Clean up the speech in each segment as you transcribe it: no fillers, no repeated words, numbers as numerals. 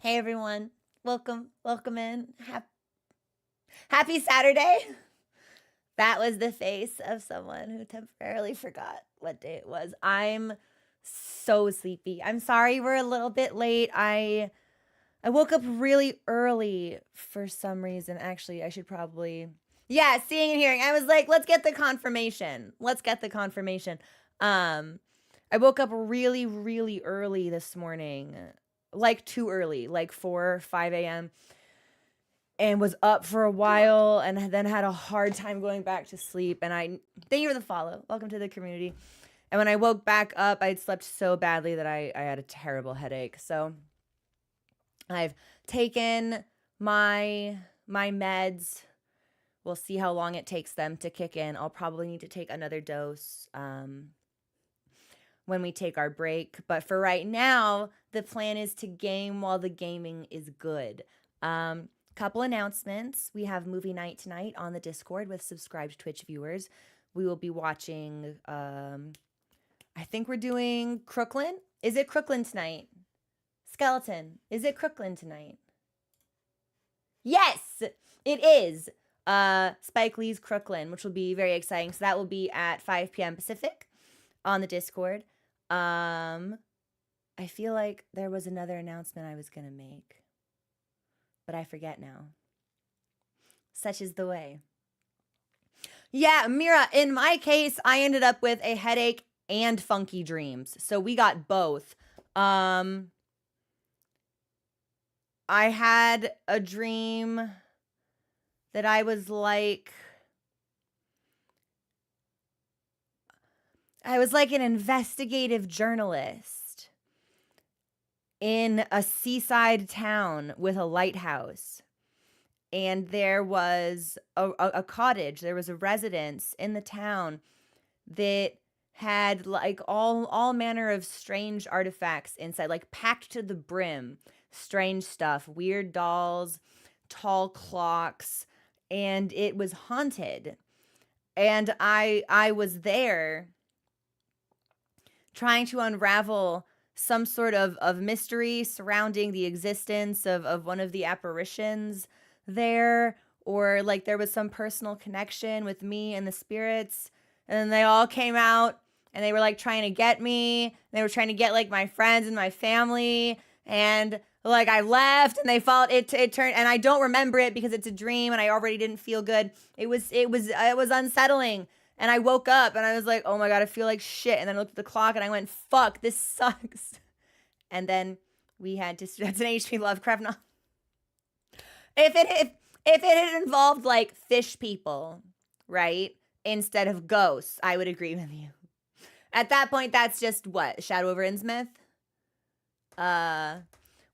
Hey everyone, welcome in. Happy Saturday. That was the face of someone who temporarily forgot what day it was. I'm so sleepy. I'm sorry we're a little bit late. I woke up really early for some reason. Actually, I should probably yeah, seeing and hearing. I was like, let's get the confirmation. Let's get the confirmation. Um I woke up really early this morning. Like too early, like 4, 5 a.m. and was up for a while and then had a hard time going back to sleep. And I thank you for the follow. Welcome to the community. And when I woke back up, I'd slept so badly that I had a terrible headache. So I've taken my meds. We'll see how long it takes them to kick in. I'll probably need to take another dose when we take our break. But for right now, the plan is to game while the gaming is good. Couple announcements. We have movie night tonight on the Discord with subscribed Twitch viewers. We will be watching, I think we're doing Crooklyn. Is it Crooklyn tonight? Skeleton, is it Crooklyn tonight? Yes, it is. Spike Lee's Crooklyn, which will be very exciting. So that will be at 5 p.m. Pacific on the Discord. I feel like there was another announcement I was going to make, but I forget now. Such is the way. Yeah, Mira, in my case, I ended up with a headache and funky dreams. So we got both. I had a dream that I was like an investigative journalist in a seaside town with a lighthouse. And there was a cottage, there was a residence in the town that had like all manner of strange artifacts inside, like packed to the brim, strange stuff, weird dolls, tall clocks, and it was haunted. And I was there trying to unravel some sort of mystery surrounding the existence of one of the apparitions there, or like there was some personal connection with me and the spirits. And then they all came out and they were like trying to get me. They were trying to get like my friends and my family. And like I left and they followed it. It turned, and I don't remember it because it's a dream and I already didn't feel good. It was unsettling. And I woke up and I was like, oh my God, I feel like shit. And then I looked at the clock and I went, fuck, this sucks. And then we had to, that's an H.P. Lovecraft novel. If it had involved like fish people, right, instead of ghosts, I would agree with you. At that point, that's just what, Shadow over Innsmouth?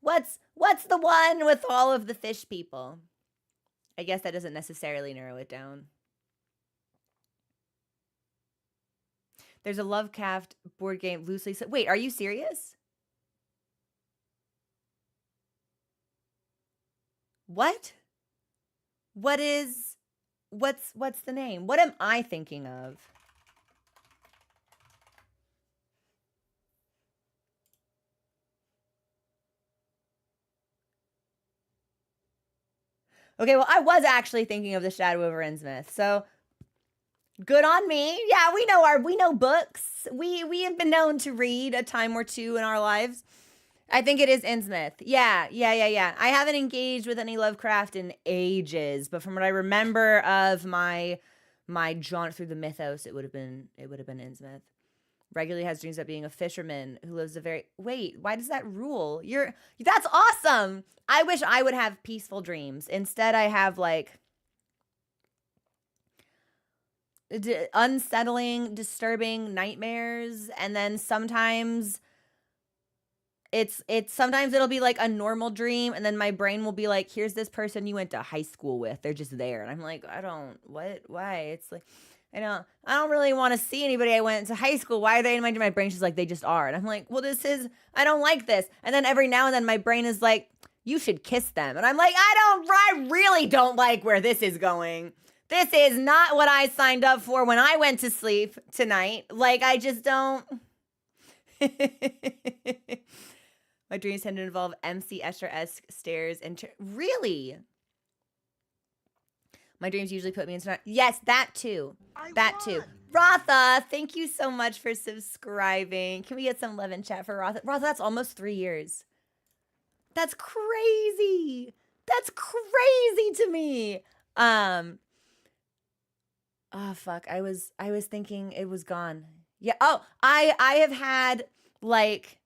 What's the one with all of the fish people? I guess that doesn't necessarily narrow it down. There's a Lovecraft board game loosely. Wait, are you serious? What? What's the name? What am I thinking of? Okay, well, I was actually thinking of the Shadow over Innsmouth. So good on me. Yeah, we know books. We have been known to read a time or two in our lives. I think it is Innsmouth. Yeah. I haven't engaged with any Lovecraft in ages, but from what I remember of my jaunt through the mythos, it would have been Innsmouth. Regularly has dreams of being a fisherman who lives a very wait, why does that rule? That's awesome. I wish I would have peaceful dreams. Instead, I have like unsettling, disturbing nightmares, and then sometimes it's sometimes it'll be like a normal dream, and then my brain will be like, here's this person you went to high school with, they're just there, and I'm like, I don't, what, why? It's like, I don't really want to see anybody I went to high school. Why are they in my brain's just like, they just are. And I'm like, well, I don't like this. And then every now and then my brain is like, you should kiss them. And I'm like, I really don't like where this is going. This is not what I signed up for when I went to sleep tonight. Like, I just don't. My dreams tend to involve MC Escher-esque stairs and really? My dreams usually put me in. Yes, that too. That too. Rotha, thank you so much for subscribing. Can we get some love in chat for Rotha? Rotha, that's almost 3 years. That's crazy. That's crazy to me. Oh fuck. I was thinking it was gone. Yeah. Oh, I have had like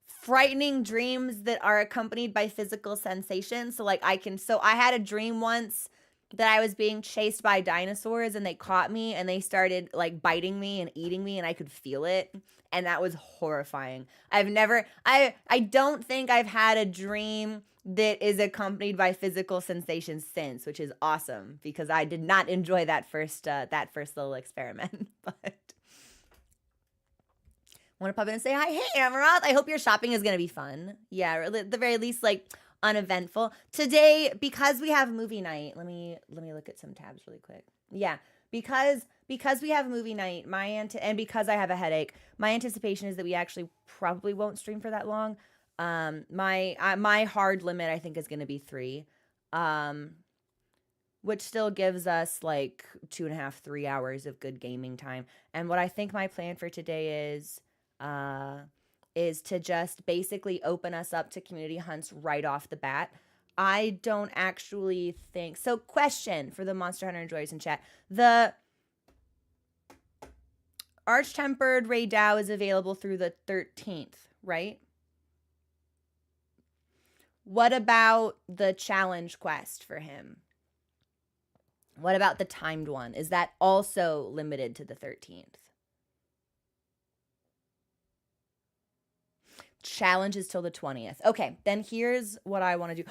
frightening dreams that are accompanied by physical sensations. So like I had a dream once that I was being chased by dinosaurs and they caught me and they started like biting me and eating me and I could feel it. And that was horrifying. I don't think I've had a dream that is accompanied by physical sensations since, which is awesome because I did not enjoy that first little experiment. But I want to pop in and say hi. Hey, Amaranth. I hope your shopping is going to be fun. Yeah, or at the very least, like uneventful. Today, because we have movie night, let me look at some tabs really quick. Yeah, because we have movie night, and because I have a headache, my anticipation is that we actually probably won't stream for that long. My hard limit I think is going to be 3, which still gives us like 2.5, 3 hours of good gaming time. And what I think my plan for today is to just basically open us up to community hunts right off the bat. I don't actually think so. Question for the Monster Hunter enjoyers in chat: the Arch-Tempered Ray Dow is available through the 13th, right? What about the challenge quest for him? What about the timed one? Is that also limited to the 13th? Challenge is till the 20th. Okay, then here's what I want to do.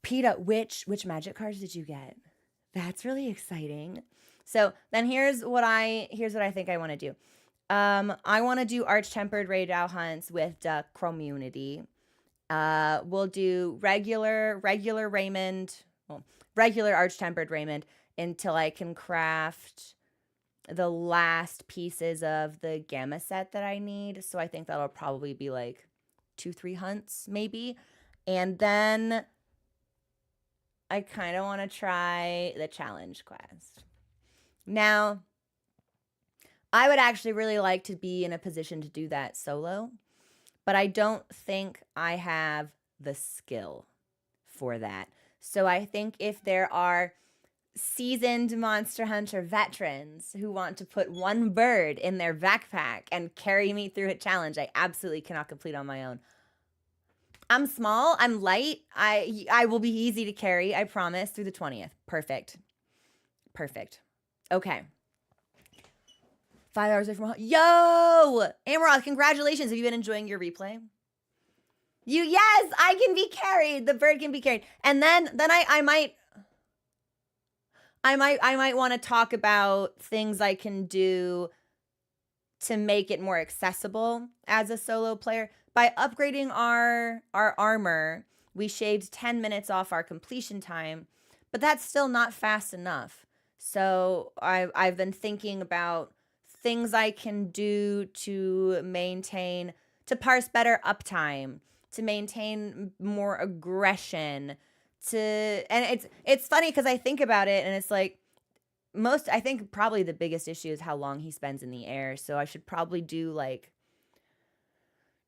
PETA, which magic cards did you get? That's really exciting. So then here's what I think I want to do. I want to do Arch-Tempered Ray Dow hunts with Chromunity. We'll do regular Reymond, regular Arch-Tempered Reymond until I can craft the last pieces of the gamma set that I need. So I think that'll probably be like 2-3 hunts maybe. And then I kind of want to try the challenge quest. Now, I would actually really like to be in a position to do that solo, but I don't think I have the skill for that. So I think if there are seasoned Monster Hunter veterans who want to put one bird in their backpack and carry me through a challenge, I absolutely cannot complete on my own. I'm small, I'm light, I will be easy to carry, I promise, through the 20th. Perfect. Okay. 5 hours away from home. Yo! Amaroth, congratulations. Have you been enjoying your replay? Yes, I can be carried. The bird can be carried. And then I might want to talk about things I can do to make it more accessible as a solo player. By upgrading our armor, we shaved 10 minutes off our completion time, but that's still not fast enough. So I've been thinking about things I can do to parse better uptime, to maintain more aggression, and it's funny because I think about it and it's like I think probably the biggest issue is how long he spends in the air. So I should probably do like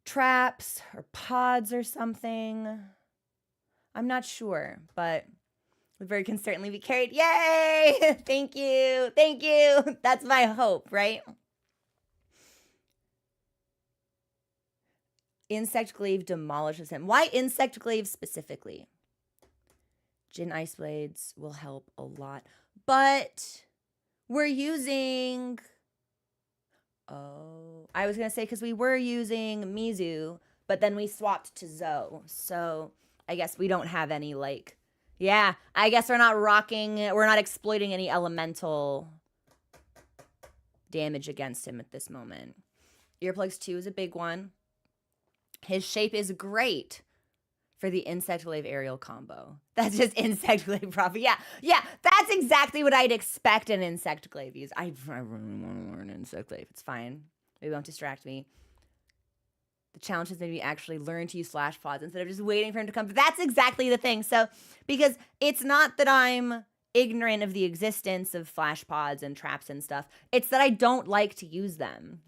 traps or pods or something. I'm not sure, but the bird can certainly be carried. Yay! Thank you. That's my hope, right? Insect glaive demolishes him. Why insect glaive specifically? Jin Ice Blades will help a lot. But we're using... Oh, I was going to say because we were using Mizu, but then we swapped to Zo. So I guess we don't have any like... Yeah, I guess we're not exploiting any elemental damage against him at this moment. Earplugs 2 is a big one. His shape is great for the insect glaive aerial combo. That's just insect glaive profit. Yeah, that's exactly what I'd expect an insect glaive use. I really want to learn insect glaive. It's fine. It won't distract me. The challenge has made me actually learn to use flash pods instead of just waiting for him to come. But that's exactly the thing. So, because it's not that I'm ignorant of the existence of flash pods and traps and stuff, it's that I don't like to use them.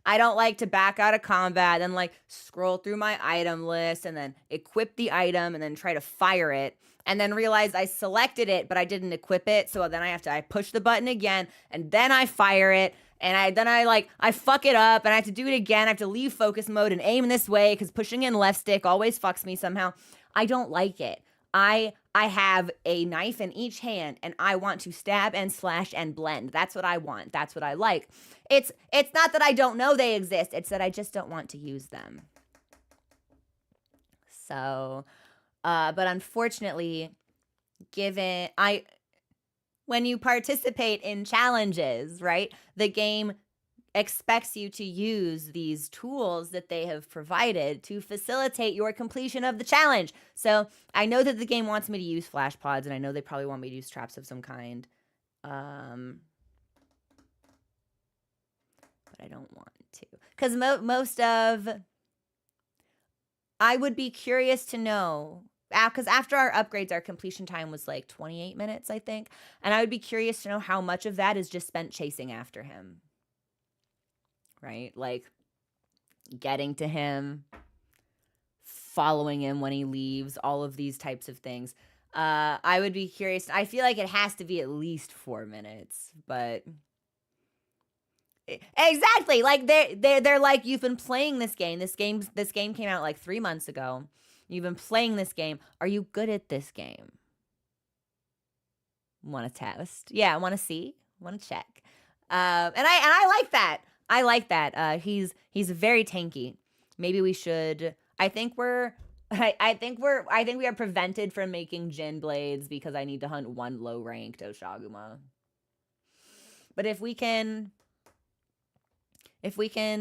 I don't like to back out of combat and like scroll through my item list and then equip the item and then try to fire it and then realize I selected it, but I didn't equip it. So then I push the button again and then I fire it. And I fuck it up and I have to do it again. I have to leave focus mode and aim this way because pushing in left stick always fucks me somehow. I don't like it. I have a knife in each hand and I want to stab and slash and blend. That's what I want. That's what I like. It's not that I don't know they exist. It's that I just don't want to use them. So, but unfortunately, when you participate in challenges, right, the game expects you to use these tools that they have provided to facilitate your completion of the challenge. So I know that the game wants me to use flash pods, and I know they probably want me to use traps of some kind. But I don't want to. Because I would be curious to know, because after our upgrades, our completion time was like 28 minutes, I think. And I would be curious to know how much of that is just spent chasing after him. Right? Like getting to him, following him when he leaves, all of these types of things. I would be curious. I feel like it has to be at least 4 minutes, but exactly. Like they're like, you've been playing this game. This game came out like 3 months ago. You've been playing this game. Are you good at this game? Want to test? Yeah, want to see? Want to check? And I like that. I like that. He's very tanky. Maybe we should. I think we are prevented from making Jin blades because I need to hunt one low ranked Oshaguma. But if we can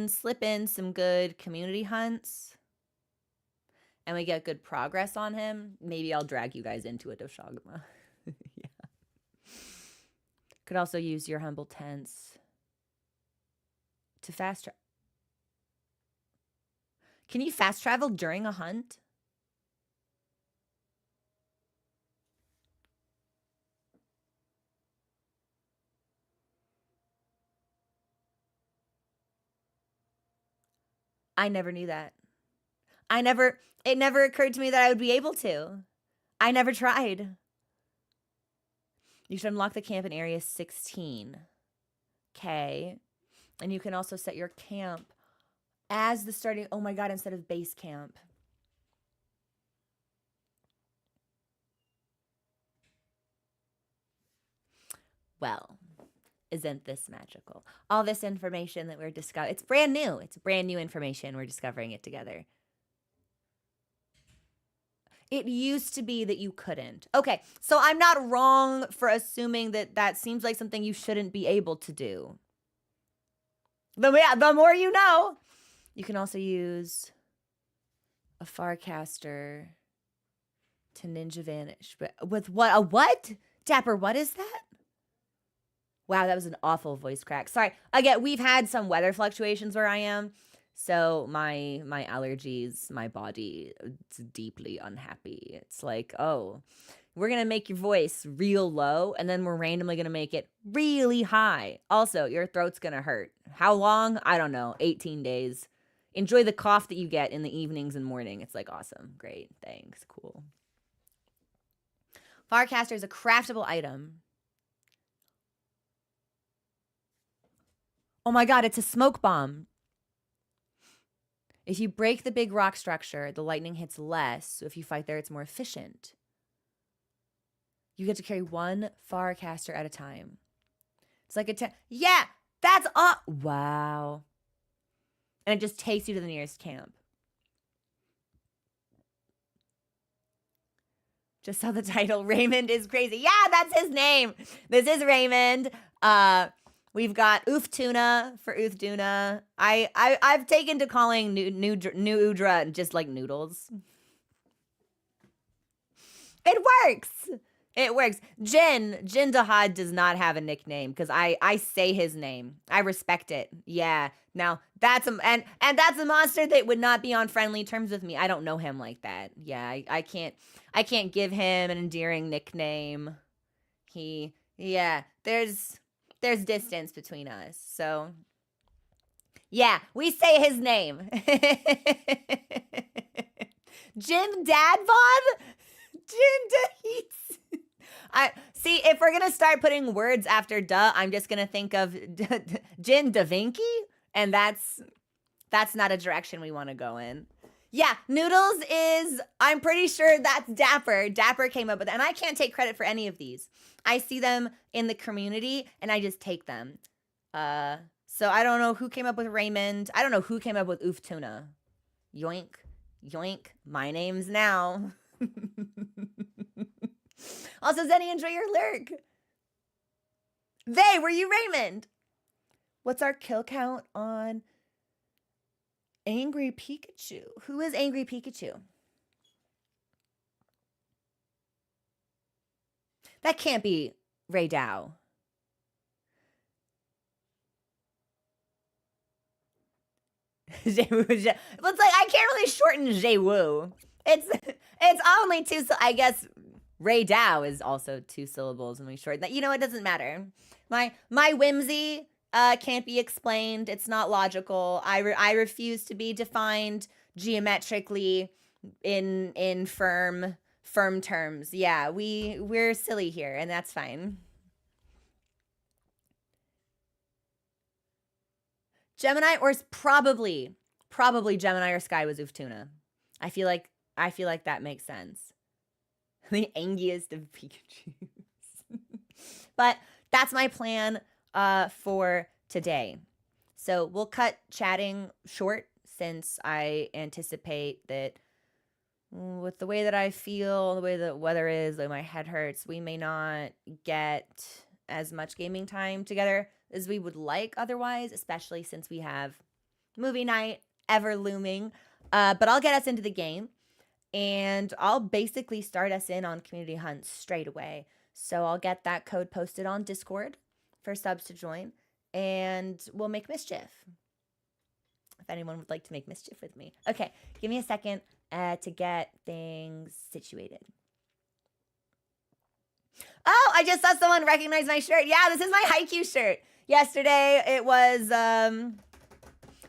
slip in some good community hunts and we get good progress on him, maybe I'll drag you guys into a Doshaguma. Yeah. Could also use your humble tents to fast travel. Can you fast travel during a hunt? I never knew that. It never occurred to me that I would be able to. I never tried. You should unlock the camp in area 16. Okay. And you can also set your camp as the starting, oh my God, instead of base camp. Well, isn't this magical? All this information that we're discovering, it's brand new. It's brand new information. We're discovering it together. It used to be that you couldn't. Okay, so I'm not wrong for assuming that seems like something you shouldn't be able to do. The more you know. You can also use a Farcaster to Ninja Vanish. But with what? A what? Dapper, what is that? Wow, that was an awful voice crack. Sorry. Again, we've had some weather fluctuations where I am. So my allergies, my body, it's deeply unhappy. It's like, oh, we're going to make your voice real low, and then we're randomly going to make it really high. Also, your throat's going to hurt. How long? I don't know. 18 days. Enjoy the cough that you get in the evenings and morning. It's like, awesome. Great. Thanks. Cool. Farcaster is a craftable item. Oh my God, it's a smoke bomb. If you break the big rock structure, the lightning hits less. So if you fight there, it's more efficient. You get to carry one Farcaster at a time. It's like yeah, that's wow. And it just takes you to the nearest camp. Just saw the title. Reymond is crazy. Yeah, that's his name. This is Reymond. We've got Oof Tuna for Oof Duna. I've taken to calling new Udra just like noodles. It works. It works. Jin Dahad does not have a nickname because I say his name. I respect it. Yeah. Now that's and that's a monster that would not be on friendly terms with me. I don't know him like that. Yeah, I can't give him an endearing nickname. There's distance between us. So yeah, we say his name. Jim Dadvod? Jim Daheets. I see if we're gonna start putting words after duh, I'm just gonna think of Jin Da Vinci, and that's not a direction we want to go in. Yeah, Noodles is, I'm pretty sure that's Dapper. Dapper came up with it, and I can't take credit for any of these. I see them in the community, and I just take them. So I don't know who came up with Reymond. I don't know who came up with Oof Tuna. Yoink, yoink. My name's now. Also, Zenny, enjoy your lurk. Were you Reymond? What's our kill count on Angry Pikachu? Who is Angry Pikachu? That can't be Ray Dow. Well, it's like I can't really shorten Jay-Woo. It's only two, so I guess Ray Dow is also 2 syllables and we shorten that. You know, it doesn't matter. My whimsy can't be explained. It's not logical. I refuse to be defined geometrically in firm terms. Yeah, we're silly here, and that's fine. Gemini, or probably Gemini or Sky was Uftuna. I feel like that makes sense. The angriest of Pikachus. But that's my plan for today. So we'll cut chatting short since I anticipate that with the way that I feel, the way the weather is, the way my head hurts, we may not get as much gaming time together as we would like otherwise, especially since we have movie night ever looming. But I'll get us into the game, and I'll basically start us in on community hunts straight away. So I'll get that code posted on Discord for subs to join, and we'll make mischief. If anyone would like to make mischief with me. Okay, give me a second to get things situated. Oh, I just saw someone recognize my shirt. Yeah, this is my Haikyuu shirt. Yesterday it was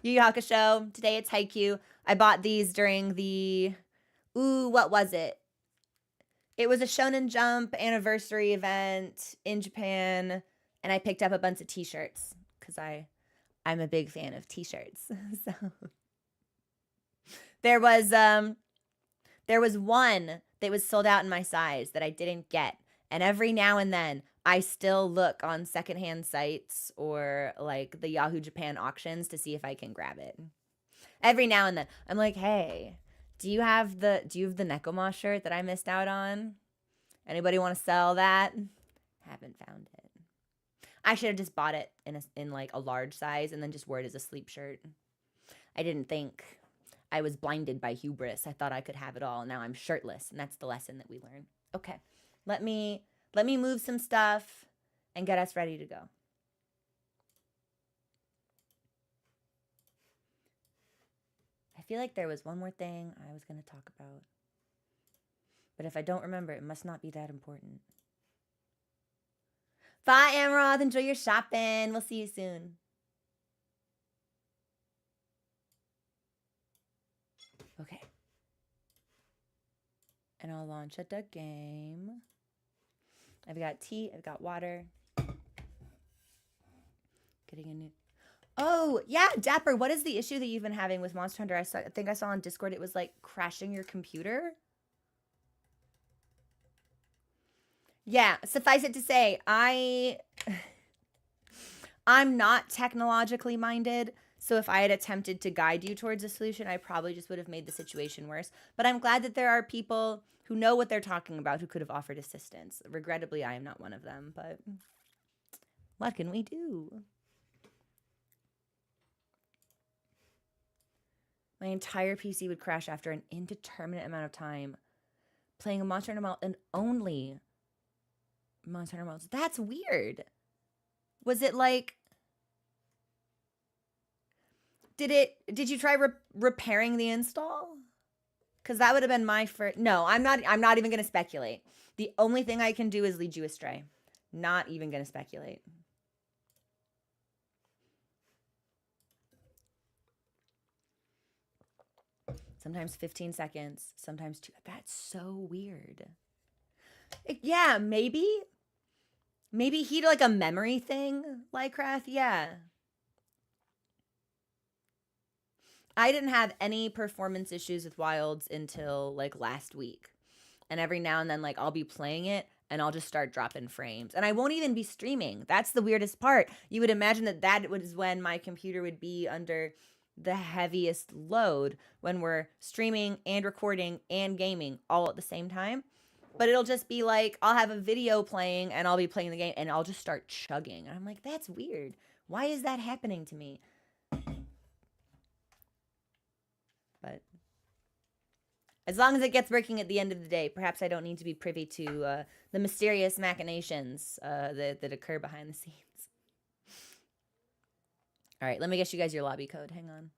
Yu Yu Hakusho. Today it's Haikyuu. I bought these during the what was it? It was a Shonen Jump anniversary event in Japan, and I picked up a bunch of t-shirts because I'm a big fan of t-shirts. So there was one that was sold out in my size that I didn't get. And every now and then I still look on secondhand sites or like the Yahoo Japan auctions to see if I can grab it. Every now and then I'm like, hey, do you have the Nekoma shirt that I missed out on? Anybody want to sell that? Haven't found it. I should have just bought it in like a large size and then just wore it as a sleep shirt. I didn't think. I was blinded by hubris. I thought I could have it all. Now I'm shirtless, and that's the lesson that we learn. Okay, let me move some stuff and get us ready to go. I feel like there was one more thing I was going to talk about. But if I don't remember, it must not be that important. Bye, Amaroth. Enjoy your shopping. We'll see you soon. Okay. And I'll launch at the game. I've got tea. I've got water. Getting a new... Oh, yeah, Dapper, what is the issue that you've been having with Monster Hunter? I think I saw on Discord it was like crashing your computer. Yeah, suffice it to say, I'm not technologically minded, so if I had attempted to guide you towards a solution, I probably just would have made the situation worse. But I'm glad that there are people who know what they're talking about who could have offered assistance. Regrettably, I am not one of them, but what can we do? My entire PC would crash after an indeterminate amount of time playing a Monster Hunter and only Monster Hunter modes. That's weird. Was it like... Did you try repairing the install? Because that would have been my first... No, I'm not even going to speculate. The only thing I can do is lead you astray. Not even going to speculate. Sometimes 15 seconds, sometimes 2. That's so weird. Yeah, maybe. Maybe he did like a memory thing, Lycraft. Yeah. I didn't have any performance issues with Wilds until like last week. And every now and then, like, I'll be playing it and I'll just start dropping frames. And I won't even be streaming. That's the weirdest part. You would imagine that was when my computer would be under the heaviest load, when we're streaming and recording and gaming all at the same time. But it'll just be like, I'll have a video playing and I'll be playing the game and I'll just start chugging. And I'm like, that's weird. Why is that happening to me? But as long as it gets working at the end of the day, perhaps I don't need to be privy to the mysterious machinations that occur behind the scenes. All right, let me get you guys your lobby code. Hang on.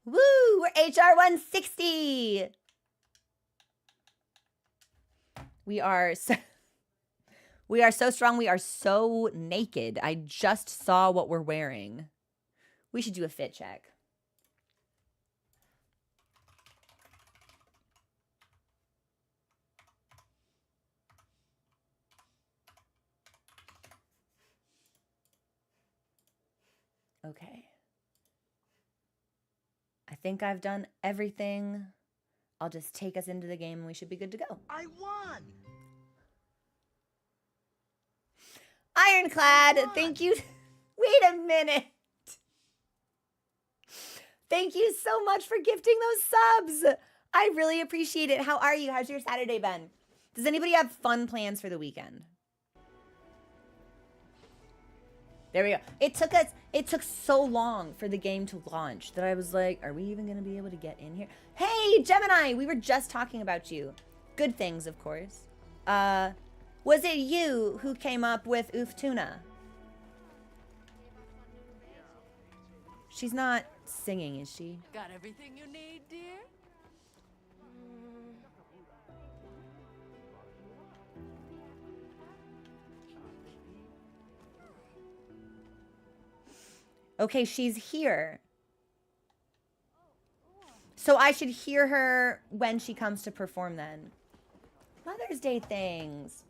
Woo! We're HR 160. We are so strong. We are so naked. I just saw what we're wearing. We should do a fit check. Okay. I think I've done everything. I'll just take us into the game and we should be good to go. I won! Ironclad, thank you. Wait a minute. Thank you so much for gifting those subs. I really appreciate it. How are you? How's your Saturday been? Does anybody have fun plans for the weekend? There we go. It took so long for the game to launch that I was like, are we even going to be able to get in here? Hey, Gemini, we were just talking about you. Good things, of course. Was it you who came up with Oof Tuna? She's not singing, is she? Got everything you need, dear? Okay, she's here. So I should hear her when she comes to perform then. Mother's Day things.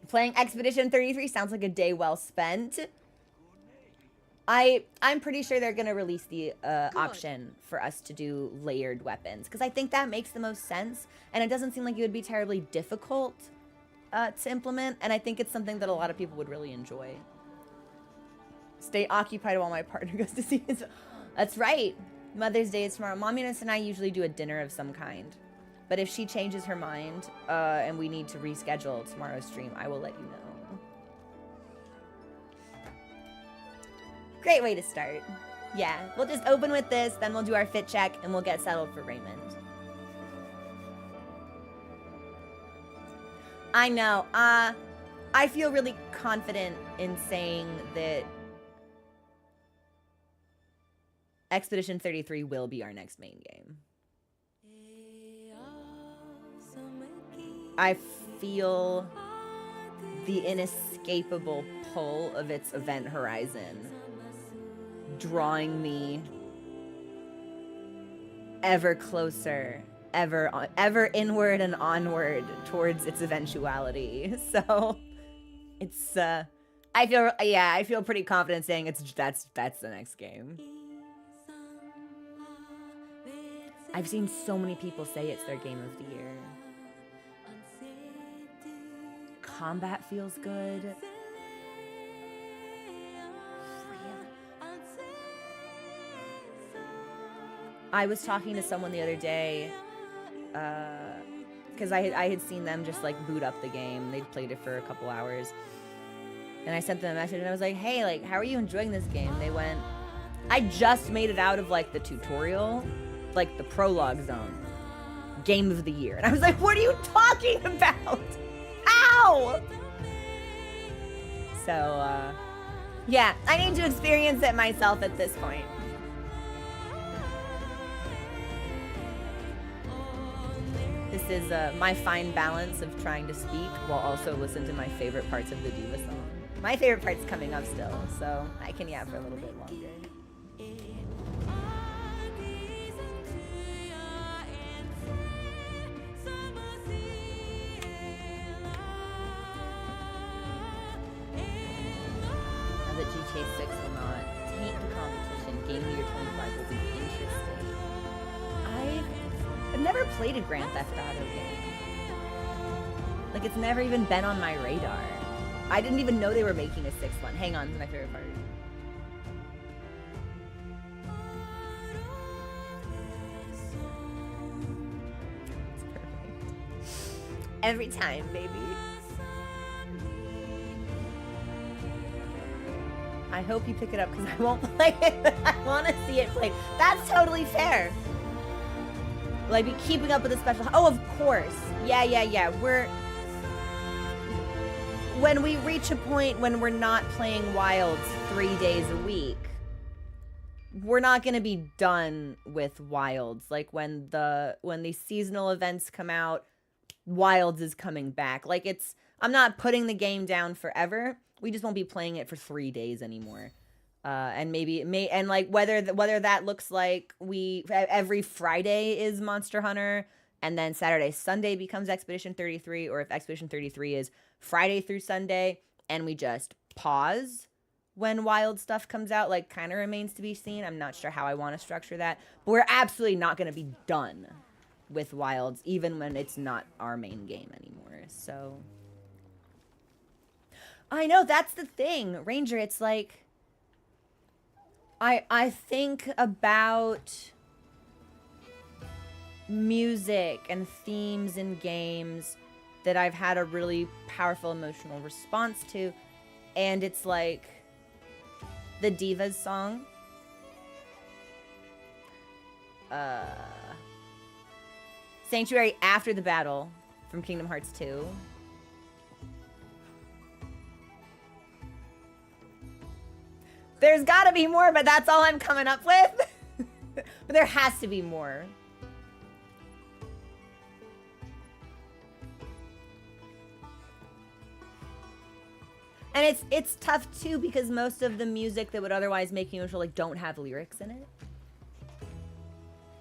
Playing Expedition 33 sounds like a day well spent. I'm pretty sure they're going to release the option for us to do layered weapons, because I think that makes the most sense, and it doesn't seem like it would be terribly difficult to implement, and I think it's something that a lot of people would really enjoy. Stay occupied while my partner goes to see his... That's right. Mother's Day is tomorrow. Mommy and I usually do a dinner of some kind. But if she changes her mind and we need to reschedule tomorrow's stream, I will let you know. Great way to start. Yeah, we'll just open with this, then we'll do our fit check, and we'll get settled for Raymond. I know. I feel really confident in saying that Expedition 33 will be our next main game. I feel the inescapable pull of its event horizon drawing me ever closer, ever inward and onward towards its eventuality. So it's I feel pretty confident saying that's the next game. I've seen so many people say it's their game of the year. Combat feels good. I was talking to someone the other day, because I had seen them just like boot up the game. They'd played it for a couple hours. And I sent them a message and I was like, hey, like, how are you enjoying this game? They went, I just made it out of like the tutorial, like the prologue zone. game of the year. And I was like, what are you talking about? How? So, yeah, I need to experience it myself at this point. This is my fine balance of trying to speak while also listen to my favorite parts of the Diva song. My favorite part's coming up still, so I can yap for a little bit longer. Now that GTA 6 will not taint the competition, Game Year 25 will be interesting. I've never played a Grand Theft Auto game. Like, it's never even been on my radar. I didn't even know they were making a 6th one. Hang on, this is my favorite part. It's perfect. Every time, baby. I hope you pick it up because I won't play it, but I want to see it played. That's totally fair. Will I be keeping up with the special? Oh, of course. Yeah. When we reach a point when we're not playing Wilds 3 days a week, we're not going to be done with Wilds. Like when these seasonal events come out, Wilds is coming back. Like I'm not putting the game down forever. We just won't be playing it for 3 days anymore. And maybe it may, and like whether that looks like every Friday is Monster Hunter and then Saturday, Sunday becomes Expedition 33, or if Expedition 33 is Friday through Sunday and we just pause when Wild stuff comes out, like kind of remains to be seen. I'm not sure how I want to structure that, but we're absolutely not going to be done with Wilds even when it's not our main game anymore. So I know that's the thing, Ranger. It's like I think about music and themes in games that I've had a really powerful emotional response to, and it's like the Divas song. Sanctuary After the Battle from Kingdom Hearts 2. There's gotta be more, but that's all I'm coming up with. But there has to be more. And it's tough too because most of the music that would otherwise make you emotional like don't have lyrics in it.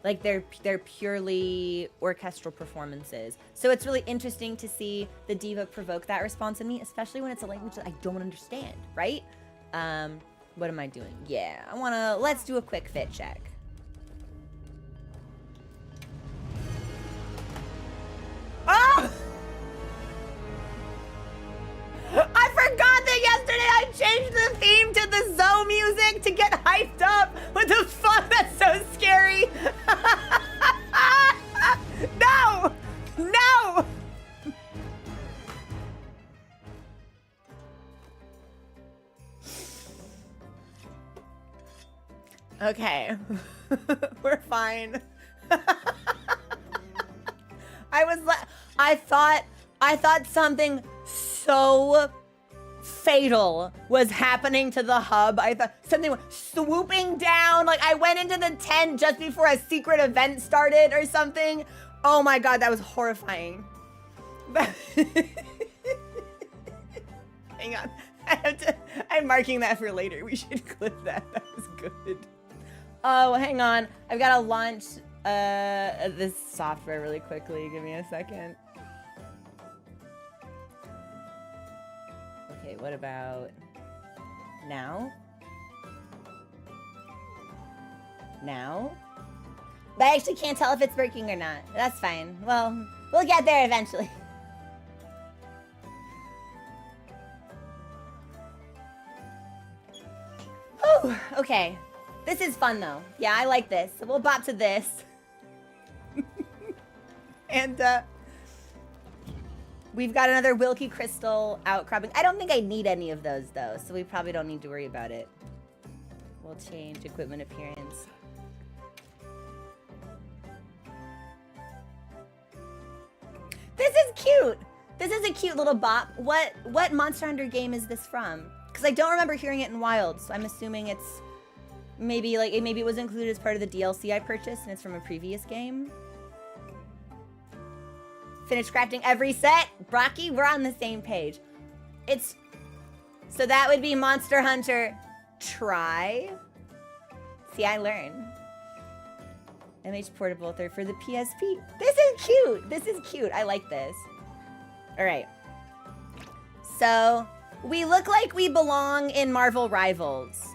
Like they're purely orchestral performances. So it's really interesting to see the Diva provoke that response in me, especially when it's a language that I don't understand, right? What am I doing? Yeah, let's do a quick fit check. Oh! I forgot that yesterday I changed the theme to the Zoe music to get hyped up. What the fuck? That's so scary. No! No! Okay. We're fine. I thought something so fatal was happening to the hub. I thought something was swooping down. Like I went into the tent just before a secret event started or something. Oh my god, that was horrifying. Hang on. I'm marking that for later. We should clip that. That was good. Oh, hang on. I've got to launch this software really quickly. Give me a second. Okay, what about now? Now? But I actually can't tell if it's working or not. That's fine. Well, we'll get there eventually. Oh, okay. This is fun though. Yeah, I like this. So we'll bop to this. And we've got another Wilkie Crystal outcropping. I don't think I need any of those though, so we probably don't need to worry about it. We'll change equipment appearance. This is cute. This is a cute little bop. What Monster Hunter game is this from? Because I don't remember hearing it in Wild, so I'm assuming it's maybe like maybe it was included as part of the DLC I purchased and it's from a previous game. Finish crafting every set. Brocky, we're on the same page. It's so that would be Monster Hunter Try. See, I learn. MH Portable 3rd for the PSP. This is cute. This is cute. I like this. All right. So we look like we belong in Marvel Rivals.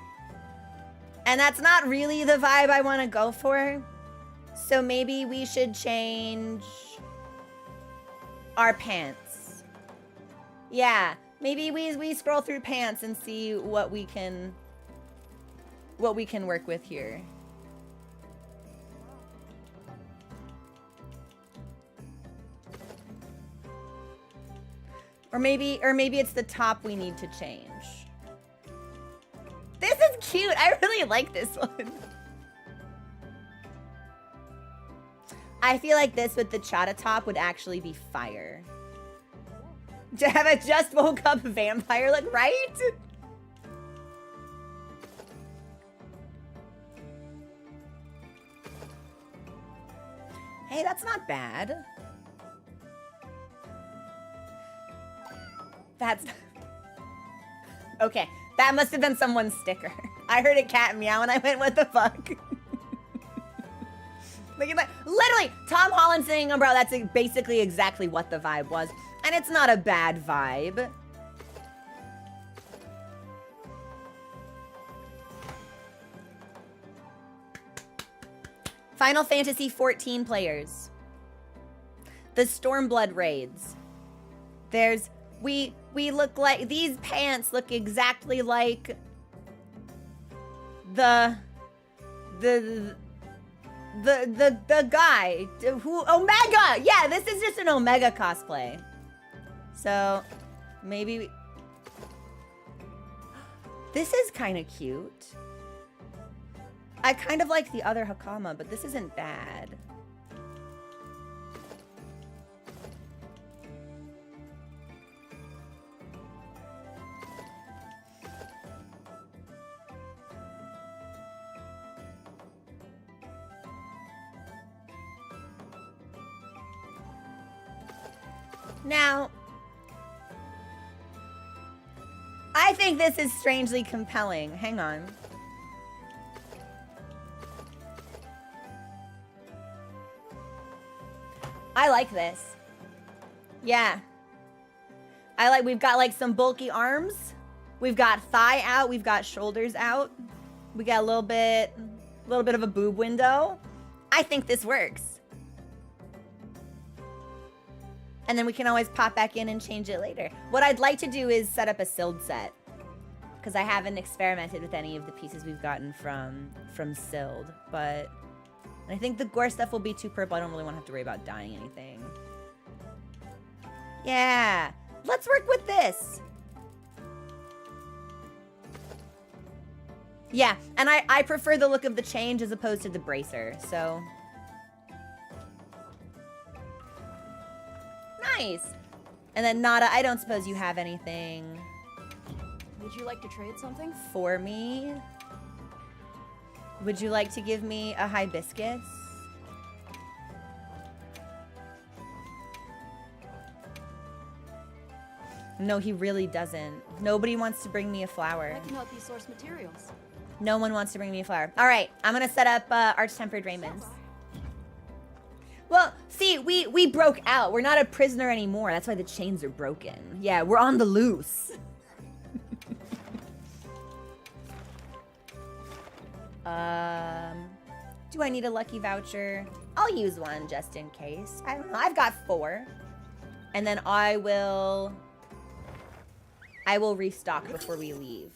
And that's not really the vibe I want to go for. So maybe we should change our pants. Yeah, maybe we scroll through pants and see what we can work with here. Or maybe it's the top we need to change. This is cute. I really like this one. I feel like this with the Chata top would actually be fire. To have a just woke up vampire look, right? Hey, that's not bad. That's... Okay, that must have been someone's sticker. I heard a cat meow and I went, what the fuck? Look at that. Literally, Tom Holland singing Umbrella, that's basically exactly what the vibe was. And it's not a bad vibe. Final Fantasy 14 players. The Stormblood raids. There's... We look like... These pants look exactly like... The guy who... Omega! Yeah, this is just an Omega cosplay. So, maybe... This is kind of cute. I kind of like the other Hakama, but this isn't bad. Now, I think this is strangely compelling. Hang on. I like this. Yeah. We've got like some bulky arms. We've got thigh out. We've got shoulders out. We got a little bit of a boob window. I think this works. And then we can always pop back in and change it later. What I'd like to do is set up a Sild set. Because I haven't experimented with any of the pieces we've gotten from Sild. But I think the gore stuff will be too purple. I don't really want to have to worry about dyeing anything. Yeah. Let's work with this. Yeah. And I prefer the look of the change as opposed to the bracer. So... Nice. And then Nada, I don't suppose you have anything. Would you like to trade something? For me? Would you like to give me a hibiscus? No, he really doesn't. Nobody wants to bring me a flower. I can help you source materials. No one wants to bring me a flower. All right, I'm gonna set up Arch-Tempered Raymonds. Well, see, we broke out. We're not a prisoner anymore. That's why the chains are broken. Yeah, we're on the loose. Do I need a lucky voucher? I'll use one just in case. I don't know. I've got 4. And then I will restock before we leave.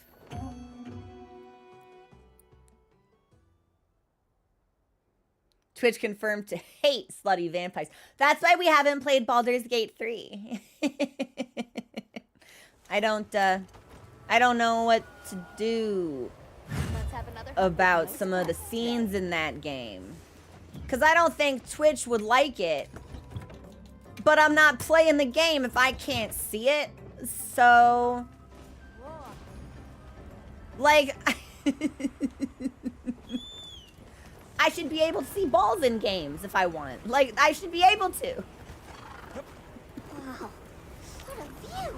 Twitch confirmed to hate slutty vampires. That's why we haven't played Baldur's Gate 3. I don't know what to do about some of the scenes in that game. Because I don't think Twitch would like it but I'm not playing the game if I can't see it. So, like, I should be able to see balls in games if I want. Like, I should be able to. Wow, what a view!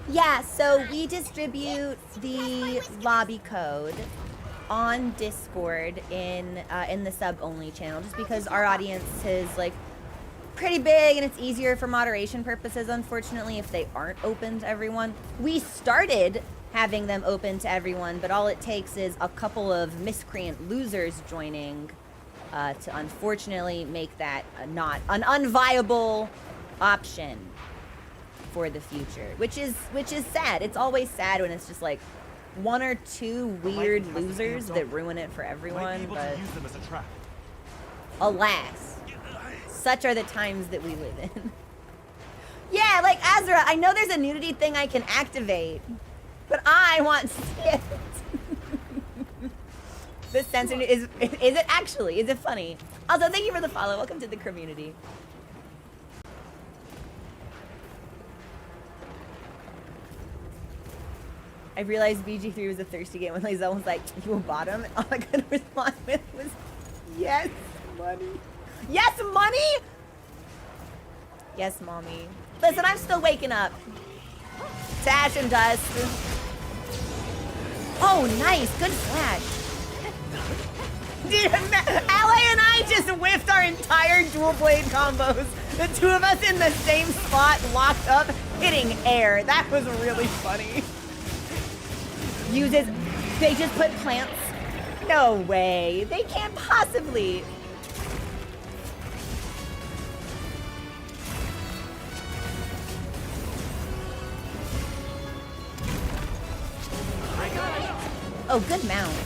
Yeah, so we distribute the lobby code on Discord in the sub-only channel, just because our audience is like pretty big and it's easier for moderation purposes, unfortunately, if they aren't open to everyone. We started having them open to everyone, but all it takes is a couple of miscreant losers joining to unfortunately make that not an unviable option for the future, which is sad. It's always sad when it's just like one or two weird losers that ruin it for everyone, but alas, such are the times that we live in. Yeah, like Azra, I know there's a nudity thing I can activate, but I want to see it. This censor is it actually? Is it funny? Also, thank you for the follow. Welcome to the community. I realized BG3 was a thirsty game when Lizelle was like, you a bottom? And all I could respond with was, yes, money. Yes, money? Yes, mommy. Listen, I'm still waking up. To ash and dust. Oh, nice. Good flash. Dude, Ally and I just whiffed our entire dual blade combos. The two of us in the same spot, locked up, hitting air. That was really funny. Uses, they just put plants? No way. They can't possibly. Oh, good mount.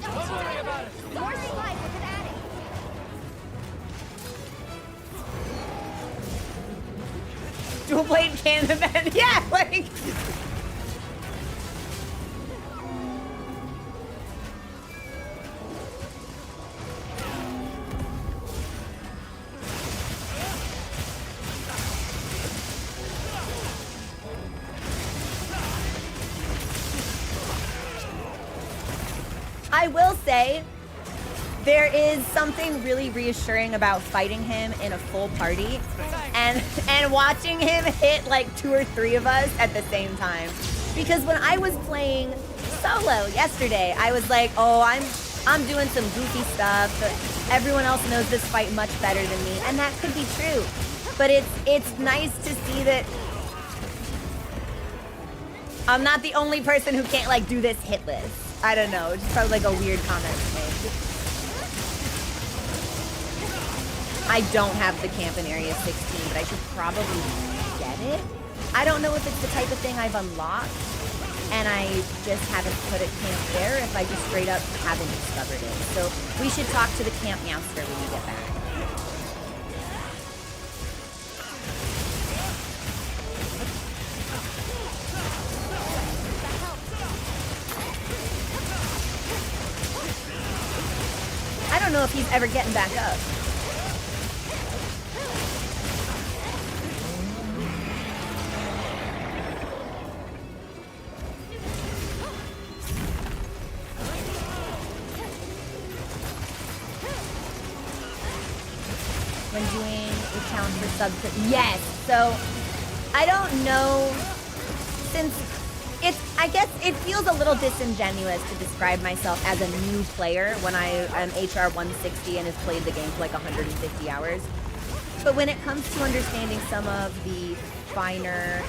Don't worry about it. More supplies with an addict. Dual blade cannon man. Yeah, like. I will say, there is something really reassuring about fighting him in a full party and watching him hit like 2 or 3 of us at the same time. Because when I was playing solo yesterday, I was like, oh, I'm doing some goofy stuff. Everyone else knows this fight much better than me, and that could be true. But it's nice to see that I'm not the only person who can't like do this hitless. I don't know, it's just probably like a weird comment to make. I don't have the camp in Area 16, but I should probably get it. I don't know if it's the type of thing I've unlocked, and I just haven't put a camp there, if I just straight up haven't discovered it. So we should talk to the camp meowster when we get back. I don't know if he's ever getting back up. When doing a challenge for subs, yes. So I don't know, since I guess it feels a little disingenuous to describe myself as a new player when I am HR 160 and have played the game for like 150 hours. But when it comes to understanding some of the finer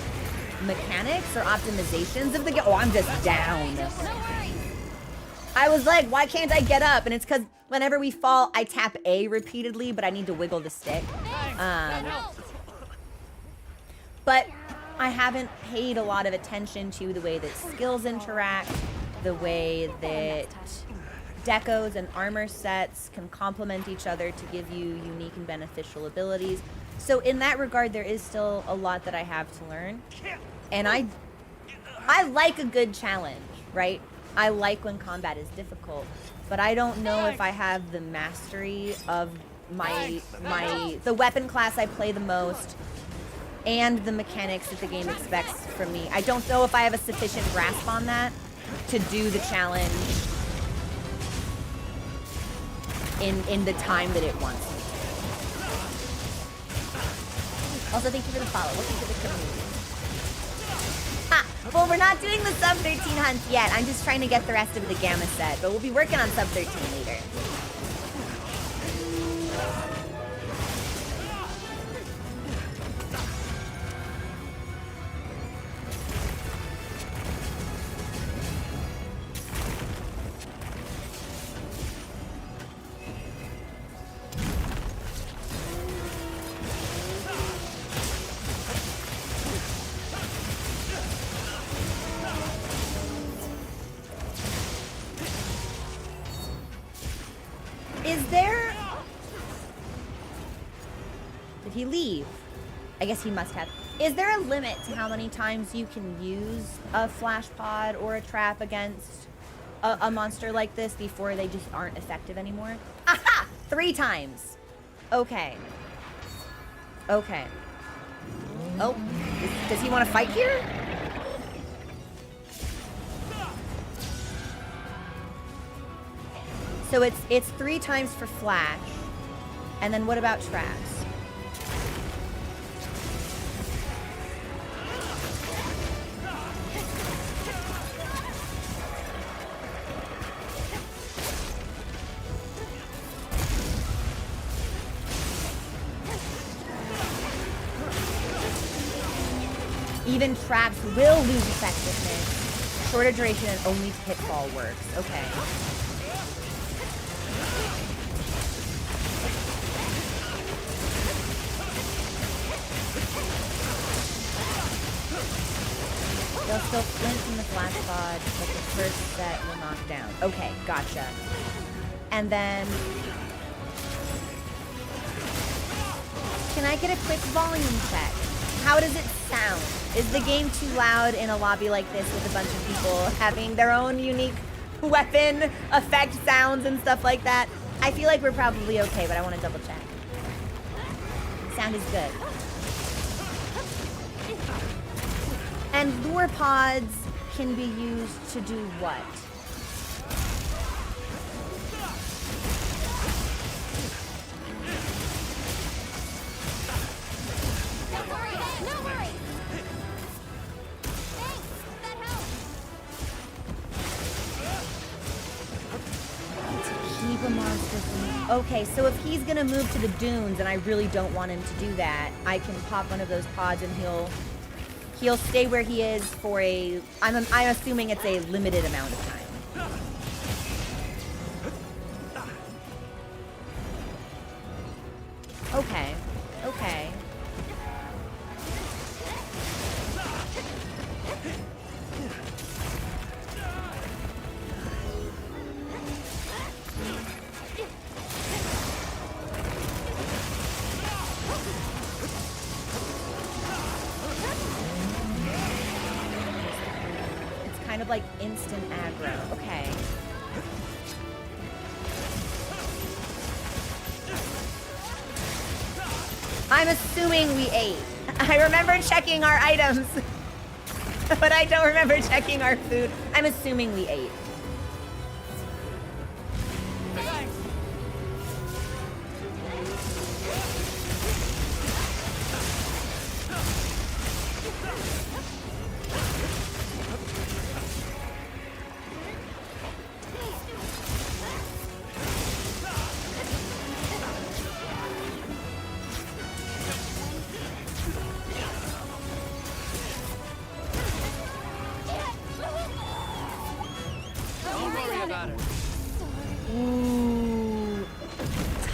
mechanics or optimizations of the game, oh, I'm just down. I was like, why can't I get up? And it's because whenever we fall, I tap A repeatedly, but I need to wiggle the stick. But I haven't paid a lot of attention to the way that skills interact, the way that decos and armor sets can complement each other to give you unique and beneficial abilities. So in that regard, there is still a lot that I have to learn. And I like a good challenge, right? I like when combat is difficult, but I don't know if I have the mastery of the weapon class I play the most and the mechanics that the game expects from me. I don't know if I have a sufficient grasp on that to do the challenge in the time that it wants me to. Also, thank you for the follow. Welcome to the community. Ah, well, we're not doing the sub 13 hunts yet. I'm just trying to get the rest of the gamma set, but we'll be working on sub 13 later. Is there... Did he leave? I guess he must have. Is there a limit to how many times you can use a flash pod or a trap against a monster like this before they just aren't effective anymore? Aha! 3 times. Okay. Okay. Oh, does he want to fight here? So it's 3 times for flash, and then what about traps? Even traps will lose effectiveness. Shorter duration and only hitfall works. Okay. They'll still flint from the flash pod, but the first set will knock down. Okay, gotcha. And then... Can I get a quick volume check? How does it sound? Is the game too loud in a lobby like this with a bunch of people having their own unique weapon effect sounds and stuff like that? I feel like we're probably okay, but I want to double check. Sound is good. And lure pods can be used to do what? Don't worry, no worries. Thanks, that helps. To keep a monster from... Okay, so if he's gonna move to the dunes and I really don't want him to do that, I can pop one of those pods and he'll stay where he is for a... I'm assuming it's a limited amount of time. Okay. Okay. Kind of like instant aggro. Okay. I'm assuming we ate. I remember checking our items, but I don't remember checking our food. I'm assuming we ate. Ooh,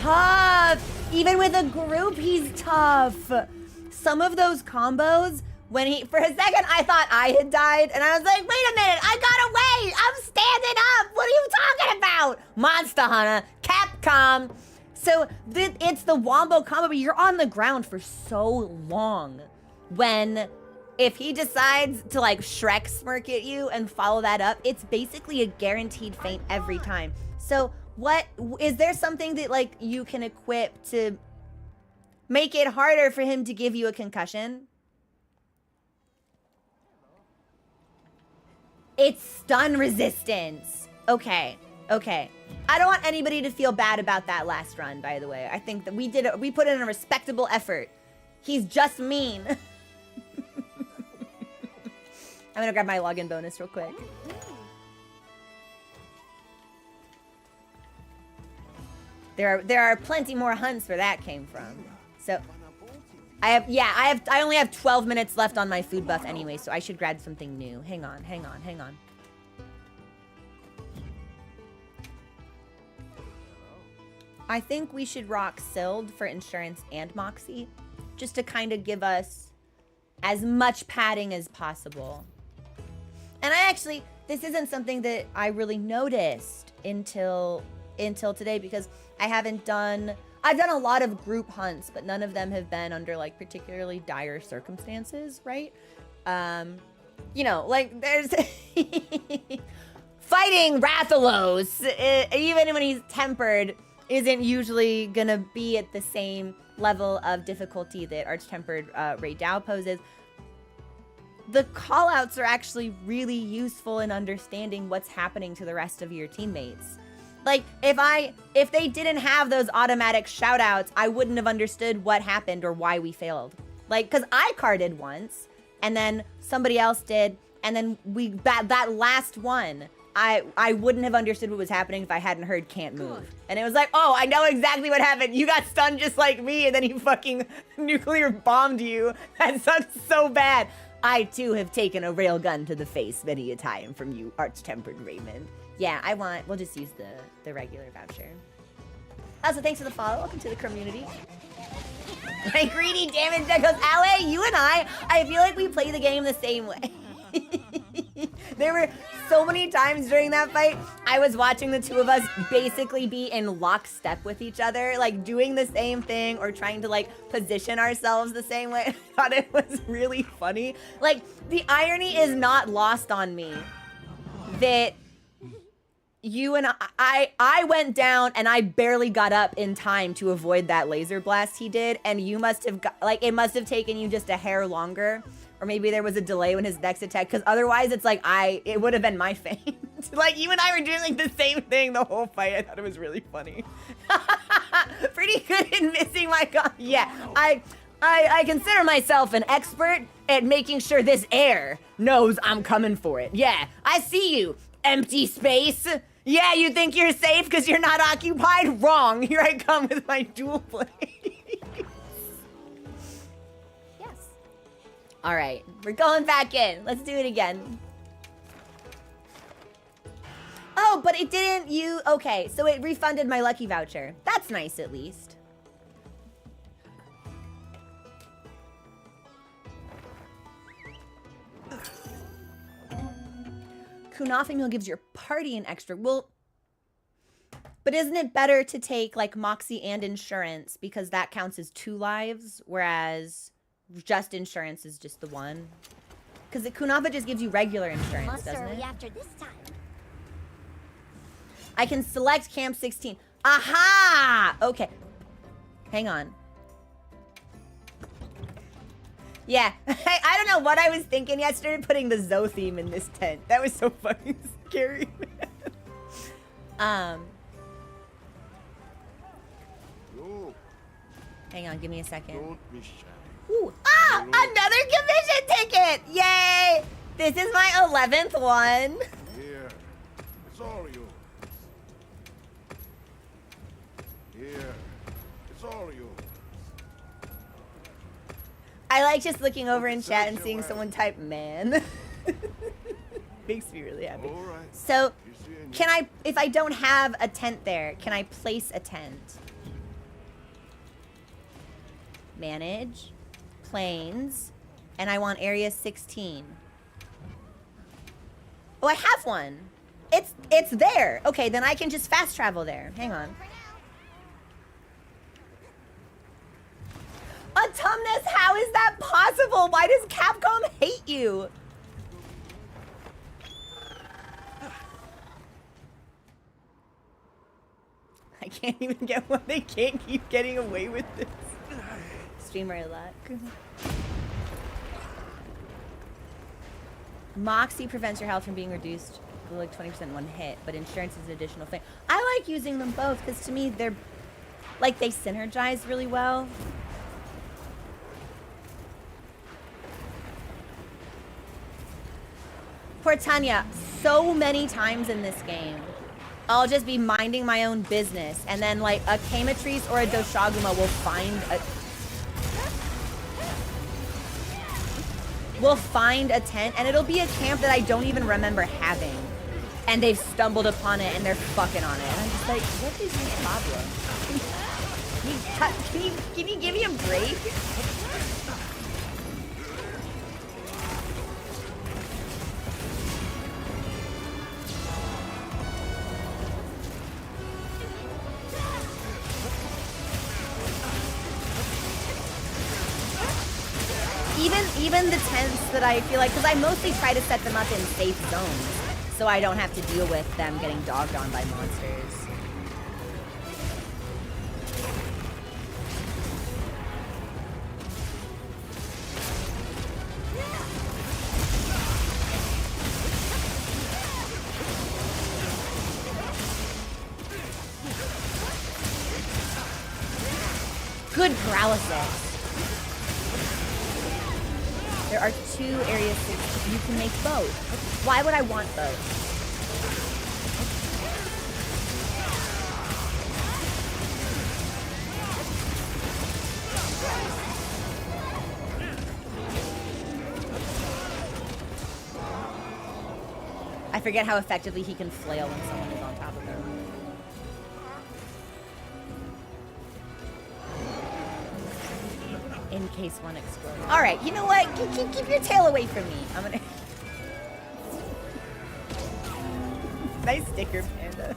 tough. Even with a group, he's tough. Some of those combos, when he, for a second, I thought I had died, and I was like, wait a minute, I got away. I'm standing up. What are you talking about? Monster Hunter, Capcom. So it's the wombo combo, but you're on the ground for so long when if he decides to like Shrek smirk at you and follow that up, it's basically a guaranteed feint every time. So what, is there something that like you can equip to make it harder for him to give you a concussion? It's stun resistance. Okay, okay. I don't want anybody to feel bad about that last run, by the way. I think that we put in a respectable effort. He's just mean. I'm gonna grab my login bonus real quick. There are plenty more hunts where that came from. So I only have 12 minutes left on my food buff anyway, so I should grab something new. Hang on. I think we should rock Sild for insurance and Moxie, just to kind of give us as much padding as possible. And this isn't something that I really noticed until today, because I've done a lot of group hunts, but none of them have been under like particularly dire circumstances, right? You know, like there's fighting Rathalos, even when he's tempered, isn't usually gonna be at the same level of difficulty that Arch-Tempered Ray Dao poses. The callouts are actually really useful in understanding what's happening to the rest of your teammates. Like, if they didn't have those automatic shoutouts, I wouldn't have understood what happened or why we failed. Like, because I carded once, and then somebody else did, and then that last one, I wouldn't have understood what was happening if I hadn't heard can't move. And it was like, oh, I know exactly what happened. You got stunned just like me, and then he fucking nuclear bombed you. That sucks so bad. I, too, have taken a railgun to the face many a time from you, Arch-Tempered Reymond. Yeah, we'll just use the regular voucher. Also, thanks for the follow. Welcome to the community. My greedy damage that goes, Ale, you and I feel like we play the game the same way. There were so many times during that fight, I was watching the two of us basically be in lockstep with each other, like doing the same thing or trying to like position ourselves the same way. I thought it was really funny. Like, the irony is not lost on me that you and I went down and I barely got up in time to avoid that laser blast he did, and you must have it must have taken you just a hair longer, or maybe there was a delay when his next attack, because otherwise it's like it would have been my feint. Like, you and I were doing like the same thing the whole fight. I thought it was really funny. Pretty good at missing my gun. Yeah, I consider myself an expert at making sure this air knows I'm coming for it. Yeah, I see you, empty space. Yeah, you think you're safe because you're not occupied? Wrong. Here I come with my dual blade. Yes. All right, we're going back in. Let's do it again. Oh, but it didn't okay, so it refunded my lucky voucher. That's nice, at least. Kunafa meal gives your party an extra. Well, but isn't it better to take like Moxie and insurance, because that counts as 2 lives, whereas just insurance is just the 1? Because the Kunafa just gives you regular insurance, doesn't it? After this time. I can select Camp 16. Aha! Okay. Hang on. Yeah, I don't know what I was thinking yesterday putting the Zoe theme in this tent. That was so fucking scary, man. Hang on, give me a second. Don't be shy. Ooh, another commission ticket! Yay! This is my 11th one. Here, it's all yours. Here, it's all yours. I like just looking over in chat and seeing someone type man. Makes me really happy. All right. So, can I, if I don't have a tent there, can I place a tent? Manage, planes, and I want area 16. Oh, I have one. It's there. Okay, then I can just fast travel there. Hang on. A Autumnus, how is that possible? Why does Capcom hate you? I can't even get one. They can't keep getting away with this. Streamer luck. Moxie prevents your health from being reduced to like 20% in one hit, but insurance is an additional thing. I like using them both because to me they're like they synergize really well. Poor Tanya, so many times in this game, I'll just be minding my own business, and then like a Kamatrice or a Doshaguma will find a tent, and it'll be a camp that I don't even remember having, and they've stumbled upon it and they're fucking on it, and I'm just like, what is your problem? Can you give me a break? Even the tents that I feel like, because I mostly try to set them up in safe zones, so I don't have to deal with them getting dogged on by monsters. Good paralysis. There are 2 areas you can make both. Why would I want both? I forget how effectively he can flail when someone is on top of him. In case one explodes. All right, you know what? Keep your tail away from me. I'm gonna. Nice sticker, Panda.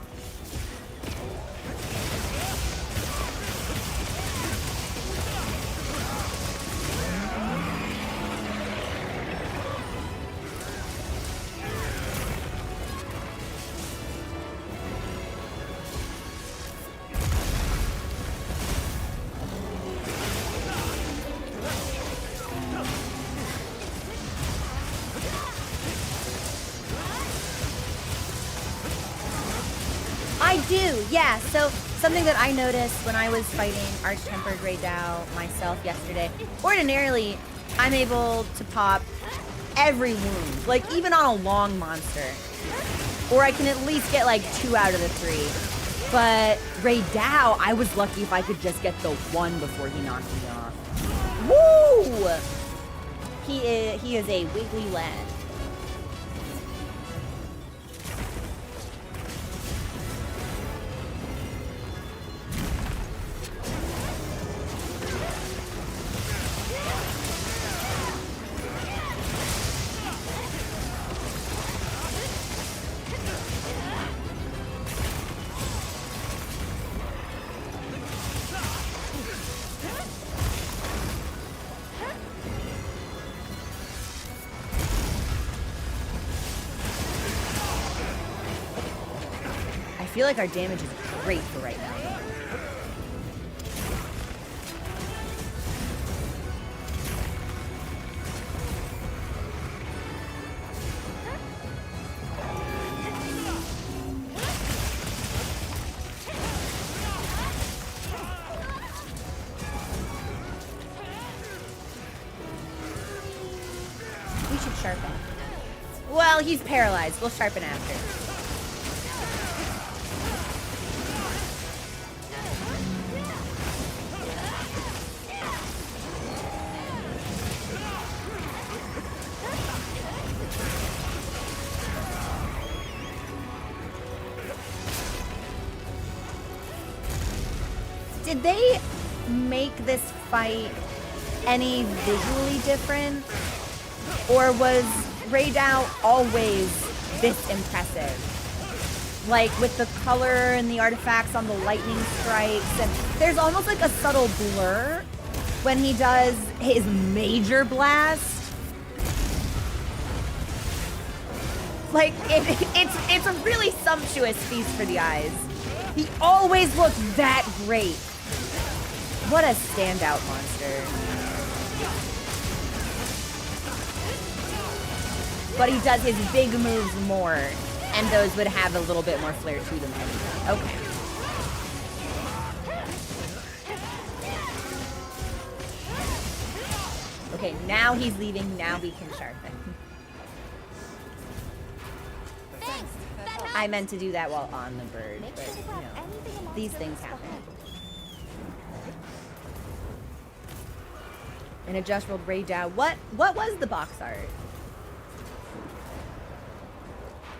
I do, yeah. So something that I noticed when I was fighting Arch-Tempered Ray Dow myself yesterday, ordinarily I'm able to pop every wound, like even on a long monster. Or I can at least get like 2 out of the 3. But Ray Dow, I was lucky if I could just get the 1 before he knocked me off. Woo! He is a wiggly lad. I feel like our damage is great for right now. We should sharpen. Well, he's paralyzed. We'll sharpen after. Did they make this fight any visually different? Or was Ray Dow always this impressive? Like with the color and the artifacts on the lightning strikes, and there's almost like a subtle blur when he does his major blast. Like, it's a really sumptuous feast for the eyes. He always looks that great. What a standout monster. But he does his big moves more, and those would have a little bit more flair to them anyway. Okay. Okay, now he's leaving. Now we can sharpen. Thanks. That helps. I meant to do that while on the bird, Make but sure to you grab know, anything a these monster things looks happen. behind. And a just rolled Ray Dow. What was the box art?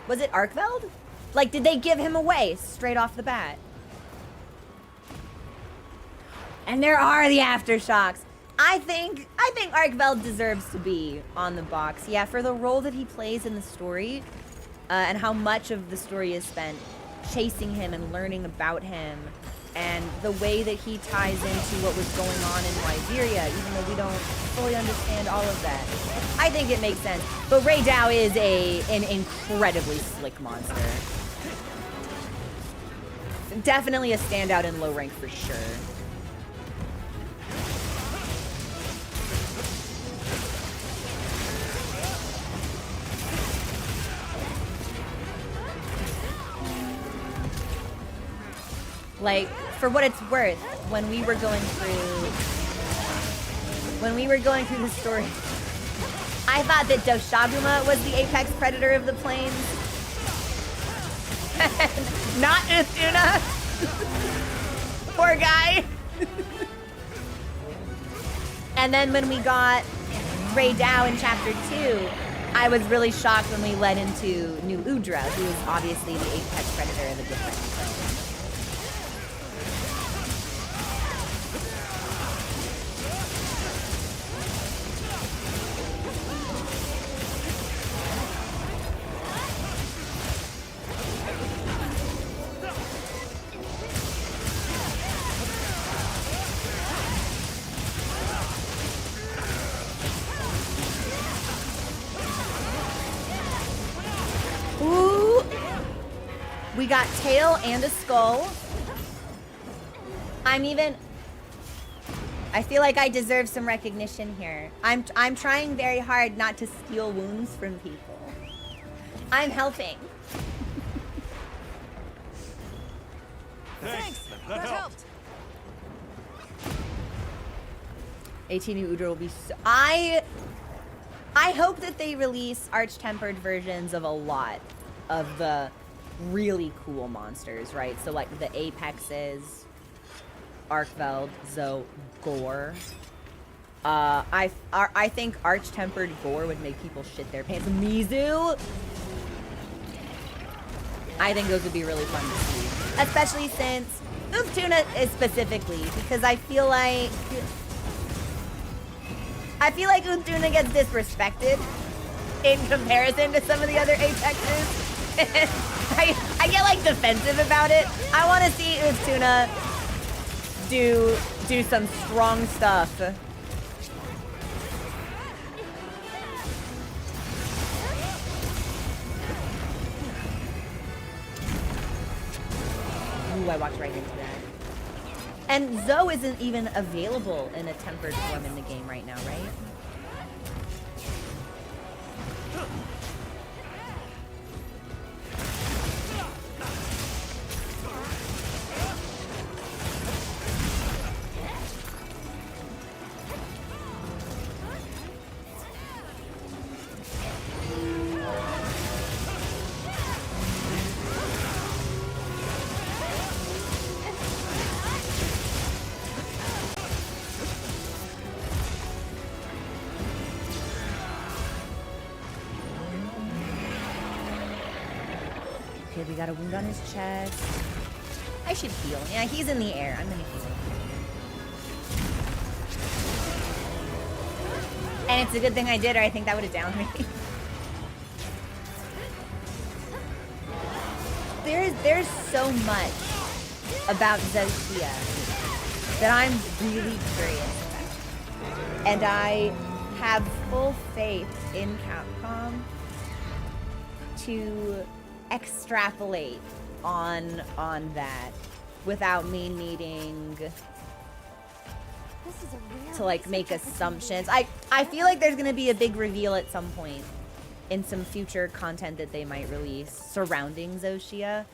Was it Arkveld? Like, did they give him away straight off the bat? And there are the aftershocks. I think Arkveld deserves to be on the box. Yeah, for the role that he plays in the story, and how much of the story is spent chasing him and learning about him, and the way that he ties into what was going on in Liberia, even though we don't fully understand all of that. I think it makes sense. But Ray Dow is an incredibly slick monster. Definitely a standout in low rank for sure. Like, for what it's worth, when we were going through the story, I thought that Doshaguma was the apex predator of the plains. Not Uthuna. Poor guy. And then when we got Ray Dow in chapter 2, I was really shocked when we led into New Udra, who is obviously the apex predator of a different plane. Ooh! We got tail and a skull. I feel like I deserve some recognition here. I'm trying very hard not to steal wounds from people. I'm helping. Thanks. That helped. 18 New Udra will be so... I hope that they release arch-tempered versions of a lot of the really cool monsters, right? So like the Apexes, Arkveld, Zoe, Gore. I think arch-tempered Gore would make people shit their pants. Mizu. I think those would be really fun to see, especially since Uftuna is specifically, because I feel like Uftuna gets disrespected in comparison to some of the other Apexes. I get like defensive about it. I want to see Uftuna do some strong stuff. Ooh, I walked right into that. And Zoe isn't even available in a tempered form in the game right now, right? Okay, we got a wound on his chest. I should heal. Yeah, he's in the air. I'm gonna heal. And it's a good thing I did, or I think that would have downed me. There's so much about Zelkia that I'm really curious about. And I have full faith in Capcom to extrapolate on that without me needing This is a rare to like make research assumptions. opportunity. I feel like there's gonna be a big reveal at some point in some future content that they might release surrounding Zoshia.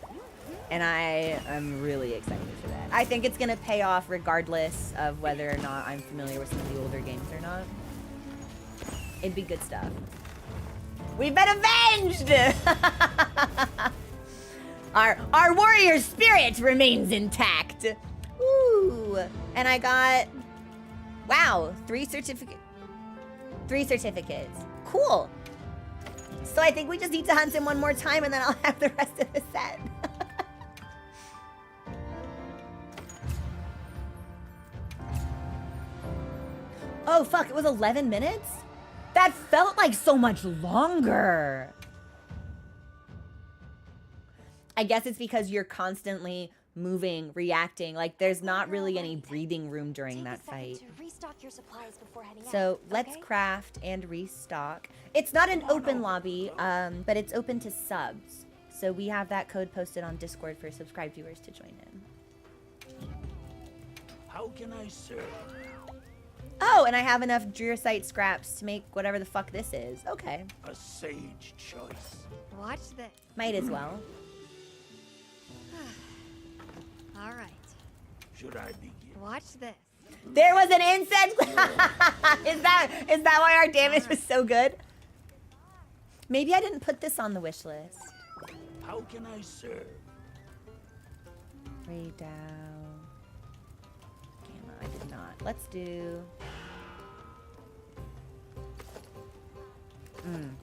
And I am really excited for that. I think it's gonna pay off regardless of whether or not I'm familiar with some of the older games or not. It'd be good stuff. We've been avenged! Our warrior spirit remains intact. Ooh, and I got, wow, 3 certificates. Cool. So I think we just need to hunt him one more time and then I'll have the rest of the set. Oh, fuck, it was 11 minutes? That felt like so much longer. I guess it's because you're constantly moving, reacting. Like, there's not really any breathing room during that fight. To restock your supplies before heading So out, let's okay? craft and restock. It's not an open lobby, but it's open to subs. So we have that code posted on Discord for subscribed viewers to join in. How can I serve? Oh, and I have enough Drearsite scraps to make whatever the fuck this is. Okay. A sage choice. Watch this. Might as well. All right. Should I begin? Watch this. There was an incense. Is that why our damage was so good? Maybe I didn't put this on the wish list. How can I serve? Raydow. Gamma, I did not. Let's do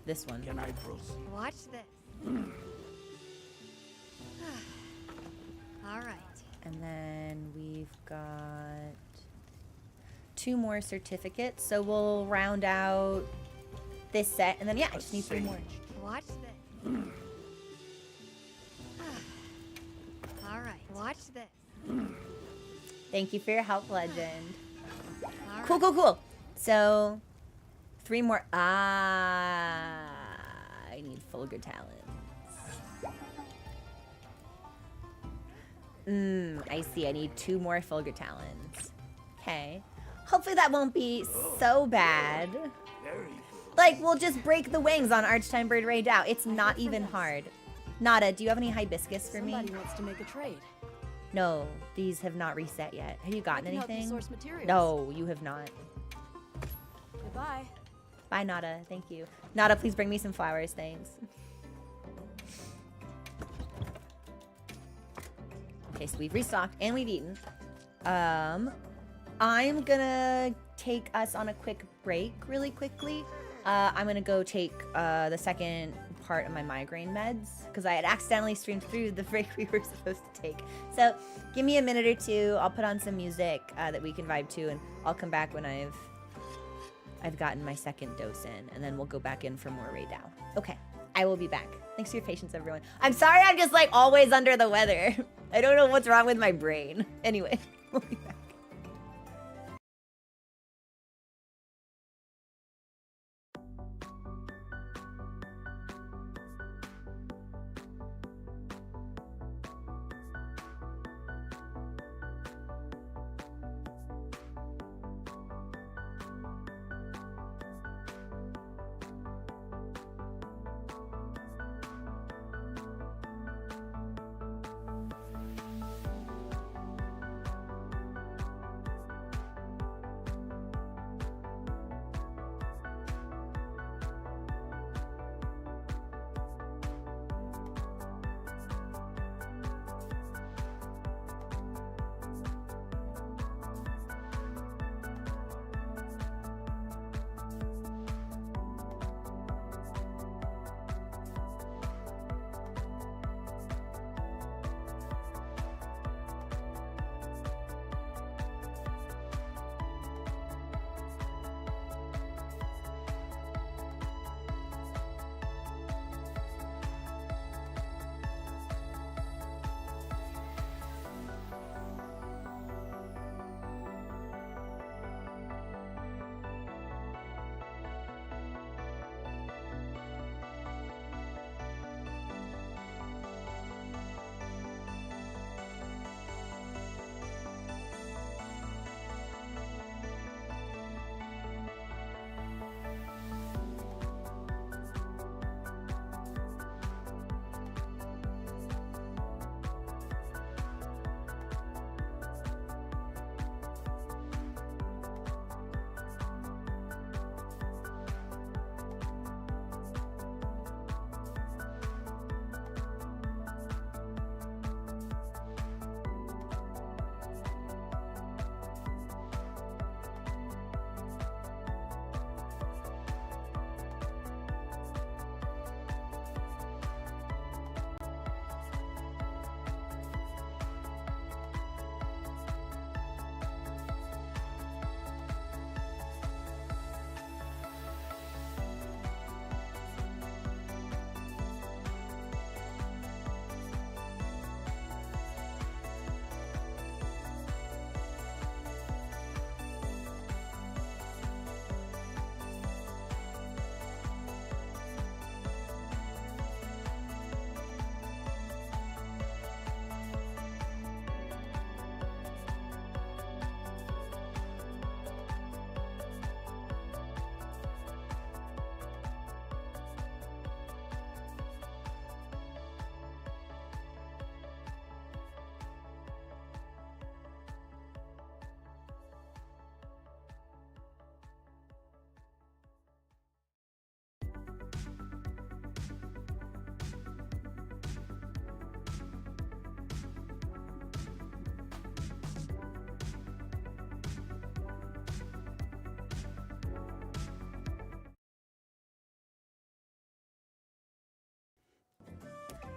this one. Can I proceed? Watch this. All right. And then we've got 2 more certificates. So we'll round out this set. And then, yeah, I just need 3 more. Watch this. All right. Watch this. Thank you for your help, Legend. All Cool, right. cool, cool. So 3 more. I need Fulgur Talons. I see. I need 2 more Fulgur Talons. Okay. Hopefully that won't be so bad. Very good. Like, we'll just break the wings on Archtime Bird Raid out. It's not even hard. Nada, do you have any hibiscus for me? Somebody wants to make a trade. No, these have not reset yet. Have you gotten I can help you anything? source materials. No, you have not. Goodbye. Bye, Nada. Thank you. Nada, please bring me some flowers. Thanks. Okay, so we've restocked and we've eaten. I'm gonna take us on a quick break really quickly. I'm gonna go take the second part of my migraine meds because I had accidentally streamed through the break we were supposed to take. So give me a minute or 2. I'll put on some music that we can vibe to, and I'll come back when I've gotten my second dose in, and then we'll go back in for more Raydow. Okay, I will be back. Thanks for your patience, everyone. I'm sorry I'm just like always under the weather. I don't know what's wrong with my brain. Anyway, we'll be back.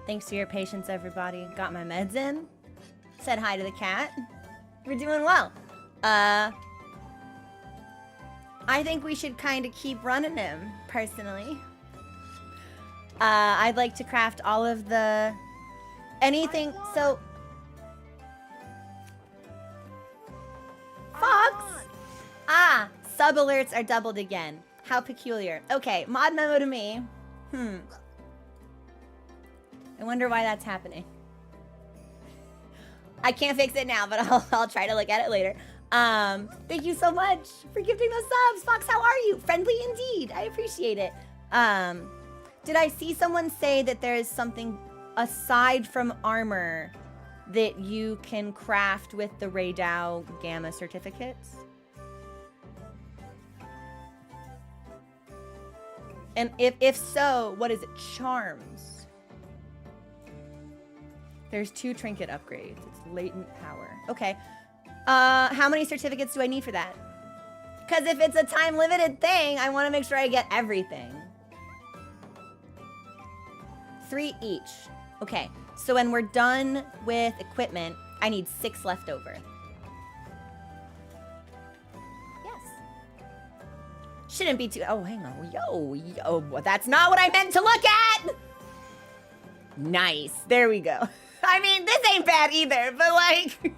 Thanks for your patience, everybody. Got my meds in. Said hi to the cat. We're doing well. I think we should kind of keep running him, personally. I'd like to craft all of the... anything, so... Fox! Ah, sub alerts are doubled again. How peculiar. Okay, mod memo to me. I wonder why that's happening. I can't fix it now, but I'll try to look at it later. Thank you so much for gifting those subs. Fox, how are you? Friendly indeed. I appreciate it. Did I see someone say that there is something aside from armor that you can craft with the Raydao Gamma certificates? And if so, what is it? Charms. There's 2 trinket upgrades. It's latent power. Okay. How many certificates do I need for that? Because if it's a time-limited thing, I want to make sure I get everything. 3 each. Okay. So when we're done with equipment, I need 6 left over. Yes. Shouldn't be too... Oh, hang on. Yo. That's not what I meant to look at! Nice. There we go. I mean, this ain't bad either, but like...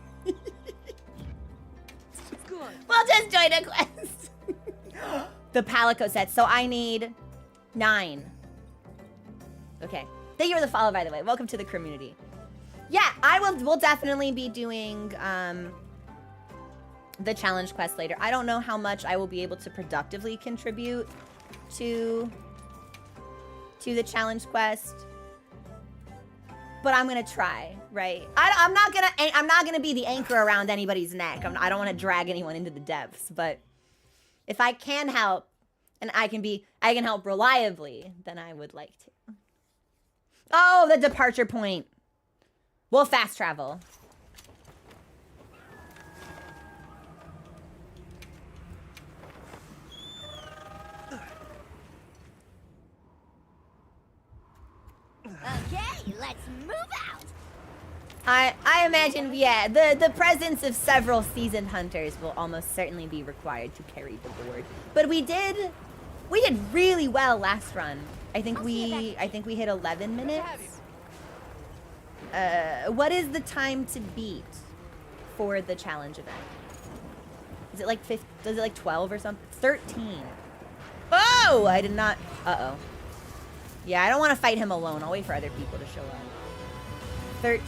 We'll just join a quest. The Palico set. So I need 9. Okay. Thank you for the follow, by the way. Welcome to the community. Yeah, we'll definitely be doing the challenge quest later. I don't know how much I will be able to productively contribute to the challenge quest, but I'm gonna try, right? I'm not gonna be the anchor around anybody's neck. I don't want to drag anyone into the depths, but if I can help and I can help reliably, then I would like to. Oh, the departure point. We'll fast travel. Okay, let's move out. I imagine, yeah, the presence of several seasoned hunters will almost certainly be required to carry the board. But we did really well last run. I think we hit 11 minutes. What is the time to beat for the challenge event? Is it like 15, does it like 12 or something? 13. Oh, I did not. Uh-oh. Yeah, I don't want to fight him alone. I'll wait for other people to show up. 13.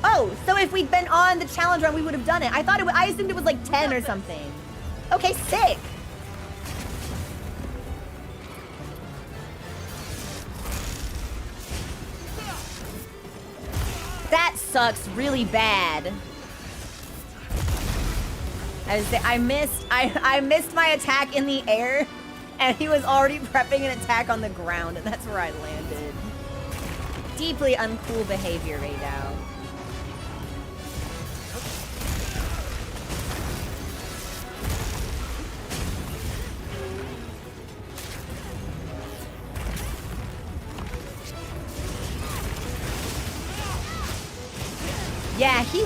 Oh, so if we'd been on the challenge run, we would have done it. I assumed it was like 10 or something. Okay, sick. That sucks really bad. I missed my attack in the air, and he was already prepping an attack on the ground, and that's where I landed. Deeply uncool behavior, Raydao. Yeah, he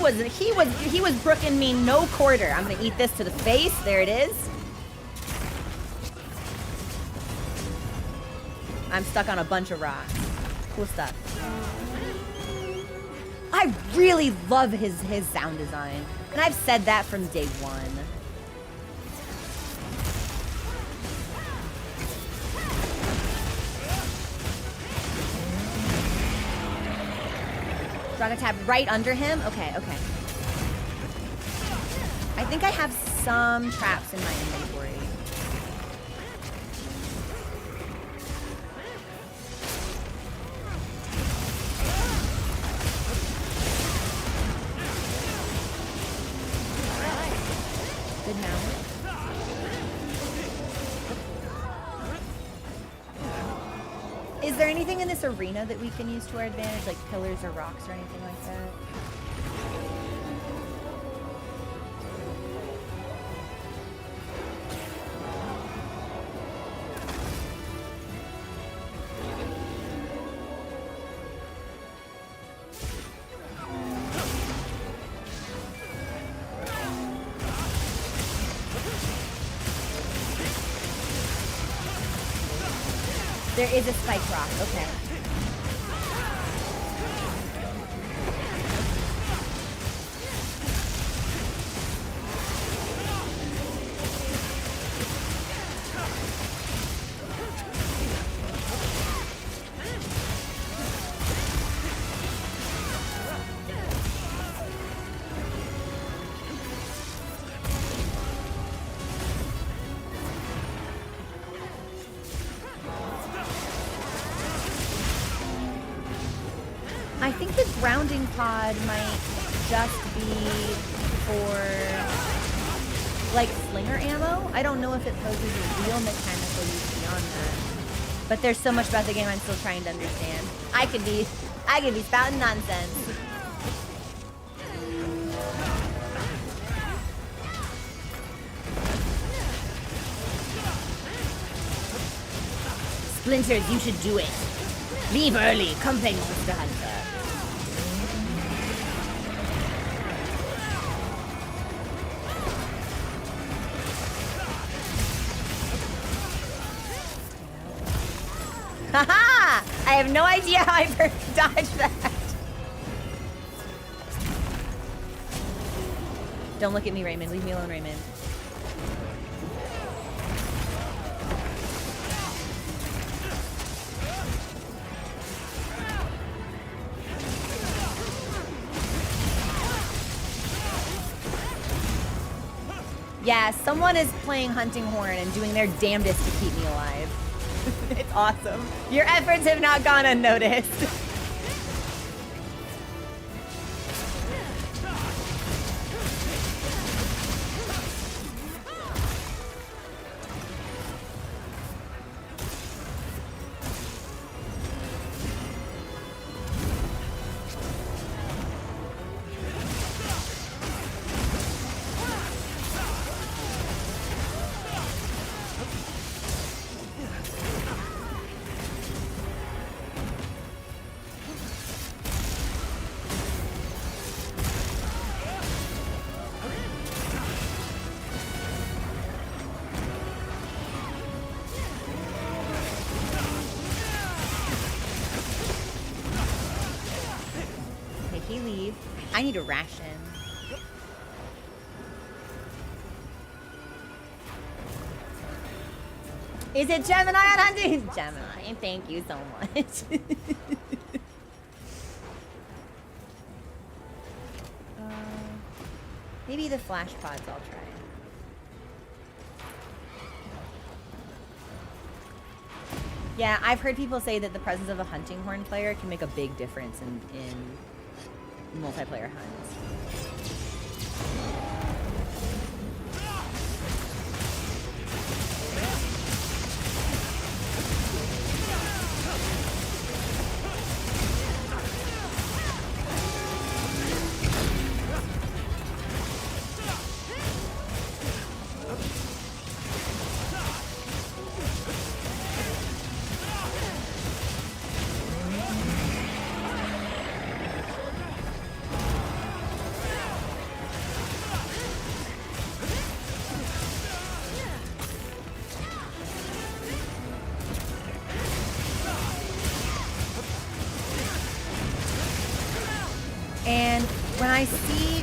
was brooking me no quarter. I'm gonna eat this to the face. There it is. I'm stuck on a bunch of rocks. Cool stuff. I really love his sound design. And I've said that from day one. Dragon tab right under him? Okay. I think I have some traps in my inventory. Good now. Is there anything in this arena that we can use to our advantage, like pillars or rocks or anything like that? There is a spike rock. Okay. I think the grounding pod might just be for like slinger ammo. I don't know if it poses a real mechanical use beyond that. But there's so much about the game I'm still trying to understand. I could be spouting nonsense. Splinters, you should do it. Leave early. Come play Monster Hunter. Haha! I have no idea how I dodged that. Don't look at me, Raymond. Leave me alone, Raymond. Yeah, someone is playing Hunting Horn and doing their damnedest to keep me alive. It's awesome. Your efforts have not gone unnoticed. Leave. I need a ration. Is it Gemini on hunting? Gemini, thank you so much. Maybe the flash pods I'll try. Yeah, I've heard people say that the presence of a hunting horn player can make a big difference in multiplayer hunts. And when I see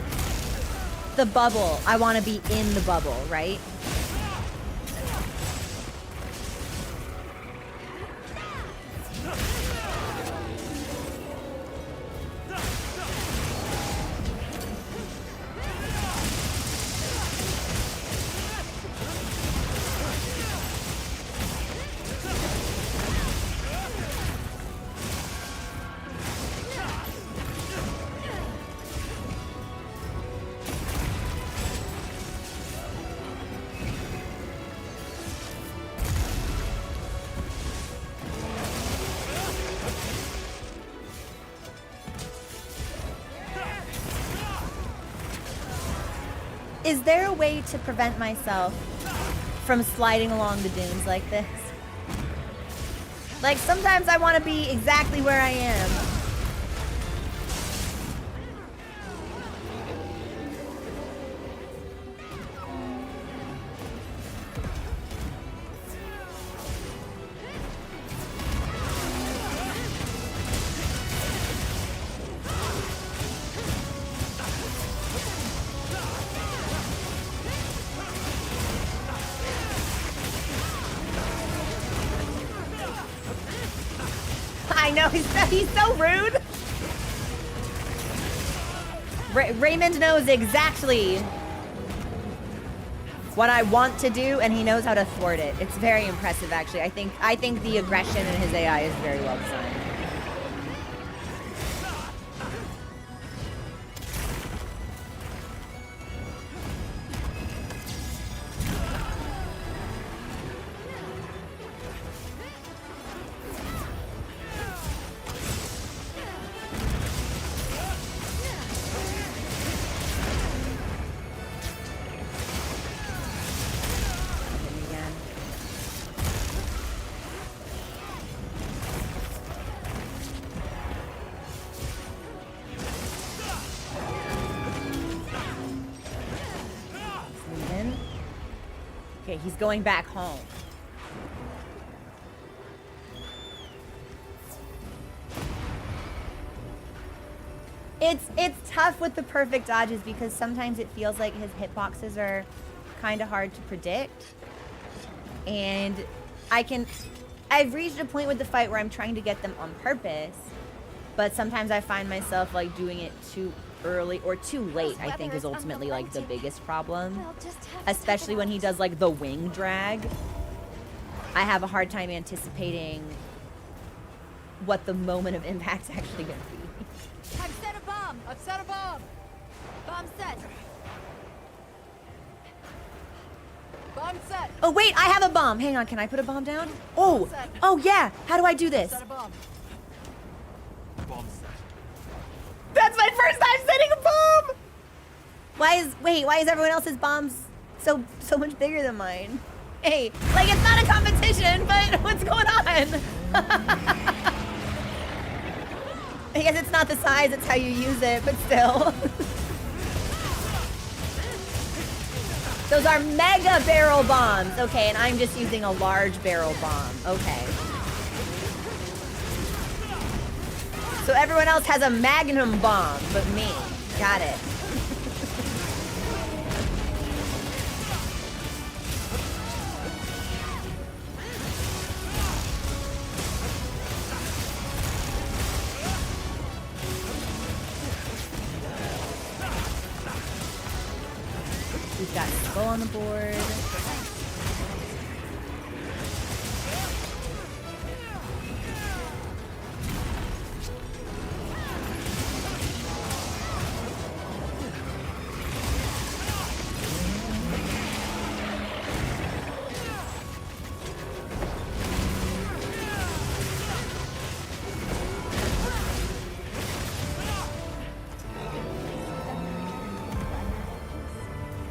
the bubble, I want to be in the bubble, right? Is there a way to prevent myself from sliding along the dunes like this? Like, sometimes I want to be exactly where I am. I know, he's so rude. Raymond knows exactly what I want to do, and he knows how to thwart it. It's very impressive, actually. I think the aggression in his AI is very well designed. Okay, he's going back home. It's tough with the perfect dodges because sometimes it feels like his hitboxes are kind of hard to predict. And I've reached a point with the fight where I'm trying to get them on purpose, but sometimes I find myself like doing it too early or too late. I think is ultimately like the biggest problem, especially when he does like the wing drag. I have a hard time anticipating what the moment of impact's actually gonna be. I've set a bomb! I've set a bomb! Bomb set! Bomb set! Oh wait, I have a bomb. Hang on, can I put a bomb down? Oh, oh yeah. How do I do this? Set a bomb. Bomb set. That's my first time setting a bomb. Why is everyone else's bombs so much bigger than mine? Hey, like it's not a competition, but what's going on? I guess it's not the size, it's how you use it, but still. Those are mega barrel bombs. Okay, and I'm just using a large barrel bomb. Okay. So everyone else has a magnum bomb, but me. Got it. We've got Skull on the board.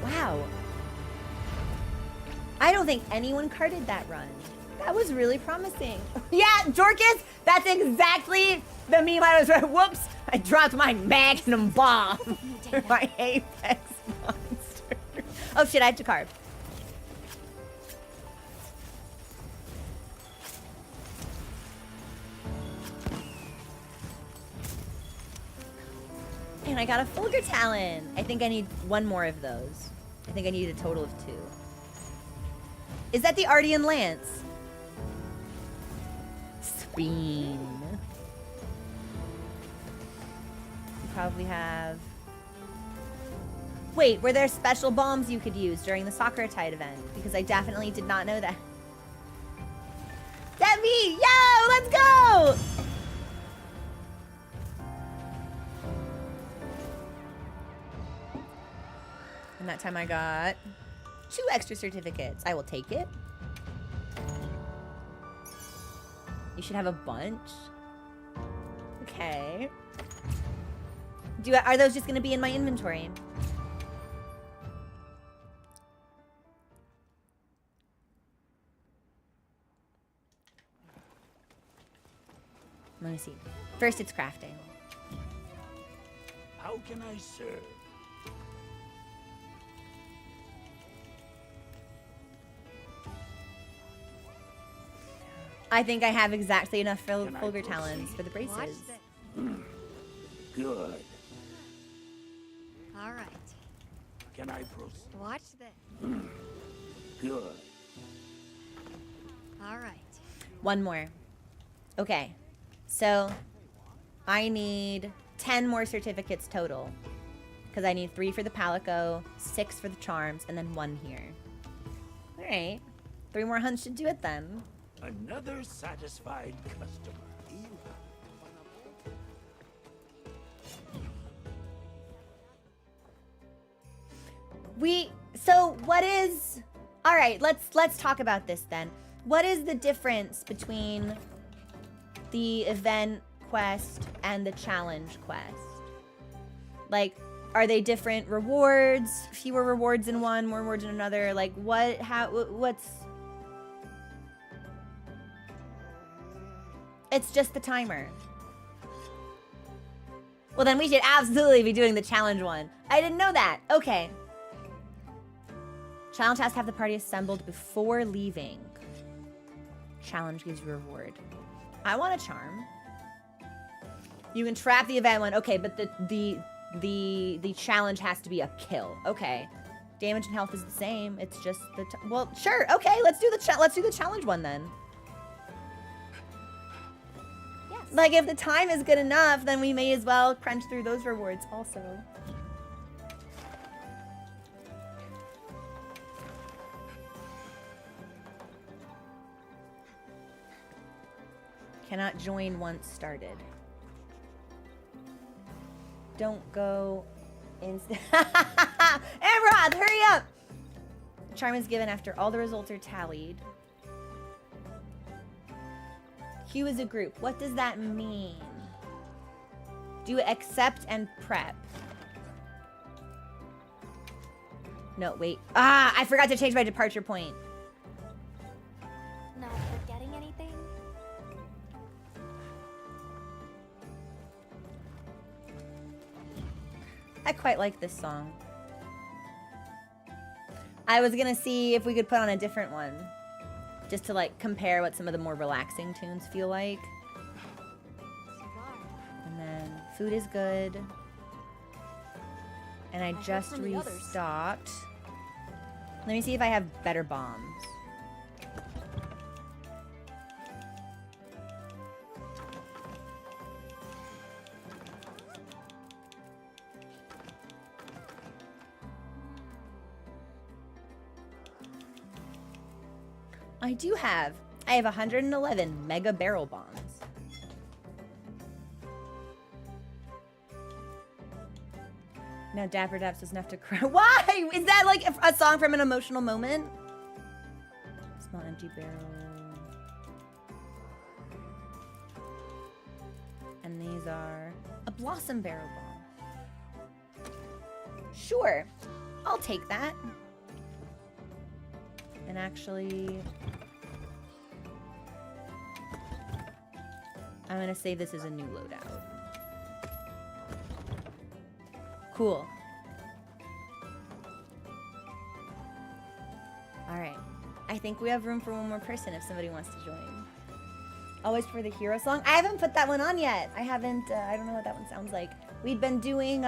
Wow. I don't think anyone carded that run. That was really promising. Yeah, Jorkis, that's exactly the meme I was right. Whoops, I dropped my magnum bomb. My apex monster. Oh shit, I have to carve. And I got a Fulgur Talon. I think I need one more of those. I think I need a total of 2. Is that the Ardean Lance? Speen. You probably have... Wait, were there special bombs you could use during the Sakura Tide event? Because I definitely did not know that. That me! Yo, let's go! And that time I got 2 extra certificates. I will take it. You should have a bunch. Okay. Are those just gonna be in my inventory? Let me see. First, it's crafting. How can I serve? I think I have exactly enough Can I Fulgur Talons proceed? for the braces. Watch this. Good. All right. Can I proceed? Watch this. Good. All right. One more. Okay. So I need 10 more certificates total. Because I need 3 for the Palico, 6 for the charms, and then 1 here. All right. 3 more hunts should do it then. Another satisfied customer. So what is... All right, let's talk about this then. What is the difference between the event quest and the challenge quest? Like, are they different rewards? Fewer rewards in one, more rewards in another? Like, what's... It's just the timer. Well, then we should absolutely be doing the challenge one. I didn't know that. Okay. Challenge has to have the party assembled before leaving. Challenge gives you a reward. I want a charm. You can trap the event one. Okay, but the challenge has to be a kill. Okay. Damage and health is the same. It's just the well, sure. Okay, let's do the challenge one then. Yes. Like if the time is good enough, then we may as well crunch through those rewards also. Cannot join once started. Don't go instant. Emerald, hurry up! Charm is given after all the results are tallied. Queue is a group. What does that mean? Do accept and prep. No, wait. Ah, I forgot to change my departure point. Not forgetting anything? I quite like this song. I was gonna see if we could put on a different one. Just to like compare what some of the more relaxing tunes feel like. And then food is good. And I just restocked. Let me see if I have better bombs. I have 111 mega barrel bombs. Now Dapper Daps doesn't have to cry. Why? Is that like a song from an emotional moment? Small empty barrel. And these are a blossom barrel bomb. Sure, I'll take that. And actually, I'm gonna save this as a new loadout. Cool. All right. I think we have room for one more person if somebody wants to join. Always for the hero song. I haven't put that one on yet. I haven't, I don't know what that one sounds like. We've been doing,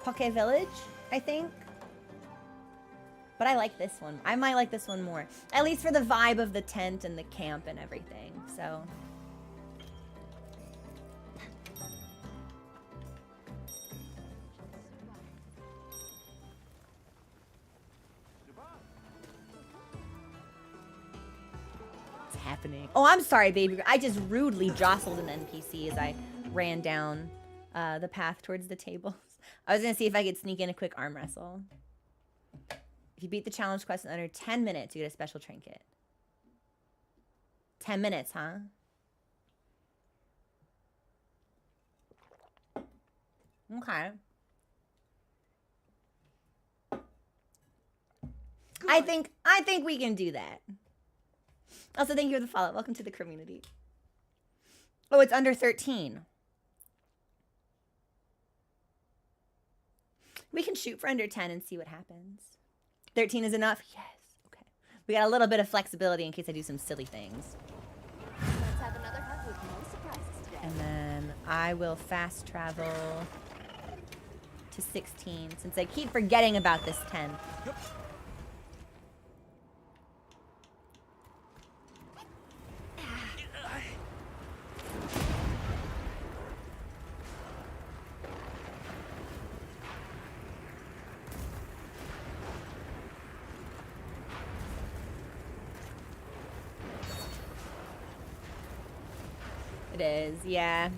Poke Village, I think. But I like this one. I might like this one more. At least for the vibe of the tent and the camp and everything. So. What's happening? Oh, I'm sorry, baby. I just rudely jostled an NPC as I ran down the path towards the tables. I was going to see if I could sneak in a quick arm wrestle. If you beat the challenge quest in under 10 minutes, you get a special trinket. 10 minutes, huh? Okay. Good. I think we can do that. Also, thank you for the follow. Welcome to the community. Oh, it's under 13. We can shoot for under 10 and see what happens. 13 is enough? Yes. Okay. We got a little bit of flexibility in case I do some silly things. Let's have another hunt with no surprises today. And then I will fast travel to 16 since I keep forgetting about this 10. Yep. It is, yeah.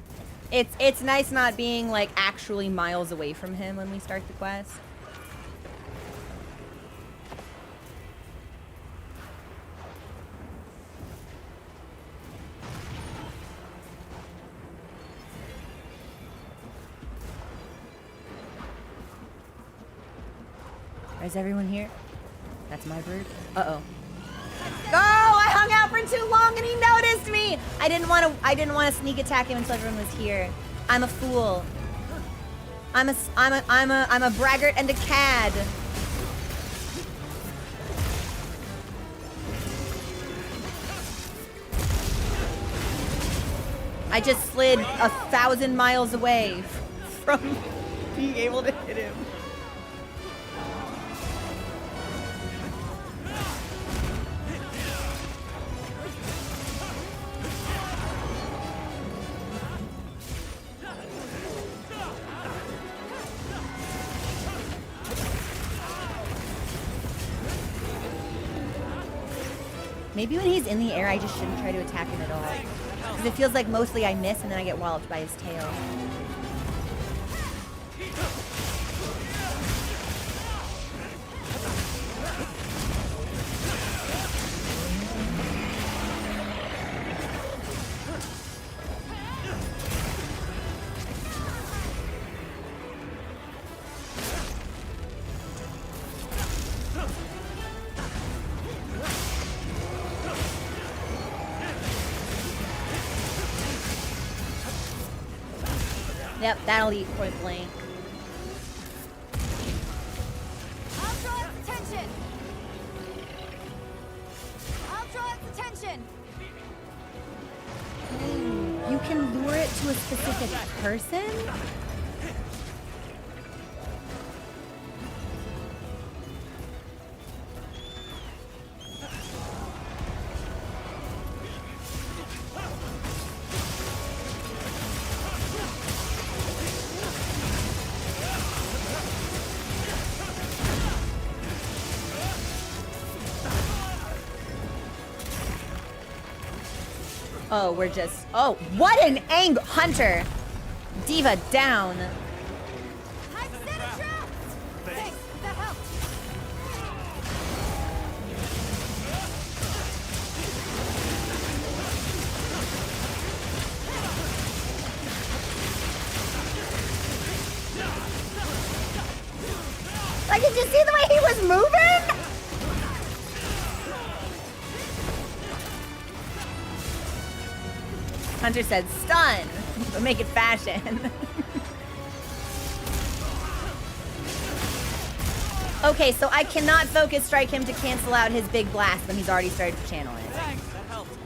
It's nice not being like actually miles away from him when we start the quest. Is everyone here? That's my bird. Uh-oh. Oh, I hung out for too long and he noticed me. I didn't want to sneak attack him until everyone was here. I'm a fool. I'm a braggart and a cad. I just slid 1,000 miles away from being able to hit him. Maybe when he's in the air, I just shouldn't try to attack him at all. Because it feels like mostly I miss and then I get walloped by his tail. Yep, that'll eat point blank. I'll draw its attention. I'll draw its attention. You can lure it to a specific person? Oh, we're just... Oh, what an angle! Hunter! Diva down. I set a trap. Thanks, that helped. Like, did you see the way he was moving? Hunter said stun, but make it fashion. Okay, so I cannot focus strike him to cancel out his big blast when he's already started to channel it. Thanks, that helped.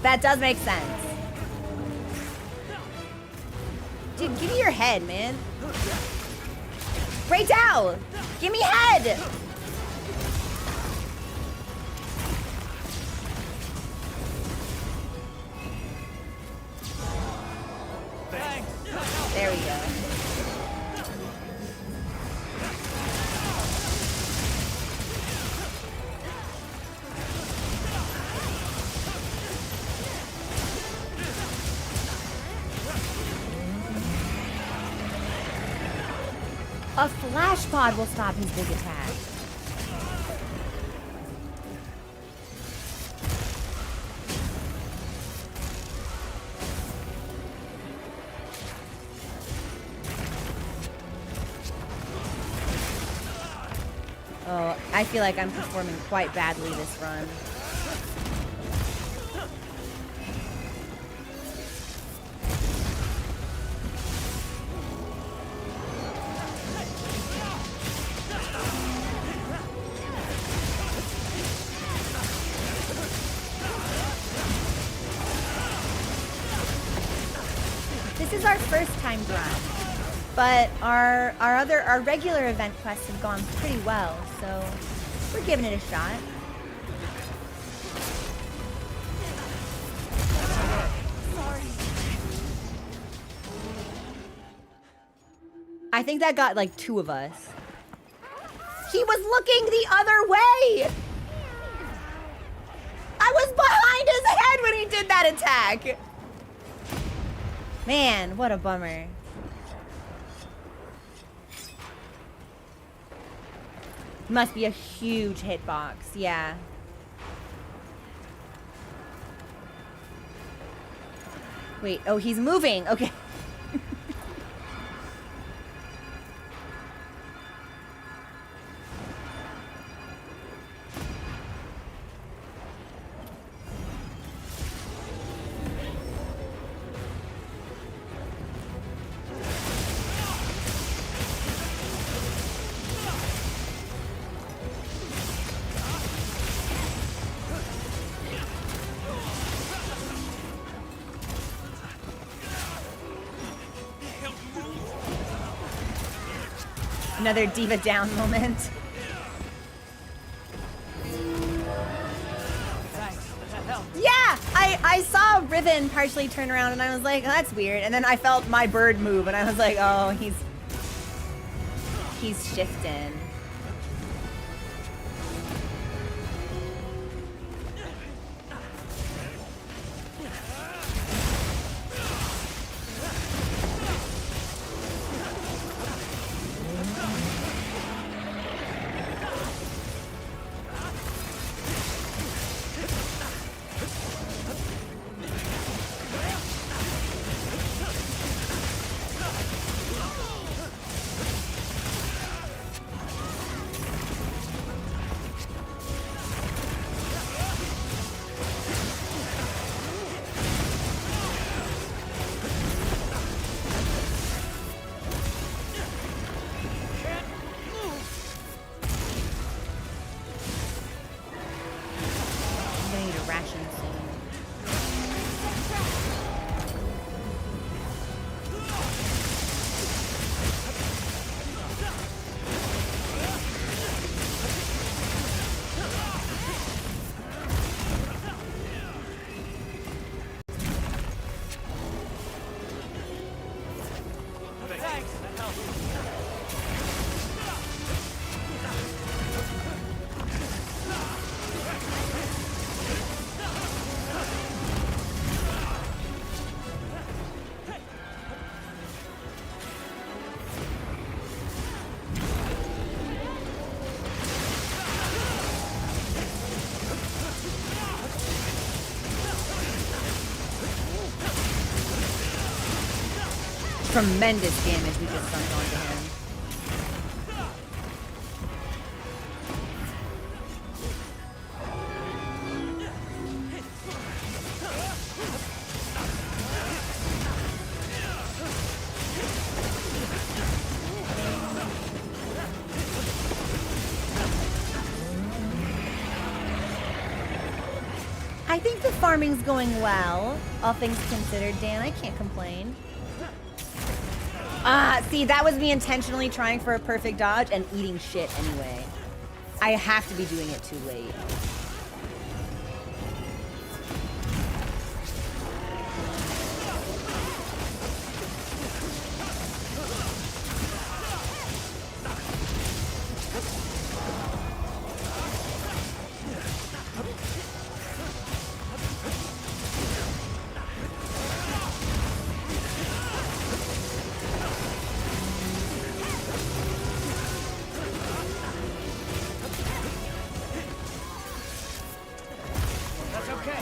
That does make sense. Dude, give me your head, man. Great Dow! Give me head! There we go. A flash pod will stop his big attack. Oh, I feel like I'm performing quite badly this run. This is our first time grind. But our regular event quests have gone pretty well, so we're giving it a shot. I think that got like 2 of us. He was looking the other way! I was behind his head when he did that attack! Man, what a bummer. Must be a huge hitbox, yeah. Wait, oh, he's moving, okay. Another diva down moment. Thanks. That helped. Yeah, I saw Riven partially turn around and I was like, oh, that's weird. And then I felt my bird move and I was like, oh, he's shifting. I'm gonna need a ration soon. Thanks. That helped. Tremendous damage we just dumped onto him. I think the farming's going well, all things considered, Dan. I can't complain. See, that was me intentionally trying for a perfect dodge and eating shit anyway. I have to be doing it too late. That's okay.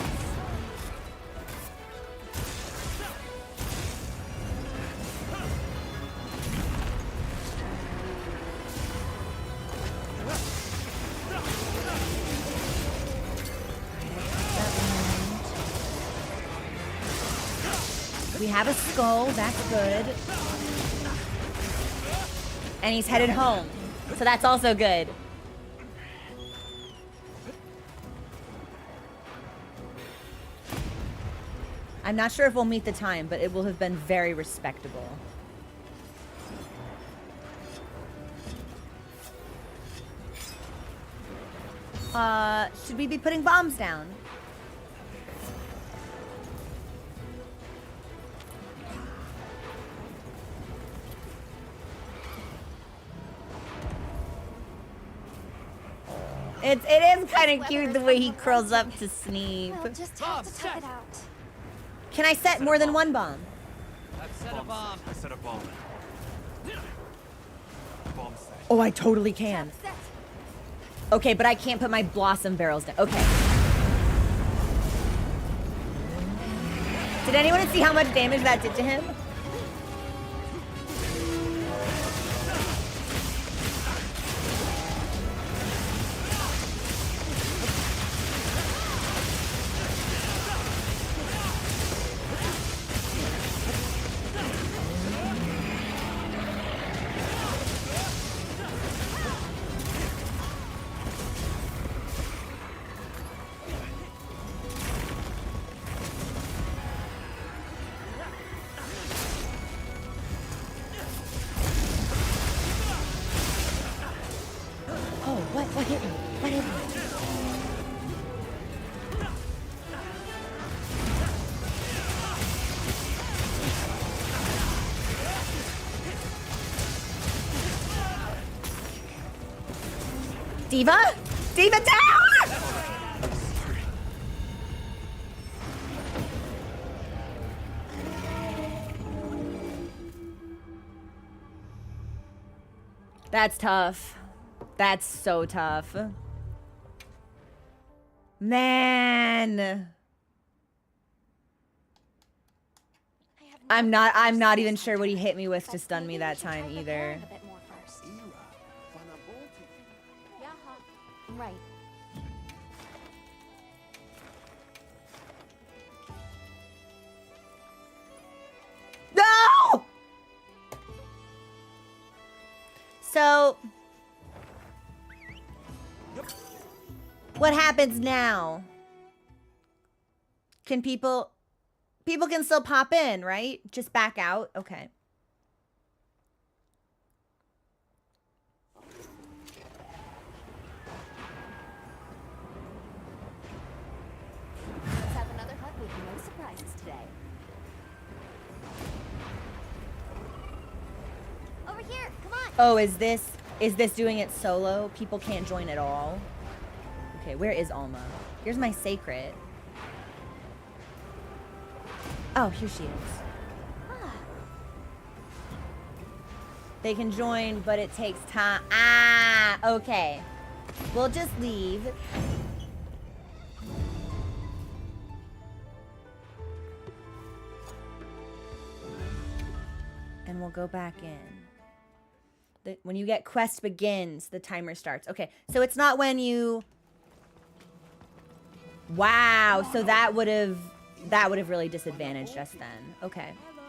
We have a skull, that's good. And he's headed home, so that's also good. I'm not sure if we'll meet the time, but it will have been very respectable. Should we be putting bombs down? It is kind of cute the way he curls up to Sneep. We'll just have to tough it out. Can I set more than one bomb? Set a bomb. I set a bomb. Bomb set. Oh, I totally can. Set. Okay, but I can't put my blossom barrels down. Okay. Did anyone see how much damage that did to him? What hit me? What hit me? Diva? Diva down! That's tough. That's so tough. Man. I'm not even sure what he hit me with to stun me that time either. A bit more first. Yeah, huh? Right. No! So what happens now? Can people can still pop in, right? Just back out? Okay. Let's have another hug with no surprises today. Over here, come on. Oh, is this doing it solo? People can't join at all? Okay, where is Alma? Here's my sacred. Oh, here she is. Ah, They can join, but it takes time. Ah, okay. We'll just leave. And we'll go back in. When you get quest begins, the timer starts. Okay, so it's not when you... Wow, so that would have really disadvantaged us then. Okay. Hello.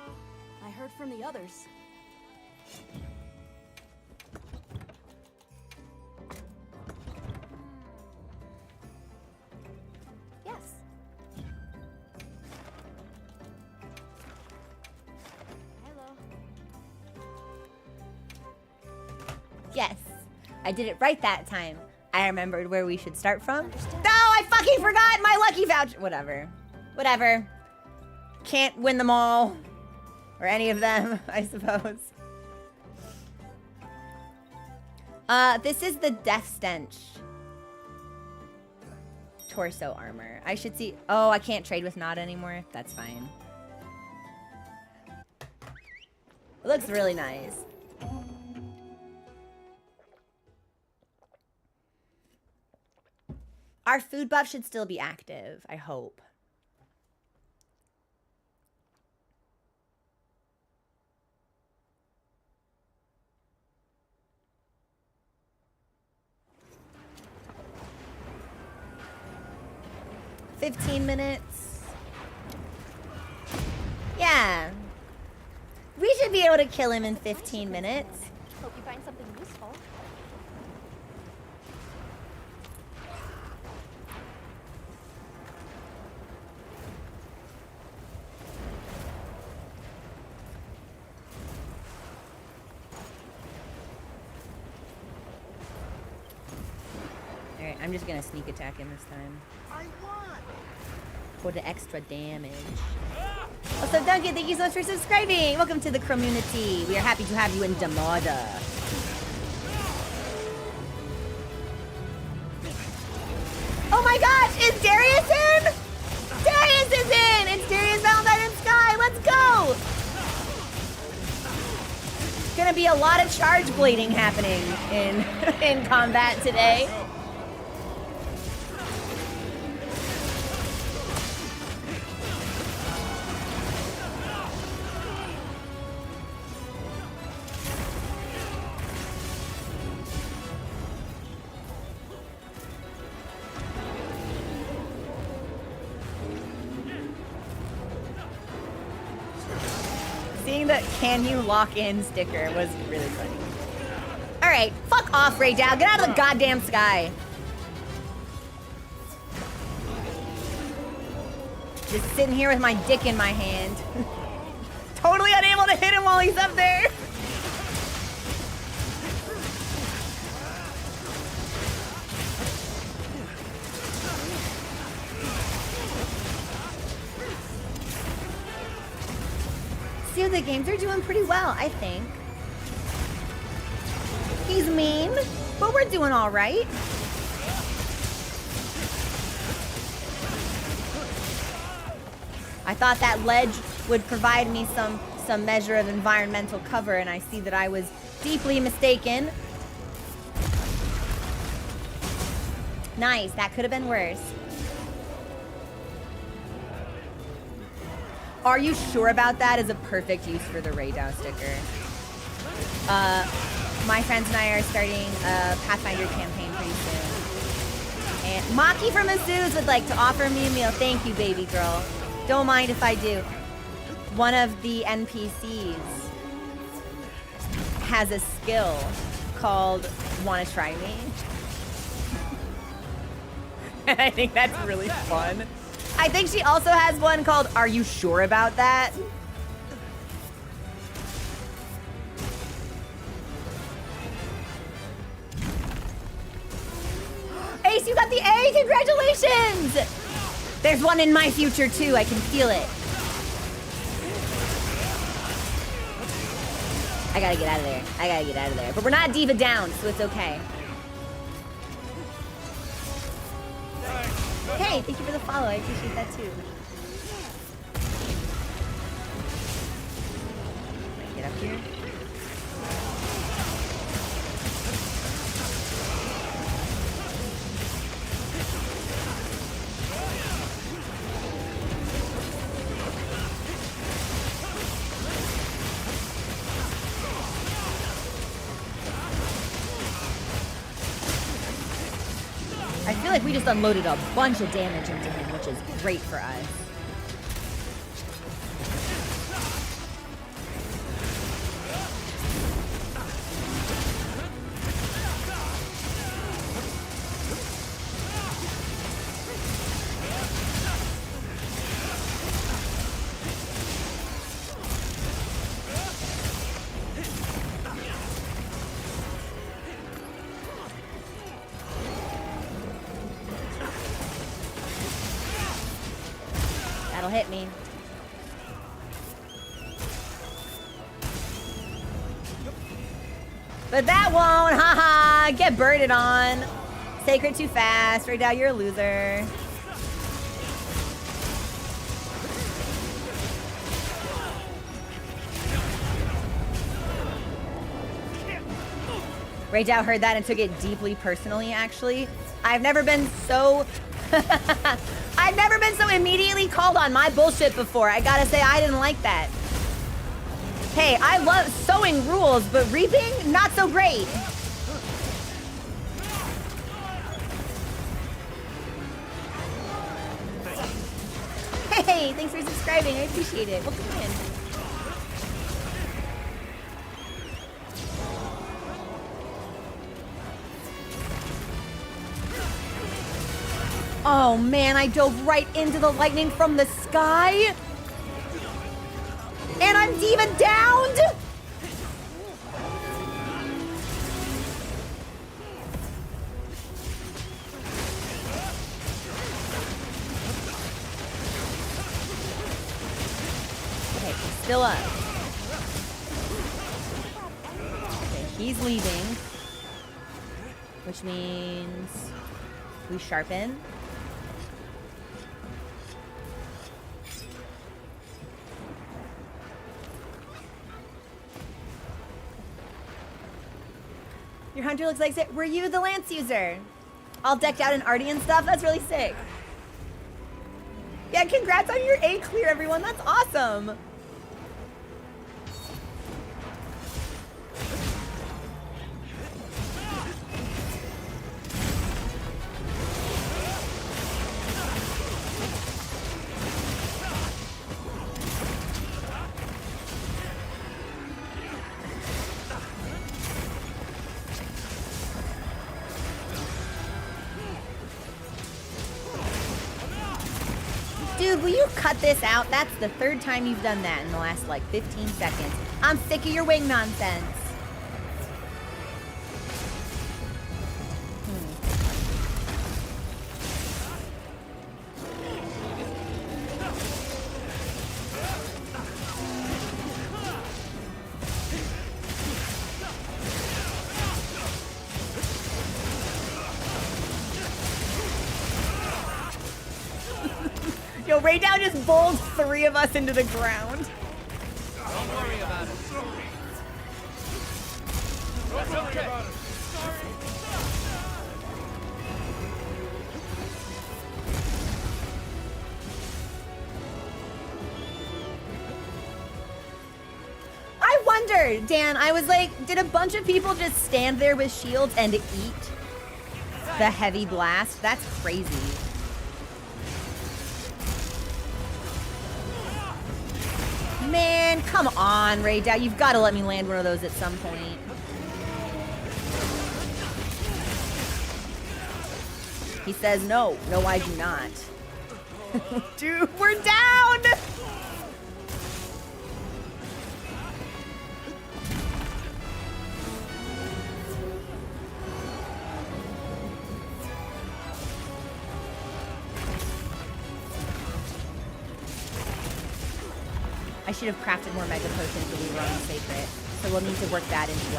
I heard from the others. yes. Hello. Yes, I did it right that time. I remembered where we should start from. Understood. No, I fucking forgot my lucky voucher. Whatever. Whatever. Can't win them all. Or any of them, I suppose. This is the Death Stench torso armor. I should see. Oh, I can't trade with Nod anymore. That's fine. It looks really nice. Our food buff should still be active, I hope. $15 minutes. Yeah. We should be able to kill him in 15 minutes. Hope you find something useful. Alright, I'm just gonna sneak attack him this time. For the extra damage. Also, Duncan, thank you so much for subscribing. Welcome to the community. We are happy to have you in Damada. Oh my gosh, is Darius in? Darius is in! It's Darius, Valentine, and Sky. Let's go! gonna be a lot of charge blading happening in in combat today. Seeing the "can you lock in" sticker was really funny. All right, fuck off, Ray Dow. Get out of the goddamn sky. Just sitting here with my dick in my hand. Totally unable to hit him while he's up there. See, the games are doing pretty well, I think. He's mean, but we're doing all right. I thought that ledge would provide me some measure of environmental cover, and I see that I was deeply mistaken. Nice, that could have been worse. Are you sure about that is a perfect use for the Raydow sticker. My friends and I are starting a Pathfinder campaign pretty soon. And Maki from Azus would like to offer me a meal. Thank you, baby girl. Don't mind if I do. One of the NPCs has a skill called "Wanna Try Me?" And I think that's really fun. I think she also has one called "Are you sure about that?" Ace, you got the A! Congratulations! There's one in my future too, I can feel it. I gotta get out of there. I gotta get out of there. But we're not diva down, so it's okay. Hey, thank you for the follow. I appreciate that too. Get up here. I feel like we just unloaded a bunch of damage into him, which is great for us. That'll hit me. But that won't, haha, get birded on. Sacred too fast, right now you're a loser. Ray Dow heard that and took it deeply personally, actually. I've never been so... I've never been so immediately called on my bullshit before. I gotta say, I didn't like that. Hey, I love sewing rules, but reaping, not so great. Hey, thanks for subscribing. I appreciate it. Welcome in. Oh man, I dove right into the lightning from the sky. And I'm diva downed. Okay, he's still up. Okay, he's leaving. Which means we sharpen. Your hunter looks like it. Were you the lance user? All decked out in arty and stuff? That's really sick. Yeah, congrats on your A clear, everyone. That's awesome. Dude, will you cut this out? That's the third time you've done that in the last, like, 15 seconds. I'm sick of your wing nonsense. Yo, Raydown just bowled 3 of us into the ground. Don't worry about it. That's okay. I wonder, Dan, I was like, did a bunch of people just stand there with shields and eat the heavy blast? That's crazy. Man, come on, Raydown. You've got to let me land one of those at some point. He says no. No, I do not. Dude, we're down! I should have crafted more mega potions when we were on Sacred. So we'll need to work that into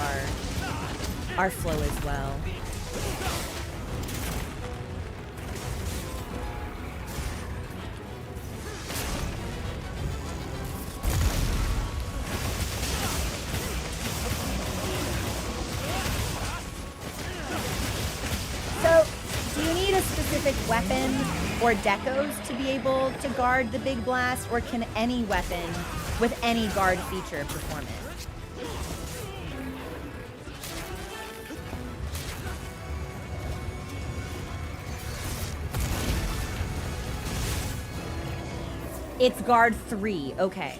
our flow as well. So, do you need a specific weapon or decos to be able to guard the big blast, or can any weapon with any guard feature perform it? It's guard 3, okay.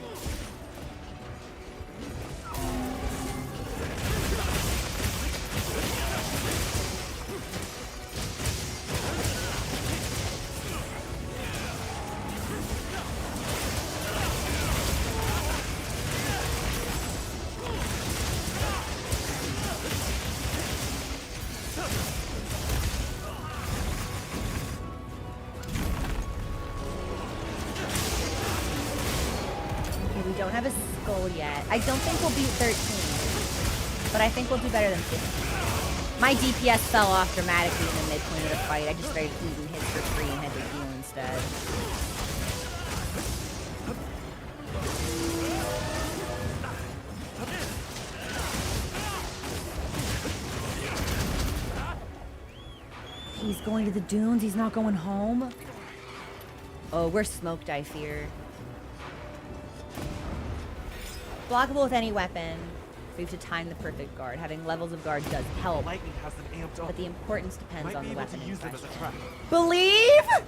Have a skull yet. I don't think we'll beat 13, but I think we'll do better than 15. My DPS fell off dramatically in the midpoint of the fight. I just started eating hits for free and had to heal instead. He's going to the dunes. He's not going home. Oh, we're smoked, I fear. Blockable with any weapon. We have to time the perfect guard. Having levels of guard does help, Lightning has them amped up. but the importance depends Might on be the able to weapon in use them as a question. trap. Believe?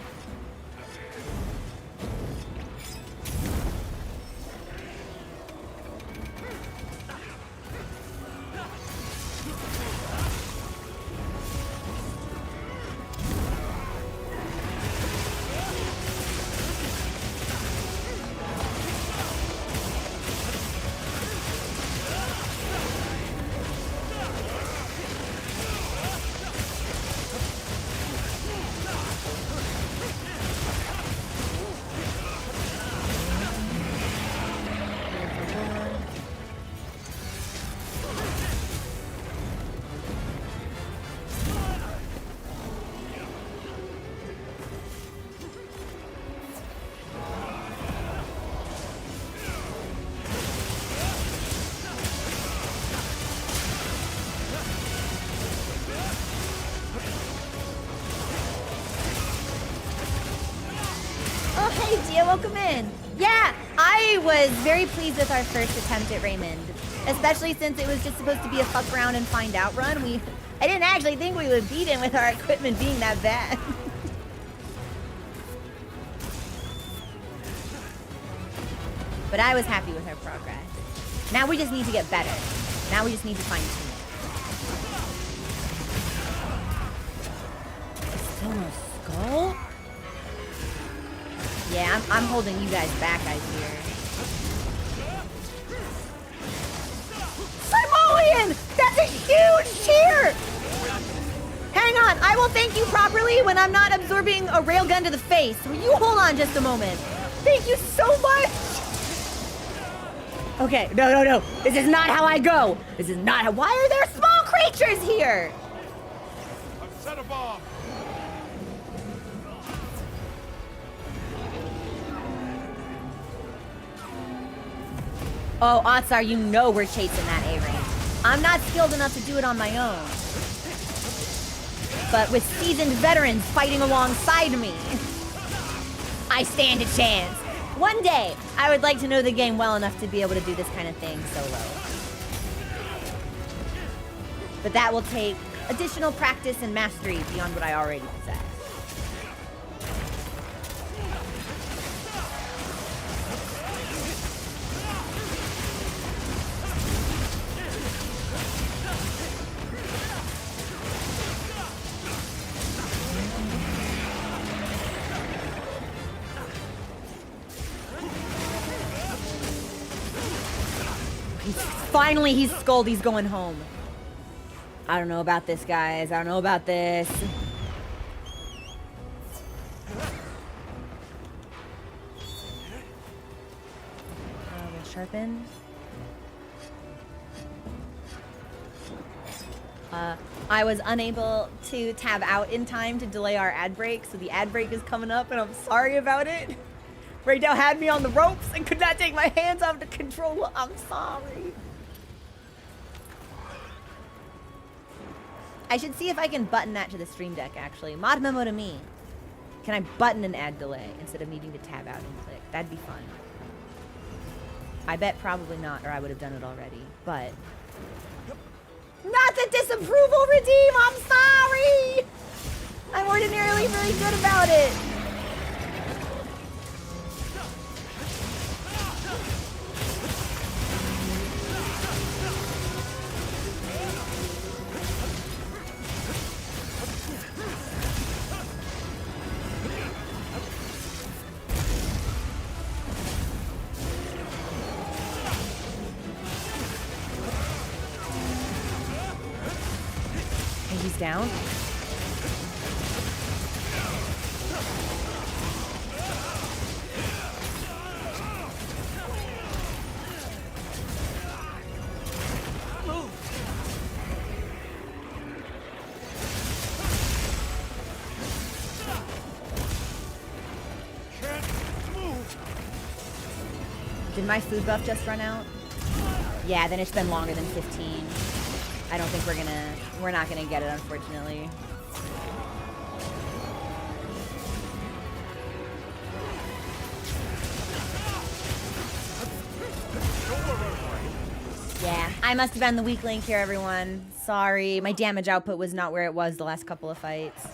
welcome in. Yeah, I was very pleased with our first attempt at Raymond, especially since it was just supposed to be a fuck around and find out run. I didn't actually think we would beat him with our equipment being that bad. But I was happy with our progress. Now we just need to get better. Now we just need to fine tune it. Still no skull? Yeah, I'm holding you guys back, I fear. Simoleon! That's a huge cheer! Hang on, I will thank you properly when I'm not absorbing a railgun to the face. Will you hold on just a moment? Thank you so much! Okay, no. This is not how I go. This is not how. Why are there small creatures here? I've set a bomb. Oh, Otsar, you know we're chasing that A-range. I'm not skilled enough to do it on my own. But with seasoned veterans fighting alongside me, I stand a chance. One day, I would like to know the game well enough to be able to do this kind of thing solo. But that will take additional practice and mastery beyond what I already possess. Finally, he's skulled. He's going home. I don't know about this, guys. I don't know about this. We'll sharpen. I was unable to tab out in time to delay our ad break, so the ad break is coming up, and I'm sorry about it. Raydell had me on the ropes and could not take my hands off the controller. I'm sorry. I should see if I can button that to the stream deck, actually. Mod memo to me. Can I button an ad delay instead of needing to tab out and click? That'd be fun. I bet probably not, or I would have done it already, but... Not the disapproval redeem! I'm sorry! I'm ordinarily very good about it. He's down. Did my food buff just run out? Yeah, then it's been longer than 15. I don't think we're not gonna get it, unfortunately. Yeah, I must have been the weak link here, everyone. Sorry, my damage output was not where it was the last couple of fights.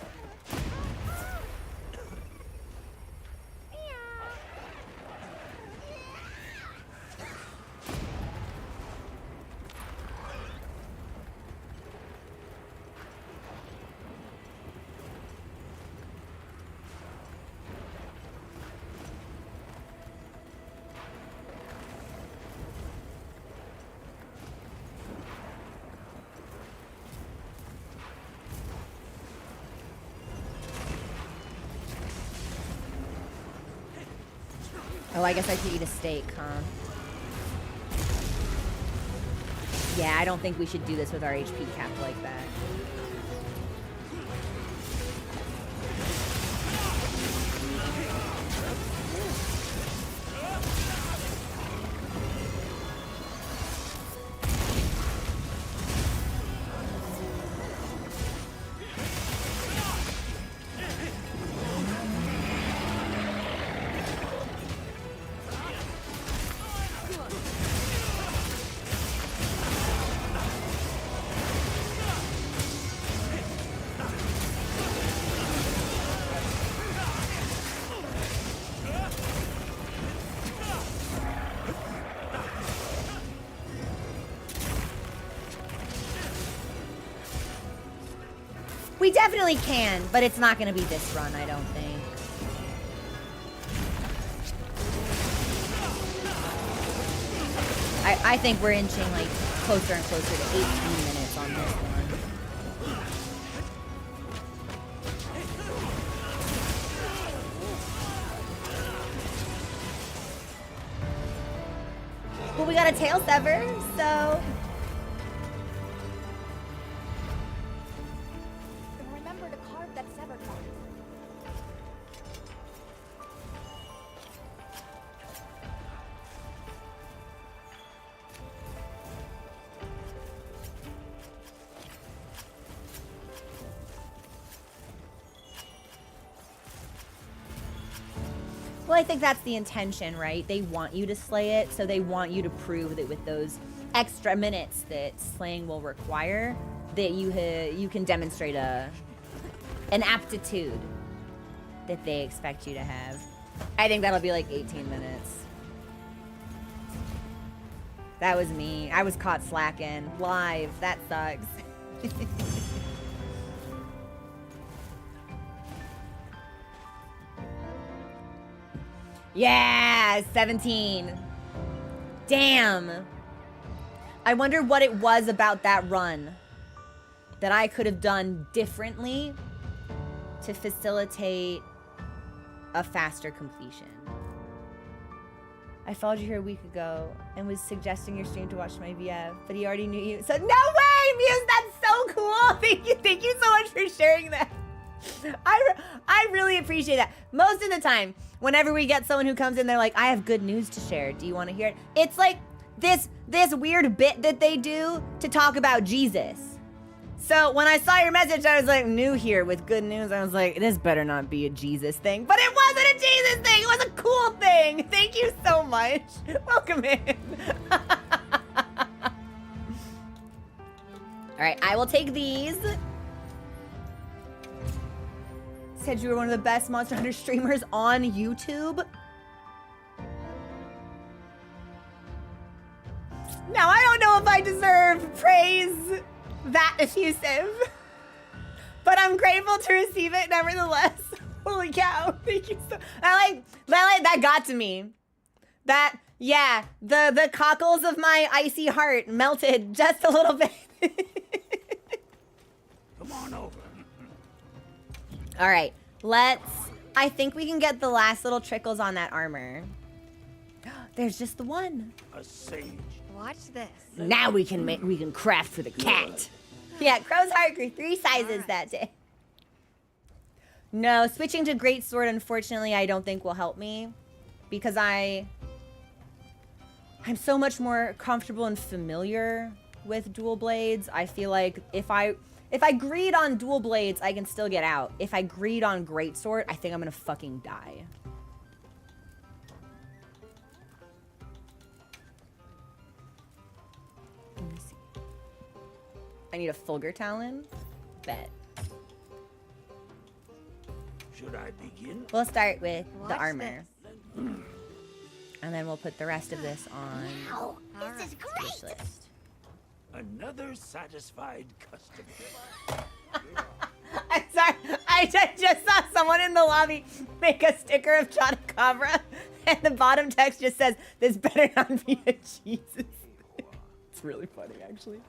Oh, I guess I could eat a steak, huh? Yeah, I don't think we should do this with our HP capped like that. We definitely can, but it's not gonna be this run, I don't think. I think we're inching like closer and closer to 18 minutes on this one. Well, we got a tail sever, so... Remember to carve that severed one. Well, I think that's the intention, right? They want you to slay it, so they want you to prove that with those extra minutes that slaying will require, that you can demonstrate an aptitude that they expect you to have. I think that'll be like 18 minutes. That was me. I was caught slacking live. That sucks. Yeah, 17. Damn. I wonder what it was about that run that I could have done differently to facilitate a faster completion. I followed you here a week ago and was suggesting your stream to watch my VF, but he already knew you. So no way, Muse, that's so cool. Thank you so much for sharing that. I really appreciate that. Most of the time, whenever we get someone who comes in, they're like, I have good news to share. Do you want to hear it? It's like this weird bit that they do to talk about Jesus. So when I saw your message, I was like, new here with good news. I was like, this better not be a Jesus thing. But it wasn't a Jesus thing. It was a cool thing. Thank you so much. Welcome in. All right, I will take these. Said you were one of the best Monster Hunter streamers on YouTube. Now, I don't know if I deserve praise that effusive, but I'm grateful to receive it nevertheless. Holy cow, thank you so that got to me. That, yeah, the cockles of my icy heart melted just a little bit. Come on over. All right, I think we can get the last little trickles on that armor. There's just the one. A sage. Watch this. Now we can craft for the cat. Yeah, Crow's Heart grew 3 sizes that day. No, switching to Greatsword, unfortunately, I don't think will help me. Because I'm so much more comfortable and familiar with dual blades. I feel like if I greed on dual blades, I can still get out. If I greed on Greatsword, I think I'm gonna fucking die. Let me see. I need a Fulgur Talon. Bet. Should I begin? We'll start with the Watch armor. And then we'll put the rest of this on. Wow, this right. is great. Wish list. Another satisfied customer. I'm sorry. I just saw someone in the lobby make a sticker of Chotacabra, and the bottom text just says, "This better not be a Jesus." It's really funny, actually.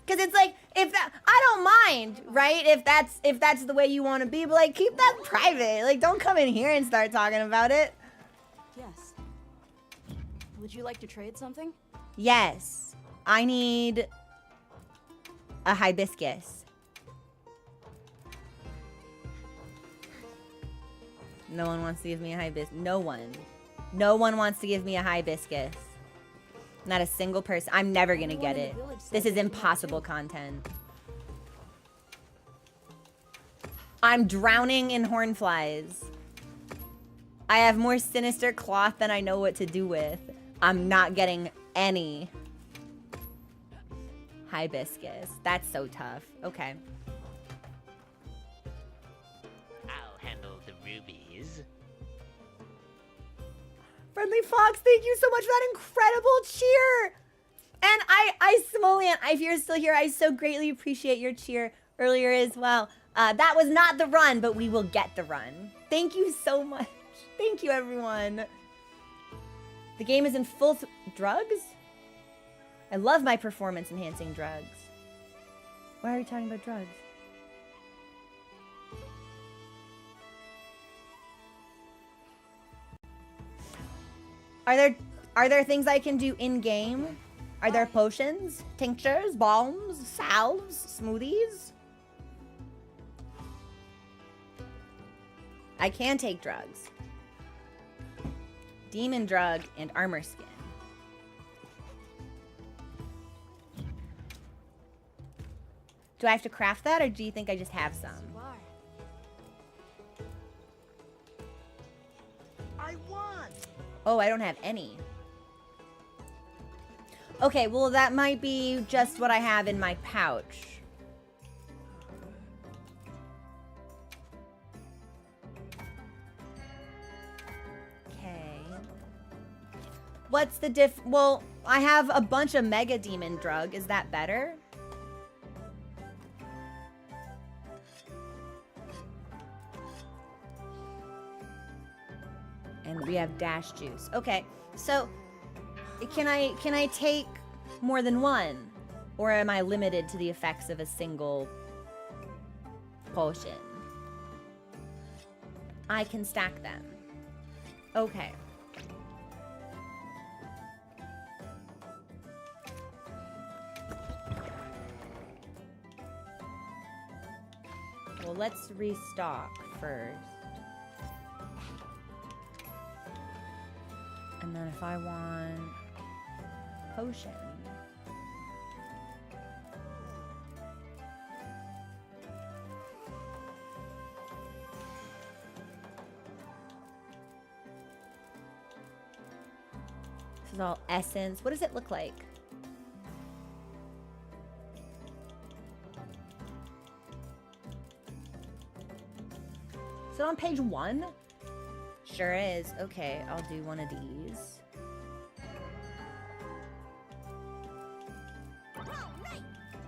Because it's like, if that, I don't mind, right? If that's the way you want to be, but like, keep that private. Like, don't come in here and start talking about it. Yes. Would you like to trade something? Yes. I need a hibiscus. No one wants to give me a hibiscus. No one. No one wants to give me a hibiscus. Not a single person. I'm never gonna get it. This is impossible content. I'm drowning in hornflies. I have more sinister cloth than I know what to do with. I'm not getting any hibiscus. That's so tough. Okay. I'll handle the rubies. Friendly Fox, thank you so much for that incredible cheer. And I Simoleon, if you're still here, I so greatly appreciate your cheer. earlier as well. That was not the run, but we will get the run. Thank you so much. Thank you, everyone. The game is in full drugs? I love my performance-enhancing drugs. Why are we talking about drugs? Are there things I can do in-game? Are there potions, tinctures, balms, salves, smoothies? I can take drugs. Demon drug and armor skin. Do I have to craft that, or do you think I just have some? I won. Oh, I don't have any. Okay, well, that might be just what I have in my pouch. Okay. What's the well, I have a bunch of Mega Demon drug. Is that better? And we have dash juice. Okay, so can I take more than one? Or am I limited to the effects of a single potion? I can stack them. Okay. Well, let's restock first. And then if I want potion. This is all essence. What does it look like? Is it on page 1? Sure is. Okay, I'll do one of these.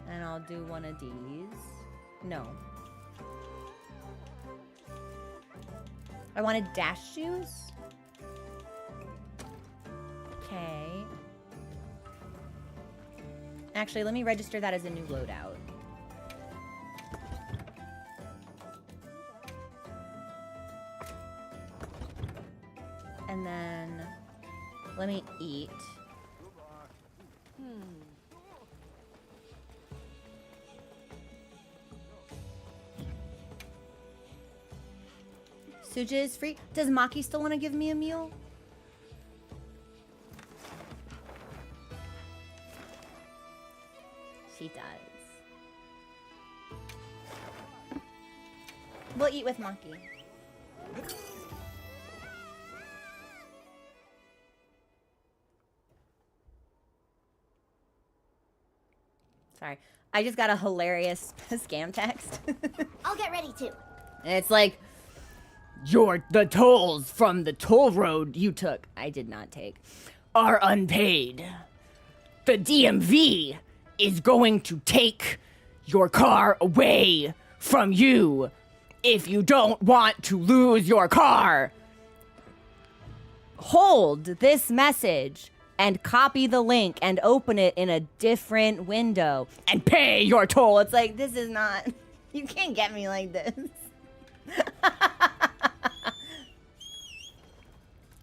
And I'll do one of these. No. I wanted dash juice. Okay. Actually, let me register that as a new loadout. And then let me eat. Suja is free. Does Maki still want to give me a meal? She does. We'll eat with Maki. Sorry. I just got a hilarious scam text. I'll get ready too. And it's like, the tolls from the toll road you took, I did not take, are unpaid. The DMV is going to take your car away from you if you don't want to lose your car. Hold this message and copy the link and open it in a different window and pay your toll. It's like, this is not, you can't get me like this.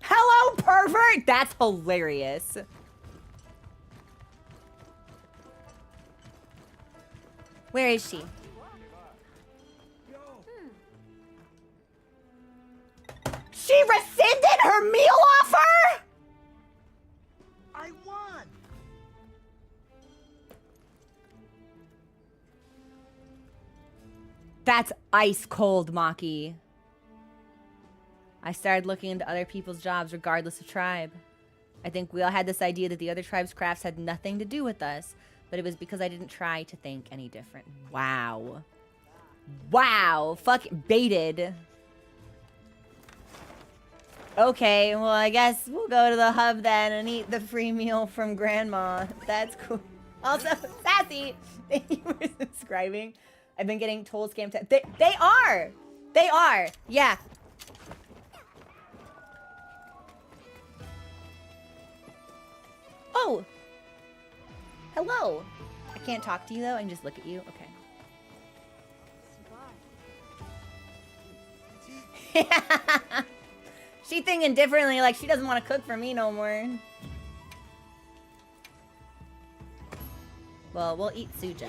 Hello, pervert! That's hilarious. Where is she? She rescinded her meal offer? I won. That's ice cold, Maki. I started looking into other people's jobs regardless of tribe. I think we all had this idea that the other tribe's crafts had nothing to do with us, but it was because I didn't try to think any different. Wow. Wow. Fucking baited. Okay, well, I guess we'll go to the hub then and eat the free meal from Grandma. That's cool. Also, Sassy, thank you for subscribing. I've been getting toll scam texts. They are! They are! Yeah. Oh! Hello! I can't talk to you though, I can just look at you. Okay. She thinking differently, like she doesn't want to cook for me no more. Well, we'll eat Suja.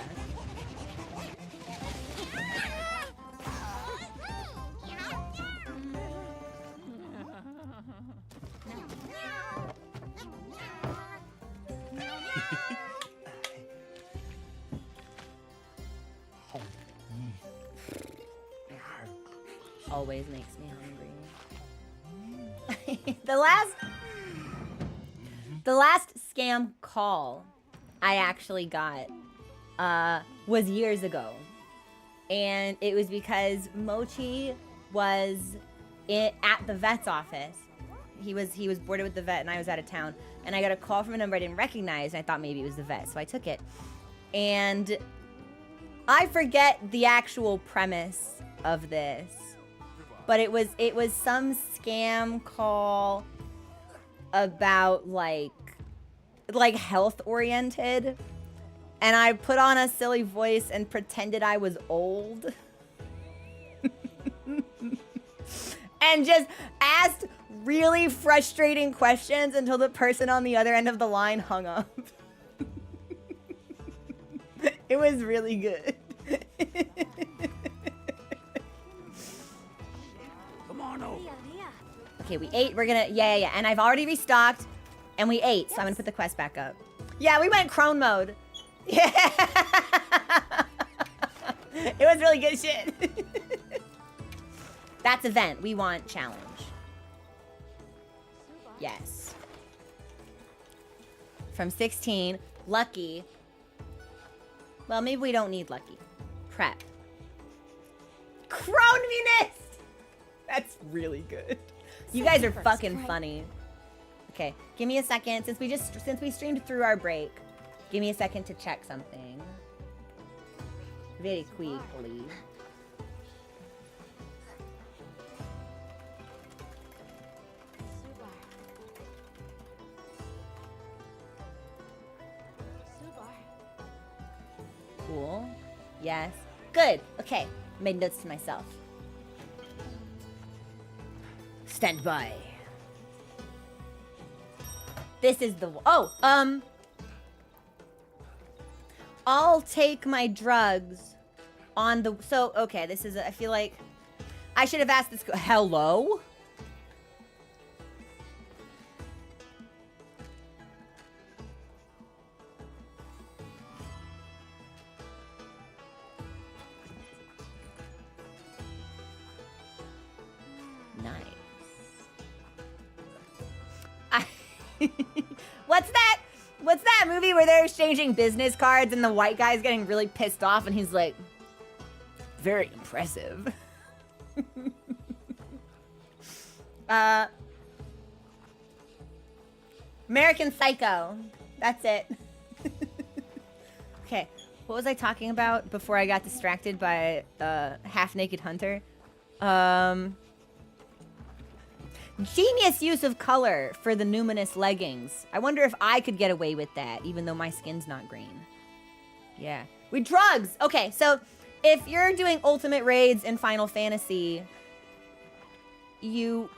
Always makes me hungry. The last scam call I actually got was years ago. And it was because Mochi was at the vet's office. He was boarded with the vet and I was out of town. And I got a call from a number I didn't recognize and I thought maybe it was the vet, so I took it. And I forget the actual premise of this, but it was some scam call about like health oriented. And I put on a silly voice and pretended I was old. And just asked really frustrating questions until the person on the other end of the line hung up. It was really good. Come on over. Okay, we ate. We're gonna... Yeah. And I've already restocked. And we ate, so I'm gonna put the quest back up. Yeah, we went crone mode. Yeah. It was really good shit. That's event. We want challenge. Yes. From 16. Lucky. Well, maybe we don't need lucky. Prep. Crone Munist! That's really good. You guys are fucking funny. Okay, give me a second. Since we streamed through our break, give me a second to check something. Very quickly. Cool. Yes. Good. Okay. Made notes to myself. Stand by. This is the... Oh, I'll take my drugs on the... So, okay, this is... I feel like... I should have asked this... Hello? Nice. What's that movie where they're exchanging business cards and the white guy's getting really pissed off and he's like, very impressive. American Psycho. That's it. Okay, what was I talking about before I got distracted by half-naked hunter? Genius use of color for the numinous leggings. I wonder if I could get away with that, even though my skin's not green. Yeah. With drugs! Okay, so if you're doing ultimate raids in Final Fantasy, you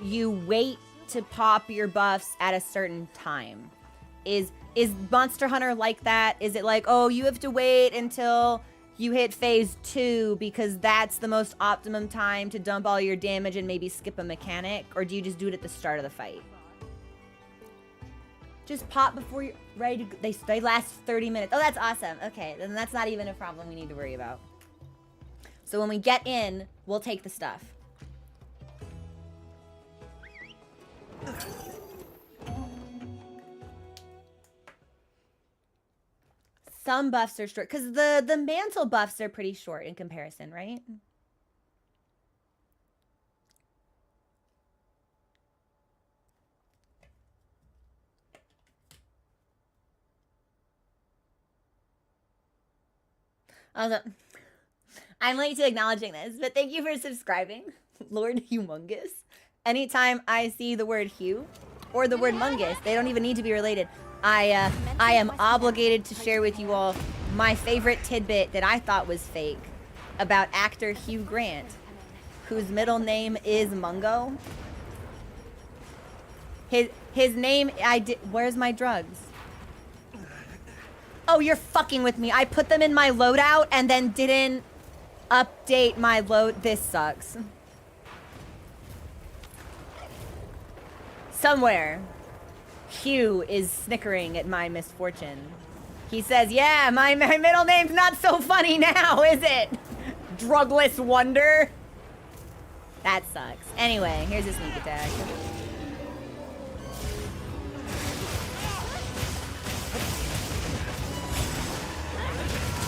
wait to pop your buffs at a certain time. Is Monster Hunter like that? Is it like, oh, you have to wait until you hit phase 2 because that's the most optimum time to dump all your damage and maybe skip a mechanic? Or do you just do it at the start of the fight? Just pop before you're ready to... They last 30 minutes. Oh, that's awesome. Okay, then that's not even a problem we need to worry about. So when we get in, we'll take the stuff. Some buffs are short, because the mantle buffs are pretty short in comparison, right? I'm late to acknowledging this, but thank you for subscribing, Lord Humongous. Anytime I see the word Hugh or the word Mungus, they don't even need to be related. I am obligated to share with you all my favorite tidbit that I thought was fake about actor Hugh Grant, whose middle name is Mungo. His name, where's my drugs? Oh, you're fucking with me. I put them in my loadout and then didn't update my load. This sucks. Somewhere, Hugh is snickering at my misfortune. He says, yeah, my middle name's not so funny now, is it? Drugless wonder. That sucks. Anyway, here's a sneak attack.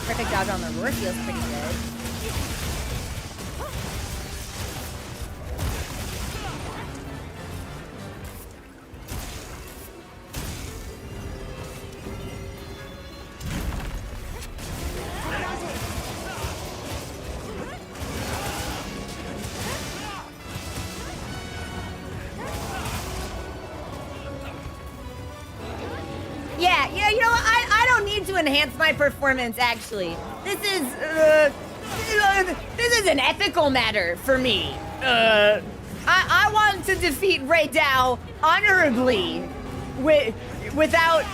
Perfect dodge on the roar feels pretty good. Yeah, you know what? I don't need to enhance my performance, actually. This is an ethical matter for me. I want to defeat Ray Dow honorably without...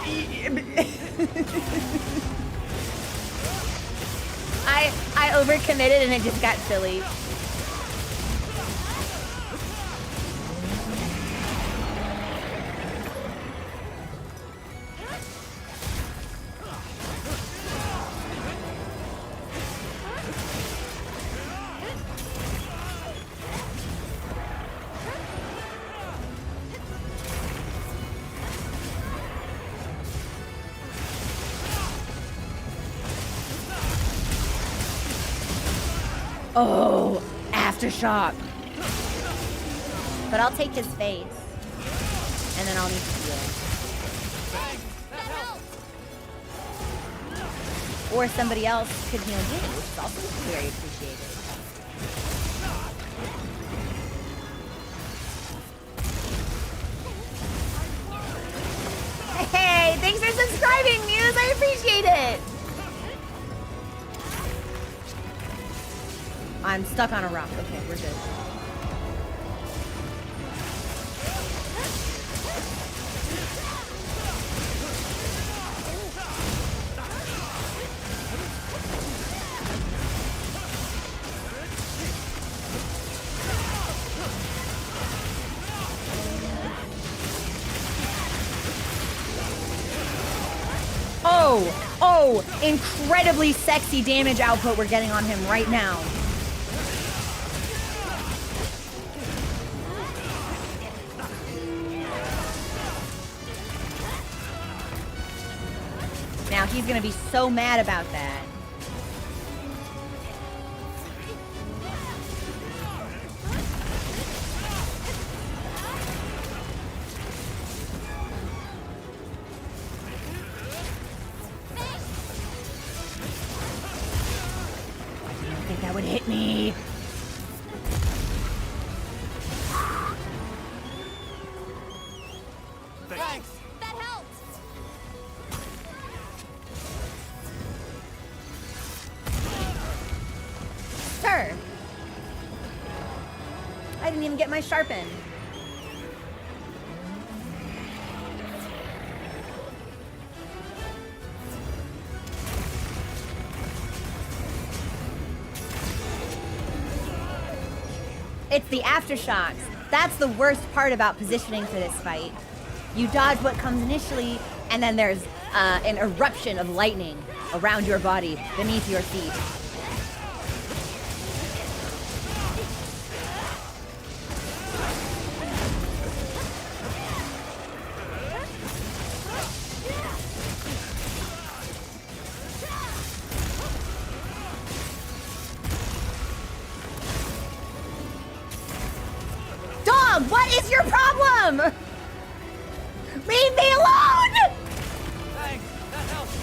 I overcommitted and it just got silly. Oh, aftershock. But I'll take his face. And then I'll need to heal. Or somebody else could heal me, which is also very appreciated. Hey, thanks for subscribing, Muse. I appreciate it. I'm stuck on a rock. Okay, we're good. Oh, incredibly sexy damage output we're getting on him right now. Now he's gonna be so mad about that. I don't think that would hit me. Thanks. That helped. Sir. I didn't even get my sharpen. It's the aftershocks. That's the worst part about positioning for this fight. You dodge what comes initially, and then there's an eruption of lightning around your body, beneath your feet. Dog, what is your problem? Leave me alone! Thanks. That helps.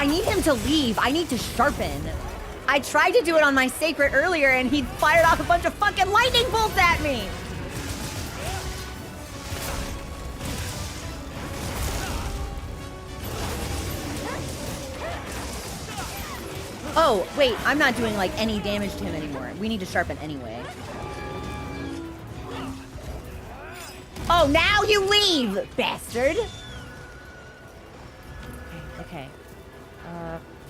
I need him to leave. I need to sharpen. I tried to do it on my sacred earlier and he fired off a bunch of fucking lightning bolts at me. Oh, wait, I'm not doing like any damage to him anymore. We need to sharpen anyway. Oh, now you leave, bastard. Okay.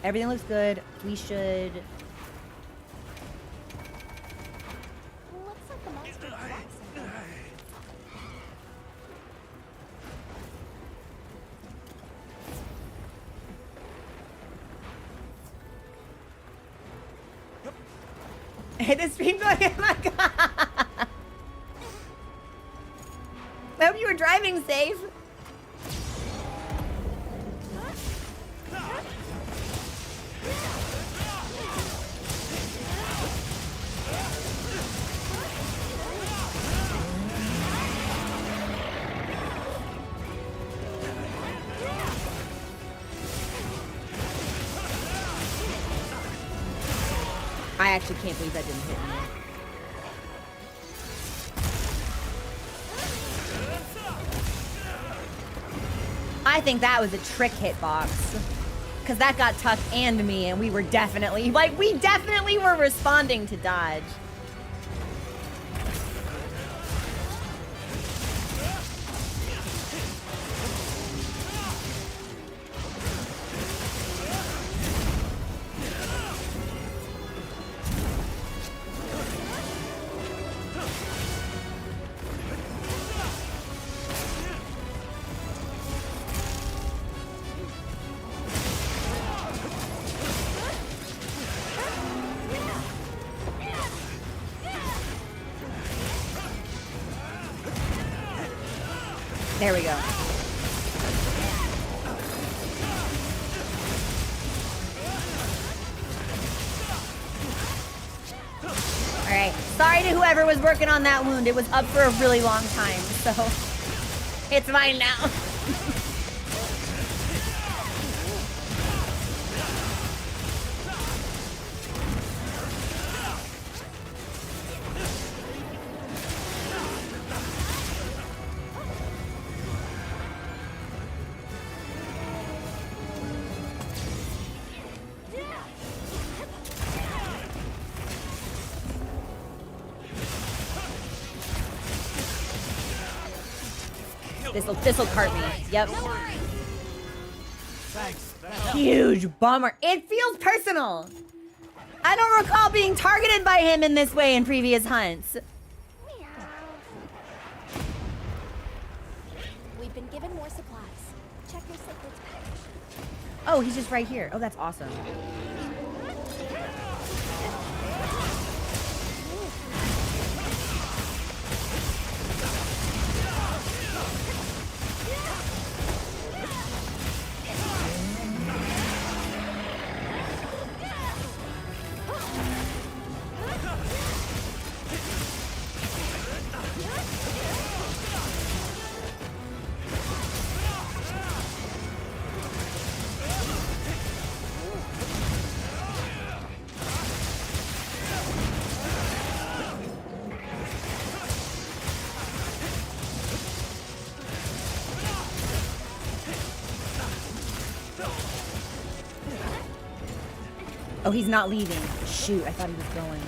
Everything looks good. We should... Looks like the monster dropped something. Hey, the stream going, oh my god! I hope you were driving safe. I actually can't believe that didn't hit me. I think that was a trick hitbox. Because that got Tuck and me, and we were definitely, like, we definitely were responding to dodge. There we go. All right. Sorry to whoever was working on that wound. It was up for a really long time, so it's fine now. This'll cart me. Yep. Thanks. Huge bummer. It feels personal. I don't recall being targeted by him in this way in previous hunts. We've been given more supplies. Check your sacred package. Oh, he's just right here. Oh, that's awesome. Oh, he's not leaving. Shoot, I thought he was going.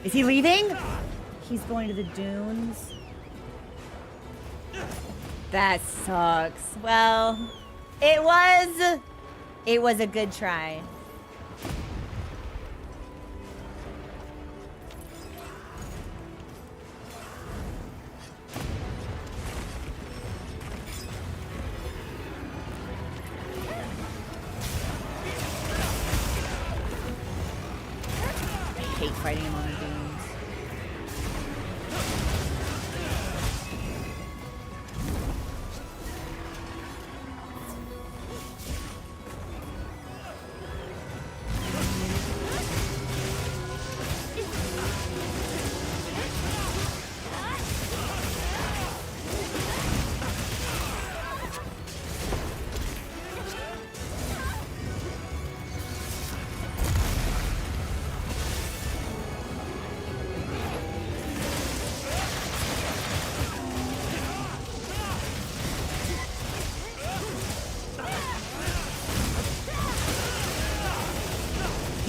Is he leaving? He's going to the dunes. That sucks. Well, it was a good try.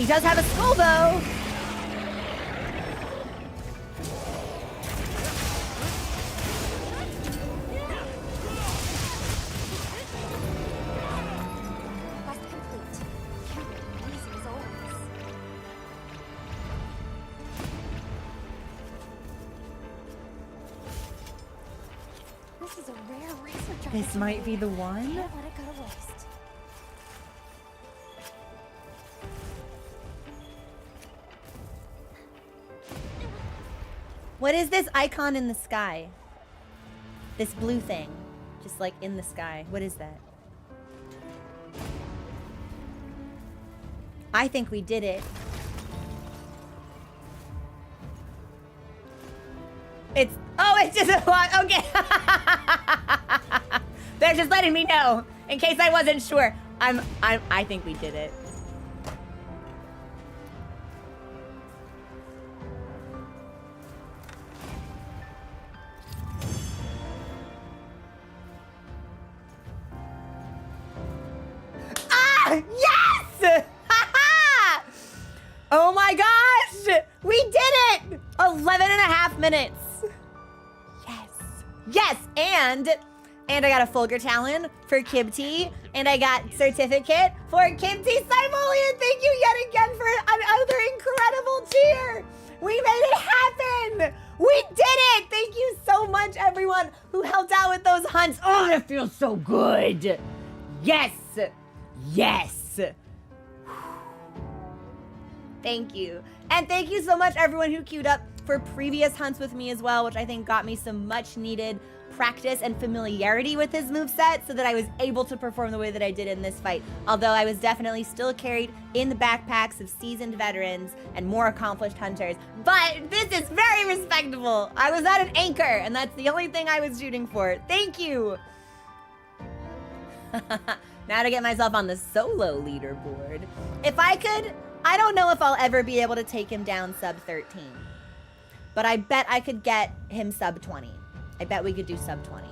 He does have a skull, though. Quest complete. Easy as always. This is a rare research This might be the one. Can't let it go to waste. What is this icon in the sky? This blue thing. Just like in the sky. What is that? I think we did it. It's just a lot. Okay. They're just letting me know in case I wasn't sure. I think we did it. Ah! Yes! Oh my gosh! We did it! 11 and a half minutes. Yes. Yes, and I got a Fulgur Talon for Kibti, and I got certificate for Kibti Simoleon. Thank you yet again for another incredible cheer. We made it happen. We did it. Thank you so much, everyone who helped out with those hunts. Oh, it feels so good. Yes. Yes. Thank you. And thank you so much, everyone who queued up for previous hunts with me as well, which I think got me some much needed practice and familiarity with his moveset so that I was able to perform the way that I did in this fight. Although I was definitely still carried in the backpacks of seasoned veterans and more accomplished hunters. But this is very respectable. I was at an anchor, and that's the only thing I was shooting for. Thank you. Now to get myself on the solo leaderboard. If I could, I don't know if I'll ever be able to take him down sub 13. But I bet I could get him sub 20. I bet we could do sub 20.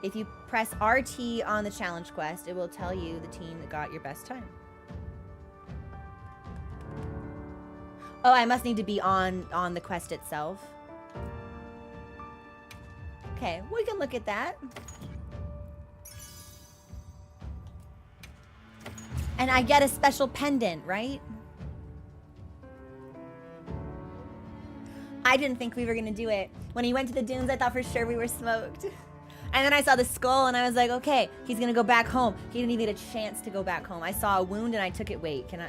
If you press RT on the challenge quest, it will tell you the team that got your best time. Oh, I must need to be on the quest itself. Okay, we can look at that. And I get a special pendant, right? I didn't think we were gonna do it. When he went to the dunes, I thought for sure we were smoked. And then I saw the skull and I was like, okay, he's gonna go back home. He didn't even get a chance to go back home. I saw a wound and I took it. Wait, can I?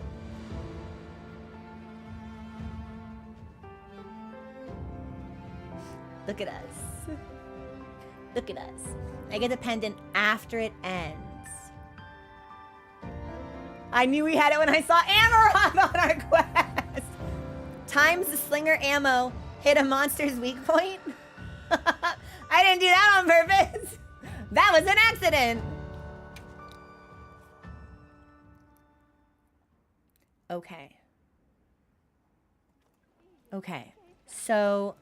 Look at us. Look at us. I get the pendant after it ends. I knew we had it when I saw Amaranth on our quest. Times the slinger ammo hit a monster's weak point. I didn't do that on purpose. That was an accident. Okay. Okay. So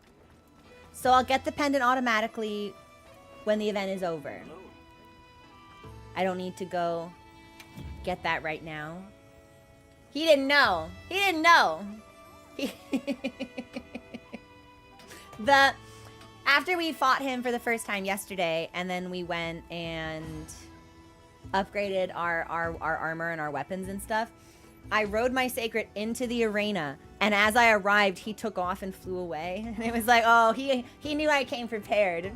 I'll get the pendant automatically when the event is over. I don't need to go get that right now. He didn't know. He didn't know. After we fought him for the first time yesterday, and then we went and upgraded our armor and our weapons and stuff, I rode my sacred into the arena, and as I arrived, he took off and flew away. And it was like, oh, he knew I came prepared. Do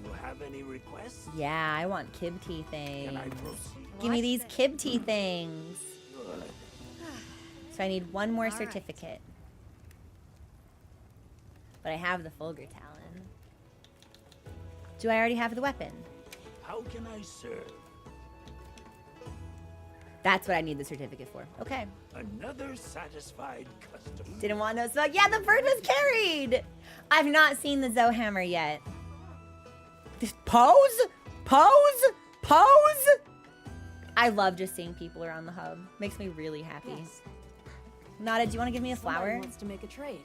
you have any requests? Yeah, I want Kibti things. Can I proceed? Give me Watch these this. Kibti things. Good. So I need one more All right. certificate. But I have the Fulgur Talon. Do I already have the weapon? How can I serve? That's what I need the certificate for. Okay. Another satisfied customer. Didn't want no smoke. Yeah, the bird was carried. I've not seen the Zohammer yet. This pose? Pose? Pose? I love just seeing people around the hub. Makes me really happy. Yes. Nada, do you want to give me a Somebody flower? wants to make a trade.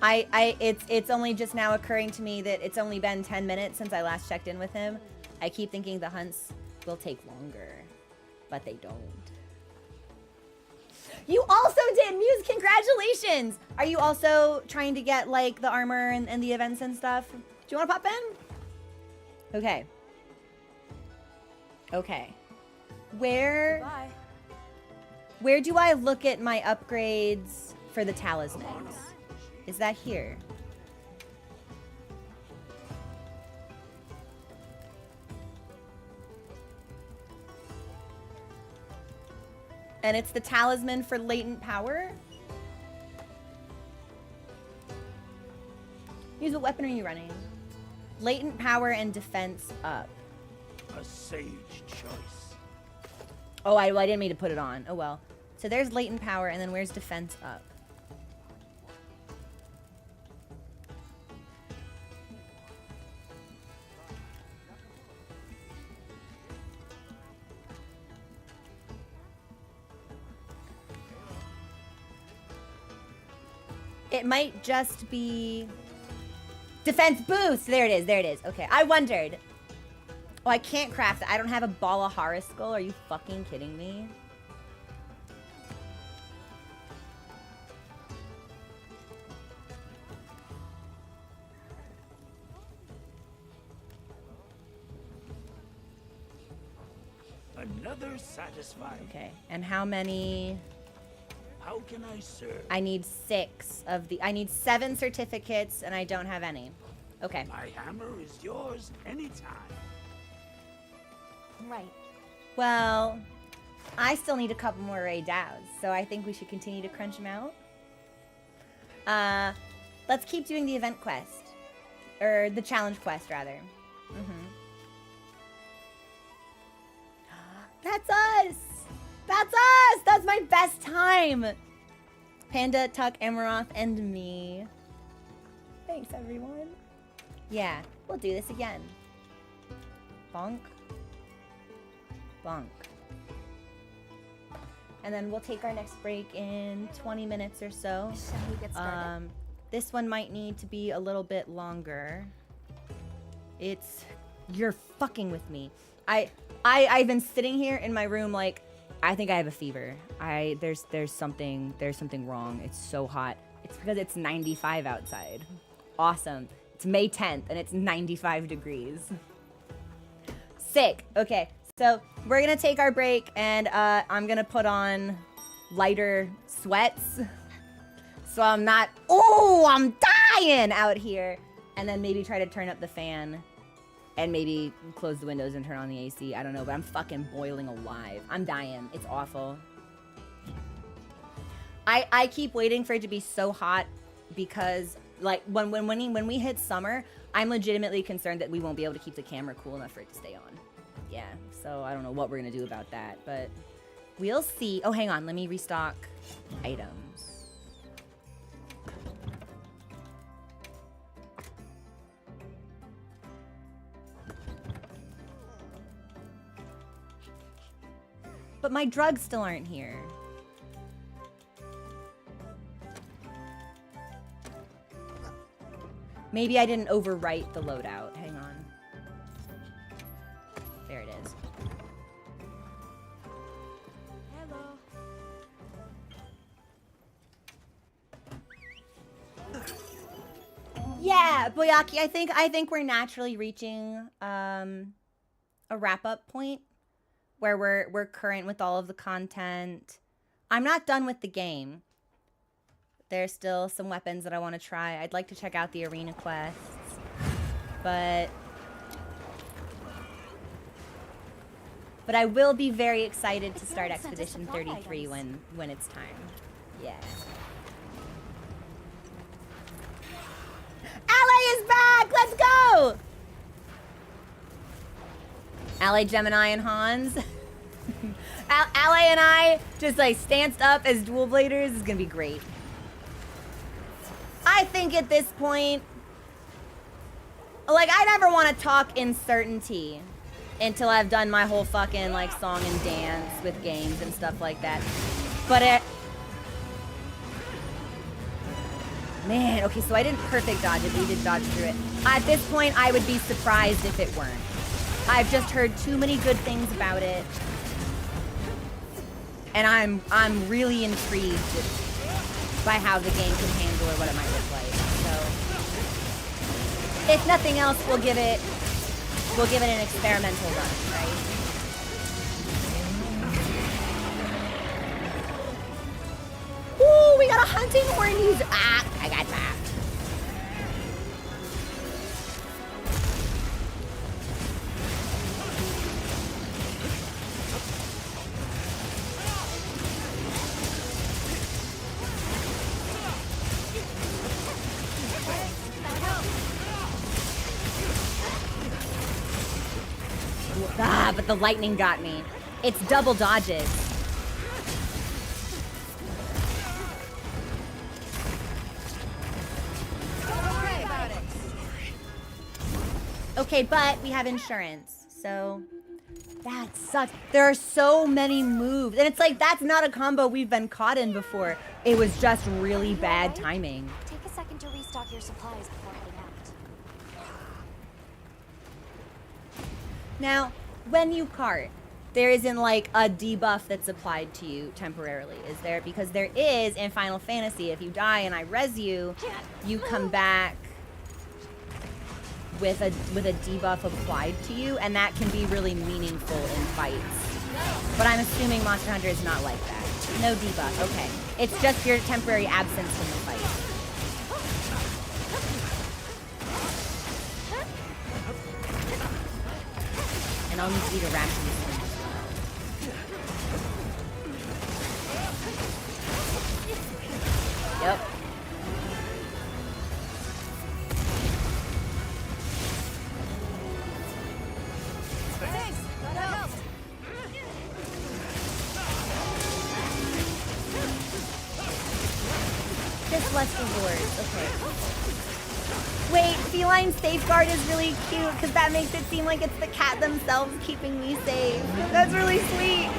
It's only just now occurring to me that it's only been 10 minutes since I last checked in with him. I keep thinking the hunts will take longer, but they don't. You also did, Muse, congratulations! Are you also trying to get like the armor and the events and stuff? Do you wanna pop in? Okay. Okay. Where do I look at my upgrades for the talismans? Is that here? And it's the talisman for latent power? Use what weapon are you running? Latent power and defense up. A sage choice. Oh, I didn't mean to put it on. Oh well. So there's latent power, and then where's defense up? It might just be defense boost. There it is. There it is. Okay, I wondered. Oh, I can't craft it. I don't have a ball of Horus skull. Are you fucking kidding me? Another satisfied. Okay, and how many? How can I serve? I need 6 of the. I need 7 certificates, and I don't have any. Okay. My hammer is yours anytime. Right. Well, I still need a couple more Ray Dows, so I think we should continue to crunch them out. Let's keep doing the event quest. Or the challenge quest, rather. That's us! That's us! That's my best time! Panda, Tuck, Amaranth, and me. Thanks, everyone. Yeah, we'll do this again. Bonk. Bonk. And then we'll take our next break in 20 minutes or so. Shall we get started? This one might need to be a little bit longer. You're fucking with me. I've been sitting here in my room like, I think I have a fever. There's something wrong. It's so hot. It's because it's 95 outside. Awesome. It's May 10th and it's 95 degrees. Sick. Okay, so we're gonna take our break and I'm gonna put on lighter sweats. So I'm not, I'm dying out here. And then maybe try to turn up the fan and maybe close the windows and turn on the AC. I don't know, but I'm fucking boiling alive. I'm dying. It's awful. I keep waiting for it to be so hot because like when we hit summer, I'm legitimately concerned that we won't be able to keep the camera cool enough for it to stay on. Yeah, so I don't know what we're gonna do about that, but we'll see. Oh, hang on, let me restock items. But my drugs still aren't here. Maybe I didn't overwrite the loadout. Hang on. There it is. Hello. Yeah, Boyaki, I think we're naturally reaching a wrap-up point where we're current with all of the content. I'm not done with the game. There's still some weapons that I want to try. I'd like to check out the arena quests, but I will be very excited to start Expedition 33 when it's time. Yeah. Ally is back! Let's go! Ally, Gemini, and Hans. Ally and I just like stanced up as dual bladers is gonna be great. I think at this point, like, I never want to talk in certainty until I've done my whole fucking like song and dance with games and stuff like that. But man, okay, so I didn't perfect dodge it, but you did dodge through it. At this point, I would be surprised if it weren't. I've just heard too many good things about it. And I'm really intrigued by how the game can handle or what it might look like. So if nothing else, we'll give it an experimental run, right? Ooh, we got a hunting horn user. Ah, I got that. Ah, but the lightning got me. It's double dodges. Okay, but we have insurance, so that sucks. There are so many moves, and it's like that's not a combo we've been caught in before. It was just really bad timing. Take a second to restock your supplies before heading out. Now, when you cart, there isn't like a debuff that's applied to you temporarily, is there? Because there is in Final Fantasy. If you die and I res you, you come back with a debuff applied to you, and that can be really meaningful in fights. But I'm assuming Monster Hunter is not like that. No debuff, okay. It's just your temporary absence from the fight. And I'll need to eat a ration soon. Yep. Thanks. That helped. Just less rewards, okay. Wait, Feline Safeguard is really cute because that makes it seem like it's the cat themselves keeping me safe. That's really sweet.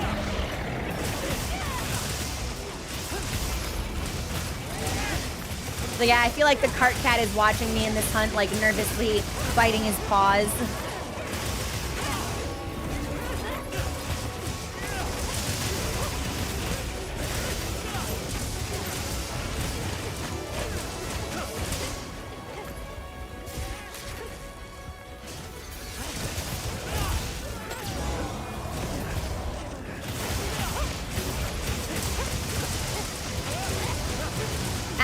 So yeah, I feel like the cart cat is watching me in this hunt, like nervously biting his paws.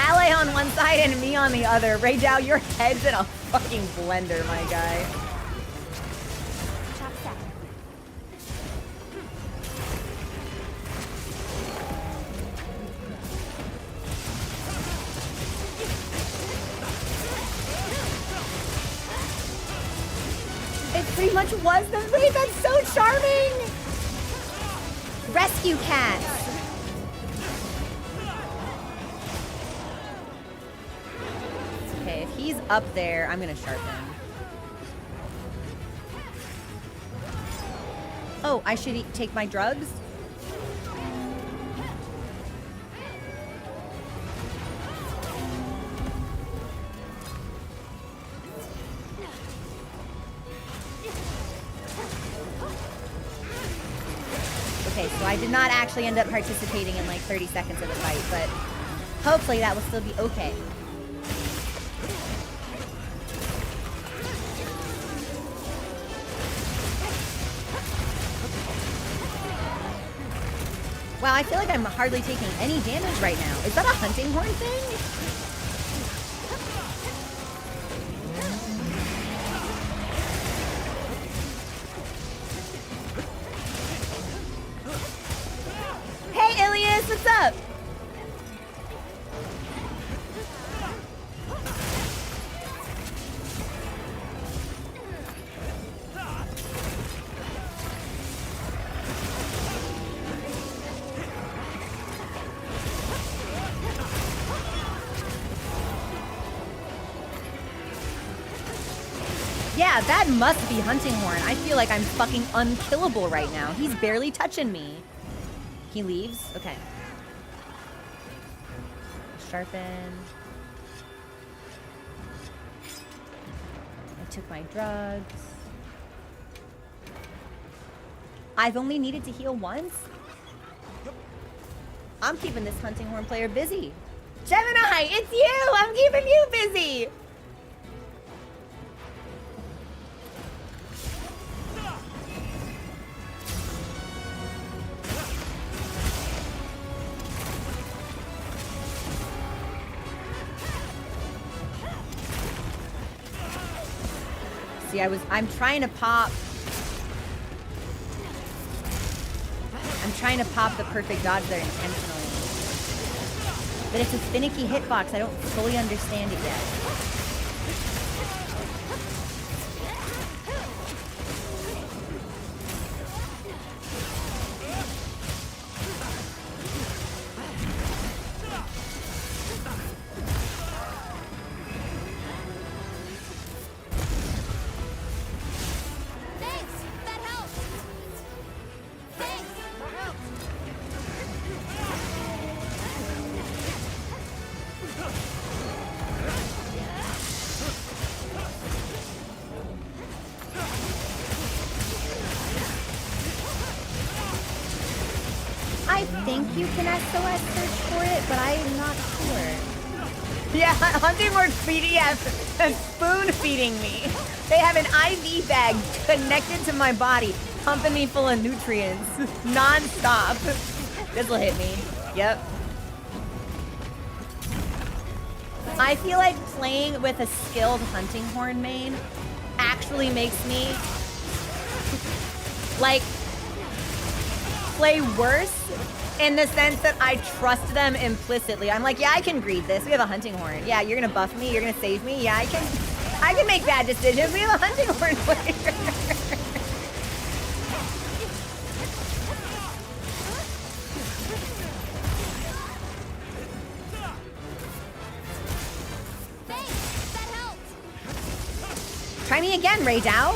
Ally on one side and me on the other. Ray Dow, your head's in a fucking blender, my guy. Chop set. It pretty much was the wait, that's so charming! Rescue cats. Okay, if he's up there, I'm gonna sharpen. Oh, I should take my drugs? Okay, so I did not actually end up participating in like 30 seconds of the fight, but hopefully that will still be okay. Wow, I feel like I'm hardly taking any damage right now. Is that a hunting horn thing? Hey, Ilias, what's up? Yeah, that must be hunting horn. I feel like I'm fucking unkillable right now. He's barely touching me. He leaves? Okay. Sharpen. I took my drugs. I've only needed to heal once? I'm keeping this hunting horn player busy. Gemini, it's you! I'm keeping you busy! See, I'm trying to pop. I'm trying to pop the perfect dodge there intentionally. But it's a finicky hitbox. I don't fully understand it yet. Thanks! That helps! Thanks! That helps! I think you can SOS search for it, but I'm not sure. Yeah, hunting horn feeding, yeah, spoon feeding me. They have an IV bag connected to my body, pumping me full of nutrients, non-stop. This will hit me. Yep. I feel like playing with a skilled hunting horn main actually makes me like play worse in the sense that I trust them implicitly. I'm like, yeah, I can read this. We have a hunting horn. Yeah, you're gonna buff me. You're gonna save me. Yeah, I can make bad decisions. We have a hunting horn player. Thanks! That helped! Try me again, Ray Dow.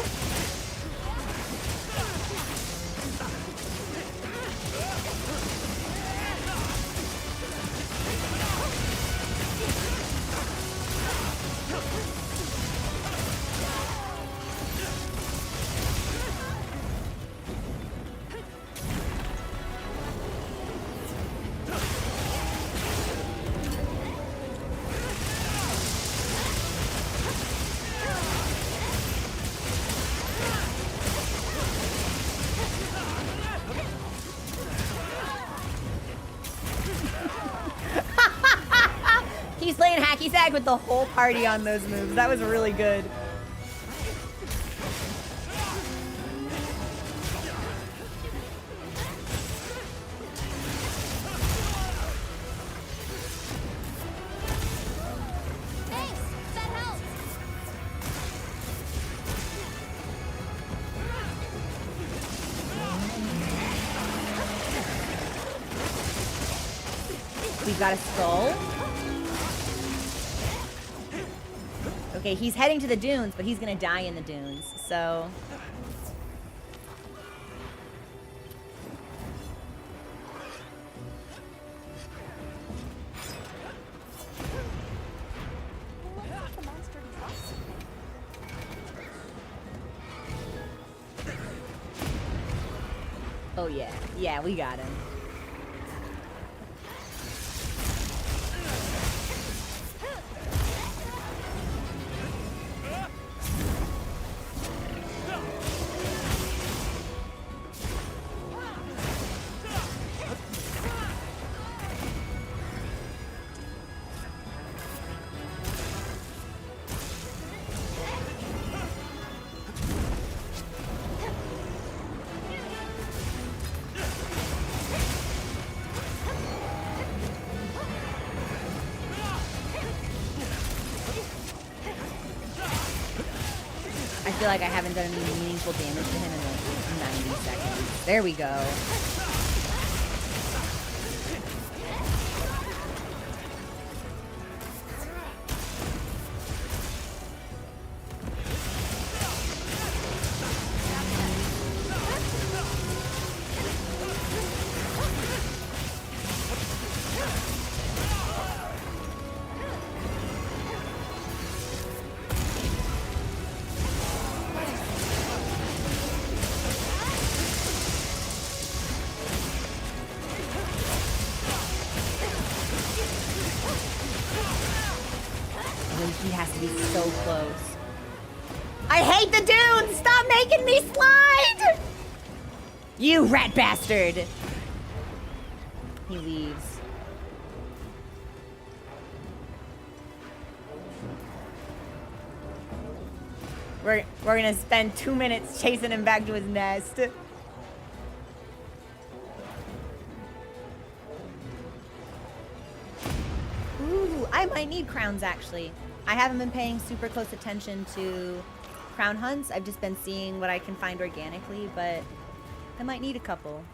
He's playing hacky sack with the whole party on those moves. That was really good. Thanks! That helped! We've got a skull. Okay, he's heading to the dunes, but he's gonna die in the dunes, so... The monster drops. Oh yeah, yeah, we got him. I feel like I haven't done any meaningful damage to him in like 90 seconds. There we go. be so close. I hate the dunes! Stop making me slide! You rat bastard! He leaves. We're gonna spend 2 minutes chasing him back to his nest. Ooh, I might need crowns actually. I haven't been paying super close attention to crown hunts. I've just been seeing what I can find organically, but I might need a couple.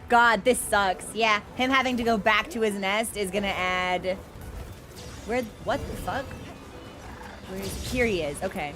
God, this sucks. Yeah, him having to go back to his nest is gonna add... what the fuck? Here he is, okay.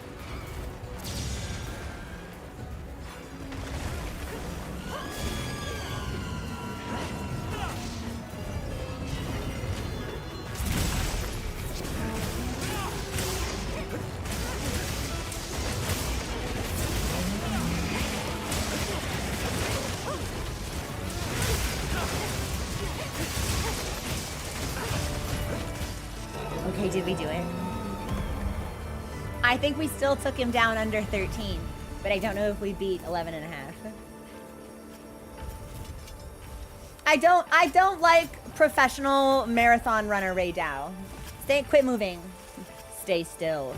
Okay, did we do it? I think we still took him down under 13, but I don't know if we beat 11 and a half. I don't like professional marathon runner Ray Dow. Quit moving. Stay still.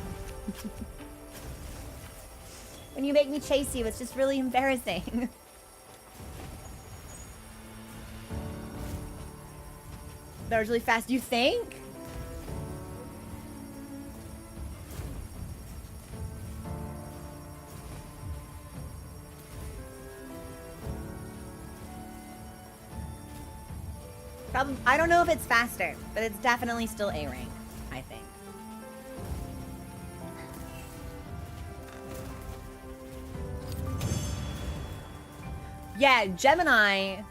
When you make me chase you, it's just really embarrassing. That was really fast, you think? Probably, I don't know if it's faster, but it's definitely still A rank, I think. Yeah, Gemini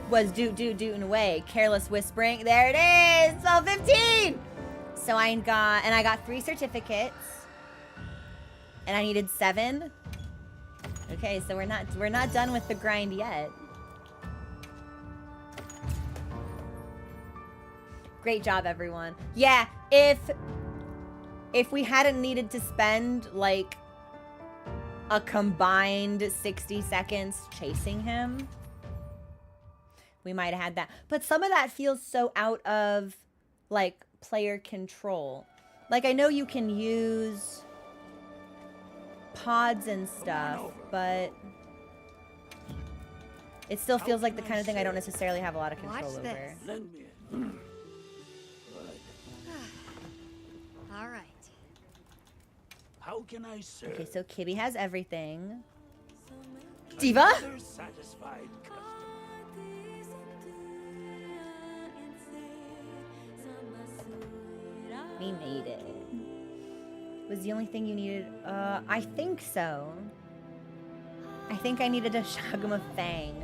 was dooting away. Careless whispering. There it is! 12:15! So I got 3 certificates. And I needed 7. Okay, so we're not done with the grind yet. Great job, everyone. Yeah, if we hadn't needed to spend like a combined 60 seconds chasing him, we might have had that. But some of that feels so out of like player control. Like I know you can use pods and stuff, but it still feels like the kind of thing I don't necessarily have a lot of control Watch over. this. Lend me it. All right. How can I serve? okay, so Kibby has everything. Diva? Another satisfied customer. We made it. Was the only thing you needed? I think so. I think I needed a Shagama Fang.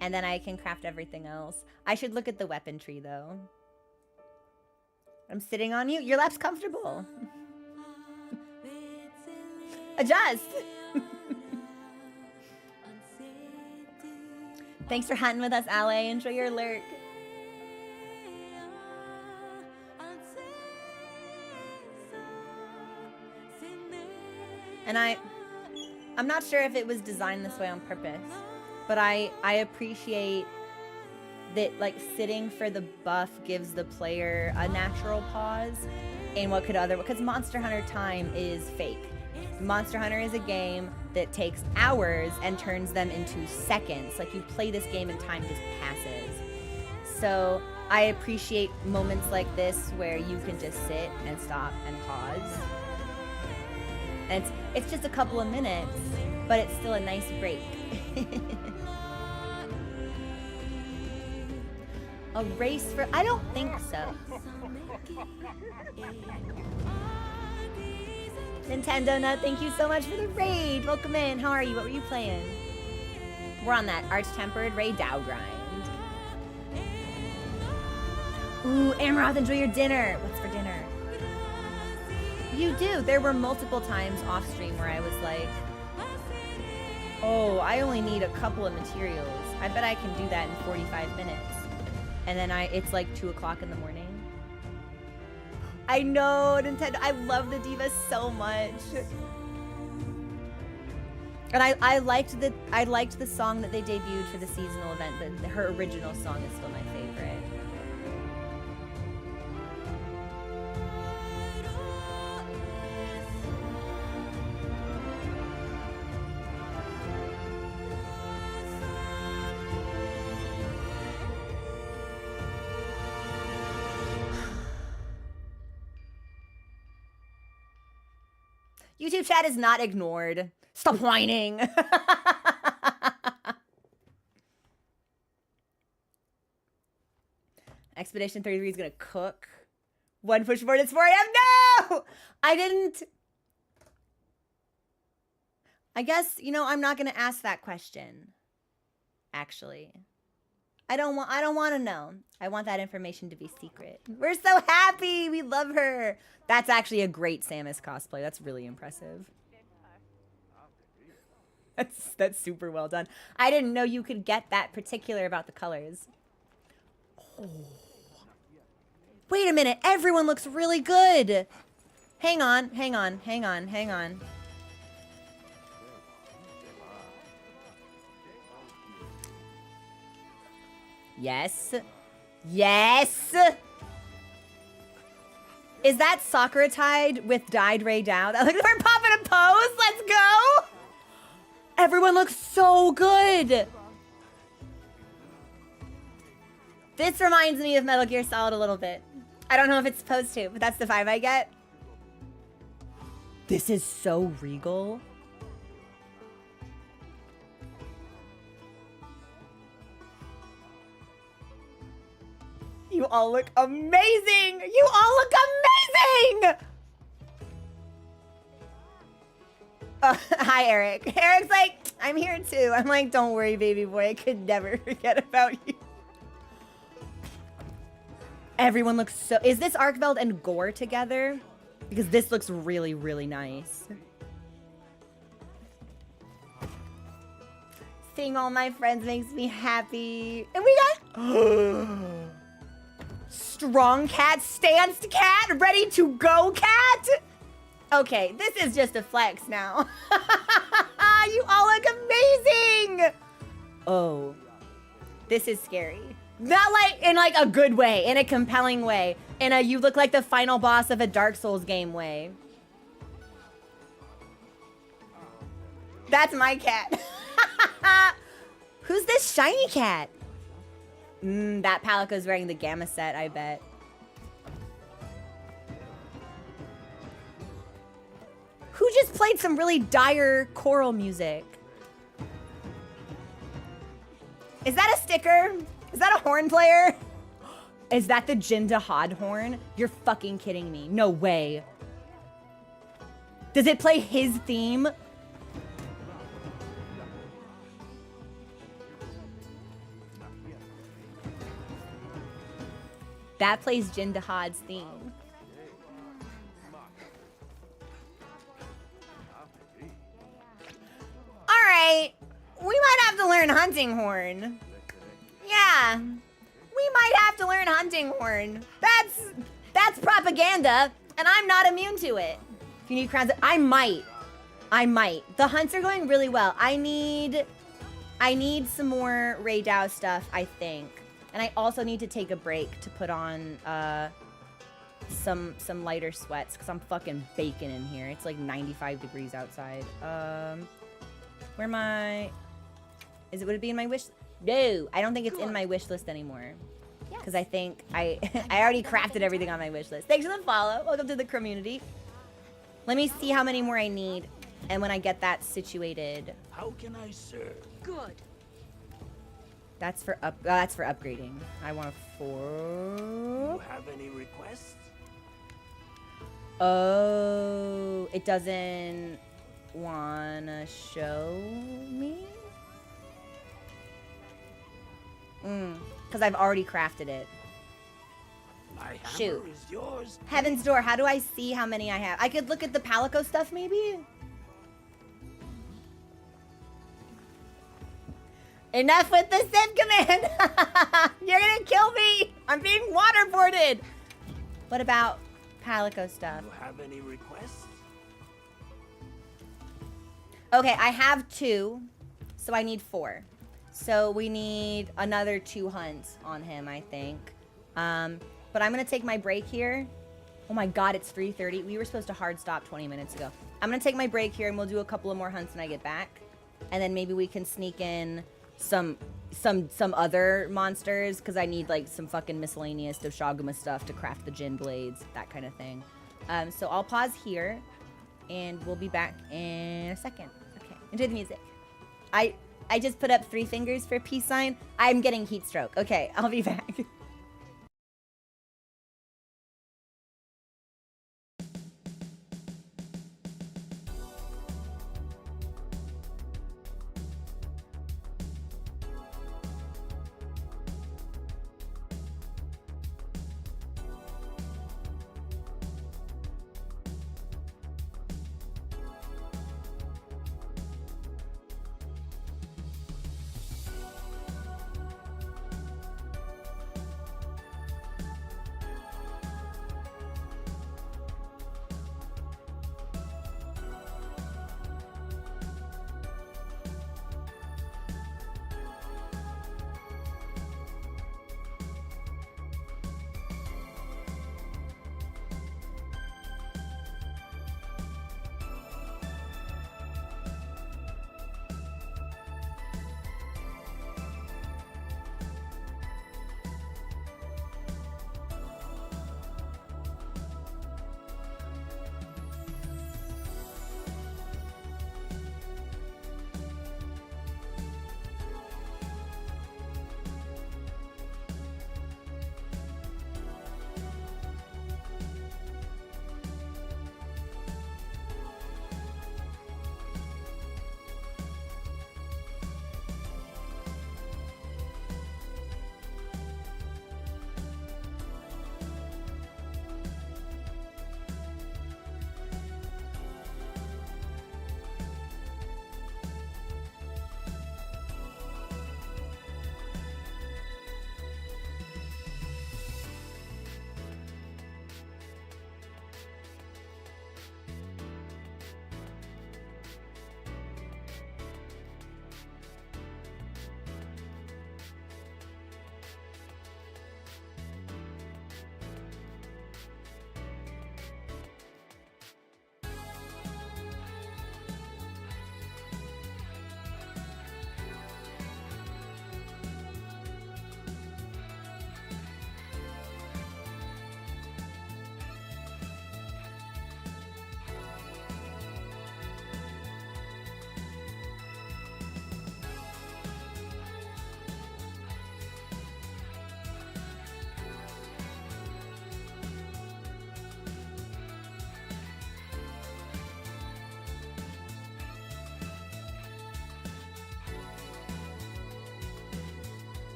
And then I can craft everything else. I should look at the weapon tree, though. I'm sitting on you. Your lap's comfortable. Adjust. Thanks for hunting with us, Ale. Enjoy your lurk. And I'm not sure if it was designed this way on purpose, but I appreciate that like sitting for the buff gives the player a natural pause in what could because Monster Hunter time is fake. Monster Hunter is a game that takes hours and turns them into seconds. Like you play this game and time just passes. So I appreciate moments like this where you can just sit and stop and pause. And it's just a couple of minutes, but it's still a nice break. A race for... I don't think so. Nintendo Nut, thank you so much for the raid. Welcome in. How are you? What were you playing? We're on that Arch-Tempered Ray Dow grind. Ooh, Amaroth, enjoy your dinner. What's for dinner? You do. There were multiple times off stream where I was like, oh, I only need a couple of materials. I bet I can do that in 45 minutes. and then it's like 2 o'clock in the morning. I know, Nintendo. I love the Divas so much. And I liked the song that they debuted for the seasonal event, but her original song is still my favorite. YouTube chat is not ignored. Stop whining. Expedition 33 is gonna cook. One push forward, it's 4 a.m. No! I didn't. I guess, you know, I'm not gonna ask that question. Actually. I don't want to know. I want that information to be secret. We're so happy. We love her. That's actually a great Samus cosplay. That's really impressive. That's super well done. I didn't know you could get that particular about the colors. Oh. Wait a minute. Everyone looks really good. Hang on. Yes. Yes! Is that Soccer-Tide with dyed Ray down? Look, we're popping a pose! Let's go! Everyone looks so good! This reminds me of Metal Gear Solid a little bit. I don't know if it's supposed to, but that's the vibe I get. This is so regal. You all look amazing! You all look amazing! Hi, Eric. Eric's like, I'm here too. I'm like, don't worry, baby boy. I could never forget about you. Everyone looks so... Is this Arkveld and Gore together? Because this looks really, really nice. Seeing all my friends makes me happy. And we got... Strong cat, stanced cat, ready to go cat? Okay, this is just a flex now. You all look amazing! Oh, this is scary. Not like in like a good way, in a compelling way, in a you look like the final boss of a Dark Souls game way. That's my cat. Who's this shiny cat? That Palico's wearing the Gamma set, I bet. Who just played some really dire choral music? Is that a sticker? Is that a horn player? Is that the Jinda Hod horn? You're fucking kidding me. No way. Does it play his theme? That plays Jinda Hod's theme. Alright. We might have to learn Hunting Horn. Yeah. We might have to learn Hunting Horn. That's propaganda, and I'm not immune to it. If you need crowns, I might. The hunts are going really well. I need some more Ray Dow stuff, I think. And I also need to take a break to put on some lighter sweats because I'm fucking baking in here. It's like 95 degrees outside. Where am I? Would it be in my wish? No, I don't think it's in my wish list anymore. Because I think I already crafted everything on my wish list. Thanks for the follow. Welcome to the community. Let me see how many more I need. And when I get that situated. How can I serve? Good. That's for upgrading. I want 4. You have any requests? Oh, it doesn't wanna show me? Because I've already crafted it. My hammer Shoot. is yours. Heaven's Door, how do I see how many I have? I could look at the Palico stuff, maybe? Enough with the sim command. You're gonna kill me. I'm being waterboarded. What about Palico stuff? You have any requests? Okay, I have 2, so I need 4. So we need another 2 hunts on him, I think. But I'm gonna take my break here. Oh my God, it's 3:30. We were supposed to hard stop 20 minutes ago. I'm gonna take my break here and we'll do a couple of more hunts when I get back. And then maybe we can sneak in some other monsters, because I need like some fucking miscellaneous Doshaguma stuff to craft the Jin blades, that kind of thing. So I'll pause here and we'll be back in a second. Okay, enjoy the music. I just put up 3 fingers for peace sign. I'm getting heat stroke. Okay, I'll be back.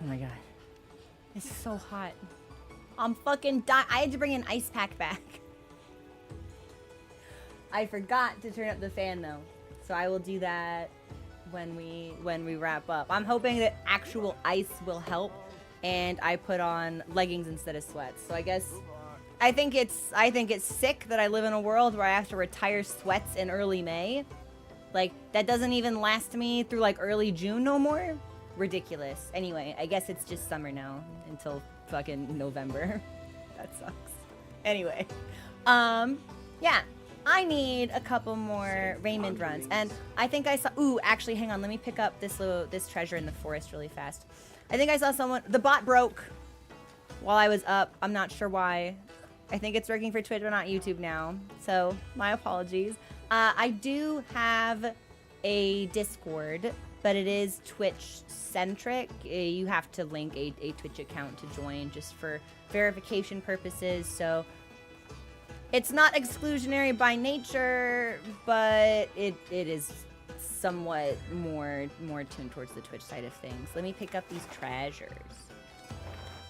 Oh my god. It's so hot. I'm fucking dying. I had to bring an ice pack back. I forgot to turn up the fan though. So I will do that when we wrap up. I'm hoping that actual ice will help and I put on leggings instead of sweats. So I guess I think it's sick that I live in a world where I have to retire sweats in early May. Like that doesn't even last me through like early June no more. Ridiculous. Anyway, I guess it's just summer now until fucking November. That sucks. Anyway, yeah. I need a couple more Raymond runs, and I think I saw. Ooh, actually, hang on. Let me pick up this treasure in the forest really fast. I think I saw someone. The bot broke while I was up. I'm not sure why. I think it's working for Twitch, but not YouTube now. So my apologies. I do have a Discord, but it is Twitch centric. You have to link a Twitch account to join just for verification purposes. So. It's not exclusionary by nature, but it is somewhat more tuned towards the Twitch side of things. Let me pick up these treasures.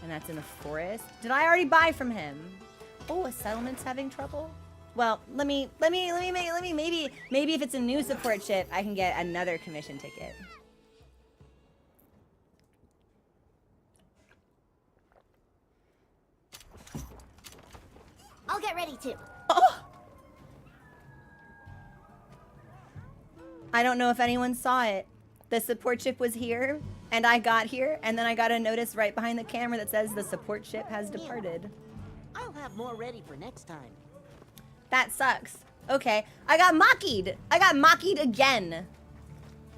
And that's in the forest. Did I already buy from him? Oh, a settlement's having trouble? Well, maybe if it's a new support ship, I can get another commission ticket. I'll get ready too. Oh! I don't know if anyone saw it. The support ship was here, and I got here, and then I got a notice right behind the camera that says the support ship has departed. I'll have more ready for next time. That sucks. Okay, I got maki'd. I got maki'd again.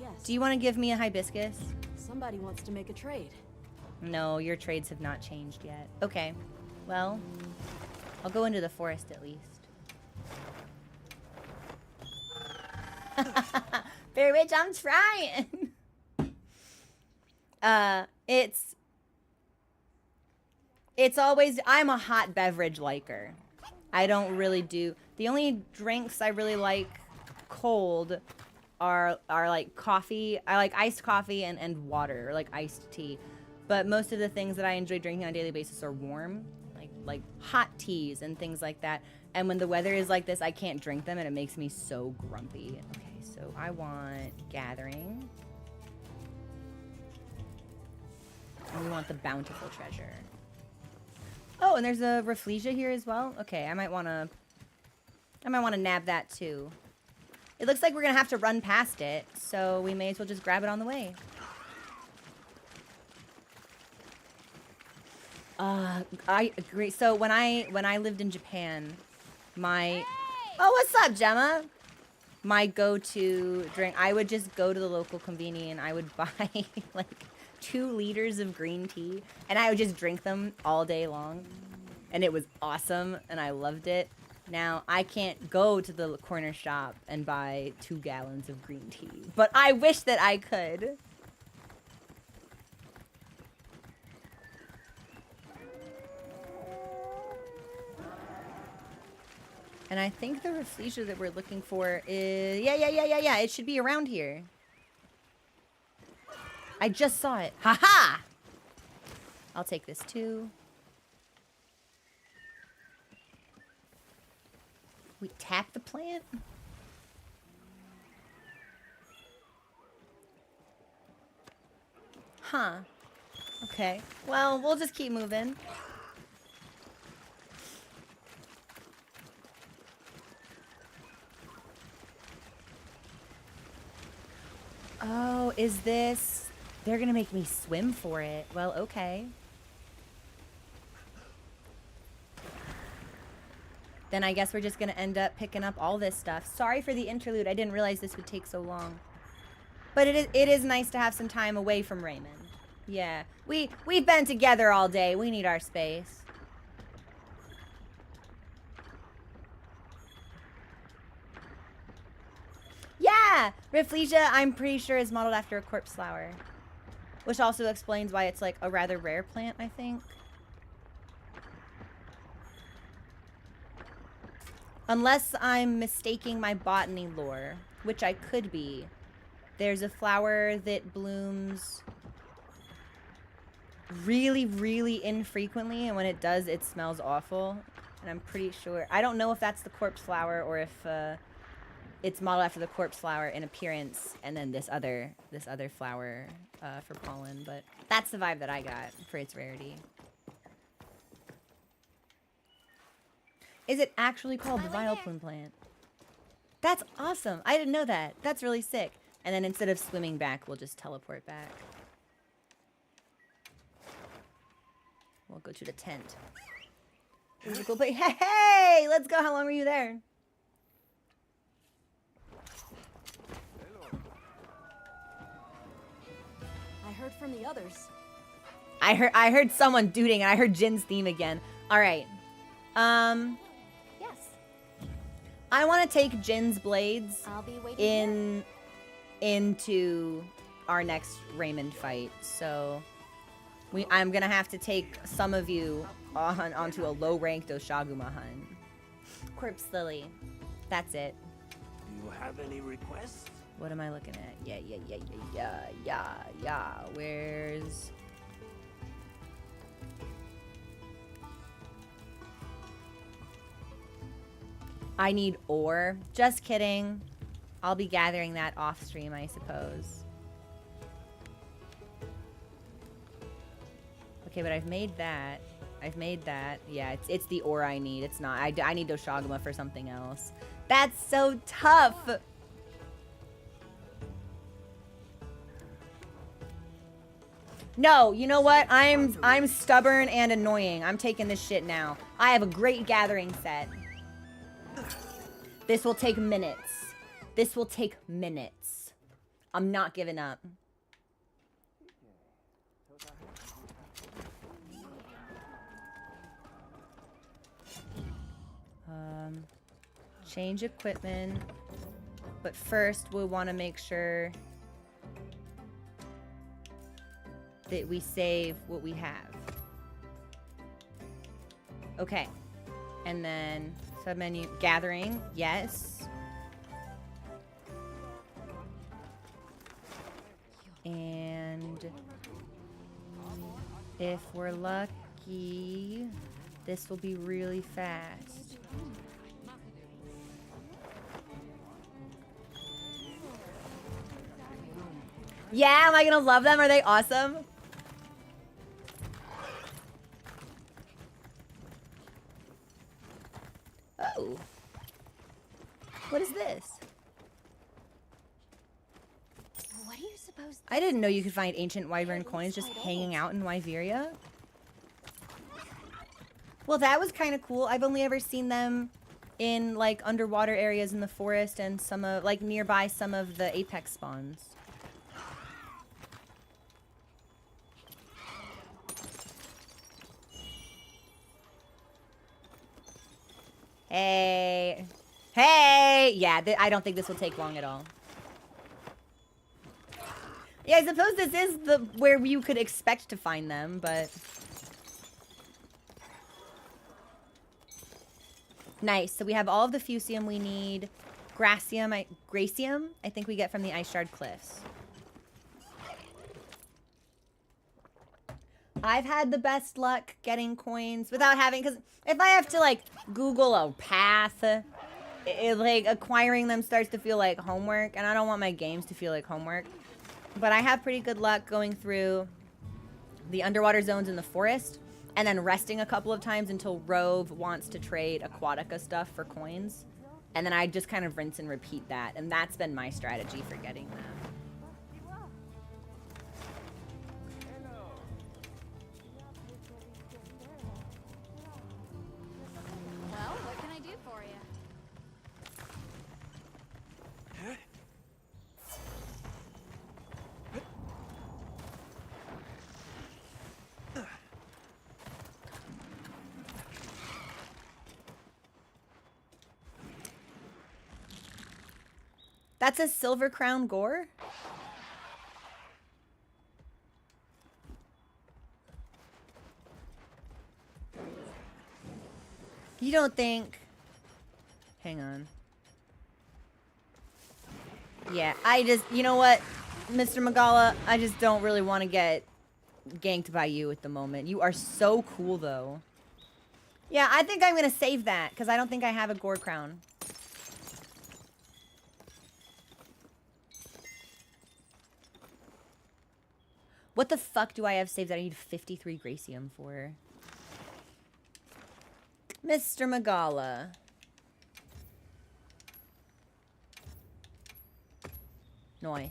Yes. Do you want to give me a hibiscus? Somebody wants to make a trade. No, your trades have not changed yet. Okay, well, I'll go into the forest at least. Very rich, I'm trying. It's always, I'm a hot beverage liker. I don't really do, the only drinks I really like cold are like coffee. I like iced coffee and water, or like iced tea. But most of the things that I enjoy drinking on a daily basis are warm. Like hot teas and things like that. And when the weather is like this, I can't drink them and it makes me so grumpy. Okay, so I want gathering. And we want the bountiful treasure. Oh, and there's a Rafflesia here as well. Okay, I might wanna nab that too. It looks like we're gonna have to run past it, so we may as well just grab it on the way. I agree. So when I lived in Japan, oh, what's up, Gemma? My go-to drink, I would just go to the local convenience and I would buy like 2 liters of green tea and I would just drink them all day long. And it was awesome and I loved it. Now, I can't go to the corner shop and buy 2 gallons of green tea, but I wish that I could. And I think the Rafflesia that we're looking for is... Yeah. It should be around here. I just saw it. Haha! I'll take this too. We tap the plant? Huh. Okay. Well, we'll just keep moving. Oh, is this... They're gonna make me swim for it. Well, okay. Then I guess we're just gonna end up picking up all this stuff. Sorry for the interlude. I didn't realize this would take so long. But it is nice to have some time away from Raymond. Yeah. We've been together all day. We need our space. Yeah! Rafflesia, I'm pretty sure, is modeled after a corpse flower. Which also explains why it's like a rather rare plant, I think. Unless I'm mistaking my botany lore, which I could be. There's a flower that blooms really, really infrequently, and when it does, it smells awful. And I'm pretty sure... I don't know if that's the corpse flower or if it's modeled after the corpse flower in appearance, and then this other flower for pollen, but that's the vibe that I got for its rarity. Is it actually called the vinyl plume plant? That's awesome. I didn't know that. That's really sick. And then instead of swimming back, we'll just teleport back. We'll go to the tent. This is a cool place. Hey, let's go. How long were you there? I heard from the others. I heard someone duding, and I heard Jin's theme again. All right. Yes. I want to take Jin's blades I'll be waiting into our next Raymond fight. So I'm gonna have to take some of you onto a low-ranked Oshaguma hunt. Corpse Lily. That's it. Do you have any requests? What am I looking at? Yeah. Where's... I need ore. Just kidding. I'll be gathering that off stream, I suppose. Okay, but I've made that. Yeah, it's the ore I need. It's not. I need Oshaguma for something else. That's so tough. No, you know what? I'm stubborn and annoying. I'm taking this shit now. I have a great gathering set. This will take minutes. This will take minutes. I'm not giving up. Change equipment. But first, we'll want to make sure that we save what we have. Okay. And then submenu gathering, yes. And if we're lucky, this will be really fast. Yeah, am I gonna love them? Are they awesome? Oh. What is this? What do you suppose? I didn't know you could find ancient wyvern coins just hanging out in Wyveria. Well, that was kind of cool. I've only ever seen them in like underwater areas in the forest and some of like nearby some of the apex spawns. Hey. Hey! Yeah, I don't think this will take long at all. Yeah, I suppose this is where you could expect to find them, but... Nice. So we have all of the fusium we need. Gracium, I think we get from the Ice Shard Cliffs. I've had the best luck getting coins without having... Because if I have to, like, Google a path, like, acquiring them starts to feel like homework. And I don't want my games to feel like homework. But I have pretty good luck going through the underwater zones in the forest. And then resting a couple of times until Rove wants to trade Aquatica stuff for coins. And then I just kind of rinse and repeat that. And that's been my strategy for getting them. Well, what can I do for you? That's a Silver Crown Gore? You don't think... Hang on. Yeah, I just... You know what, Mr. Magala? I just don't really want to get ganked by you at the moment. You are so cool, though. Yeah, I think I'm going to save that, because I don't think I have a gore crown. What the fuck do I have saved that I need 53 Gracium for? Mr. Magala. Nice.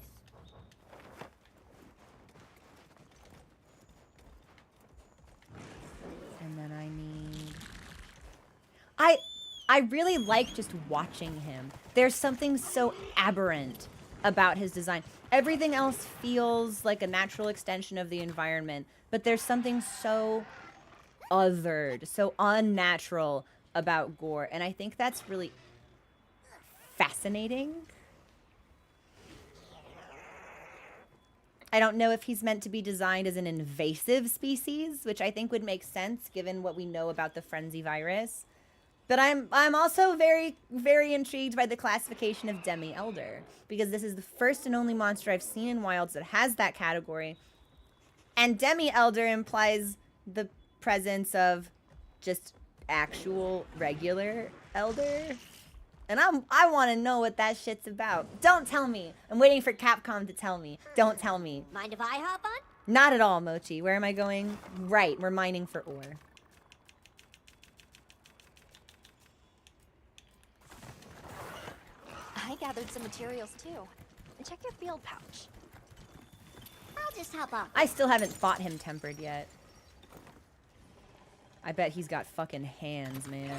And then I need... I really like just watching him. There's something so aberrant about his design. Everything else feels like a natural extension of the environment, but there's something so othered, so unnatural about Gore, and I think that's really fascinating. I don't know if he's meant to be designed as an invasive species, which I think would make sense given what we know about the frenzy virus. But I'm also very, very intrigued by the classification of Demi-Elder, because this is the first and only monster I've seen in Wilds that has that category. And Demi-Elder implies the presence of just actual regular elder. And I want to know what that shit's about. Don't tell me. I'm waiting for Capcom to tell me. Don't tell me. Mind if I hop on? Not at all, Mochi. Where am I going? Right, we're mining for ore. I gathered some materials too. And check your field pouch. I'll just hop off. I still haven't fought him tempered yet. I bet he's got fucking hands, man.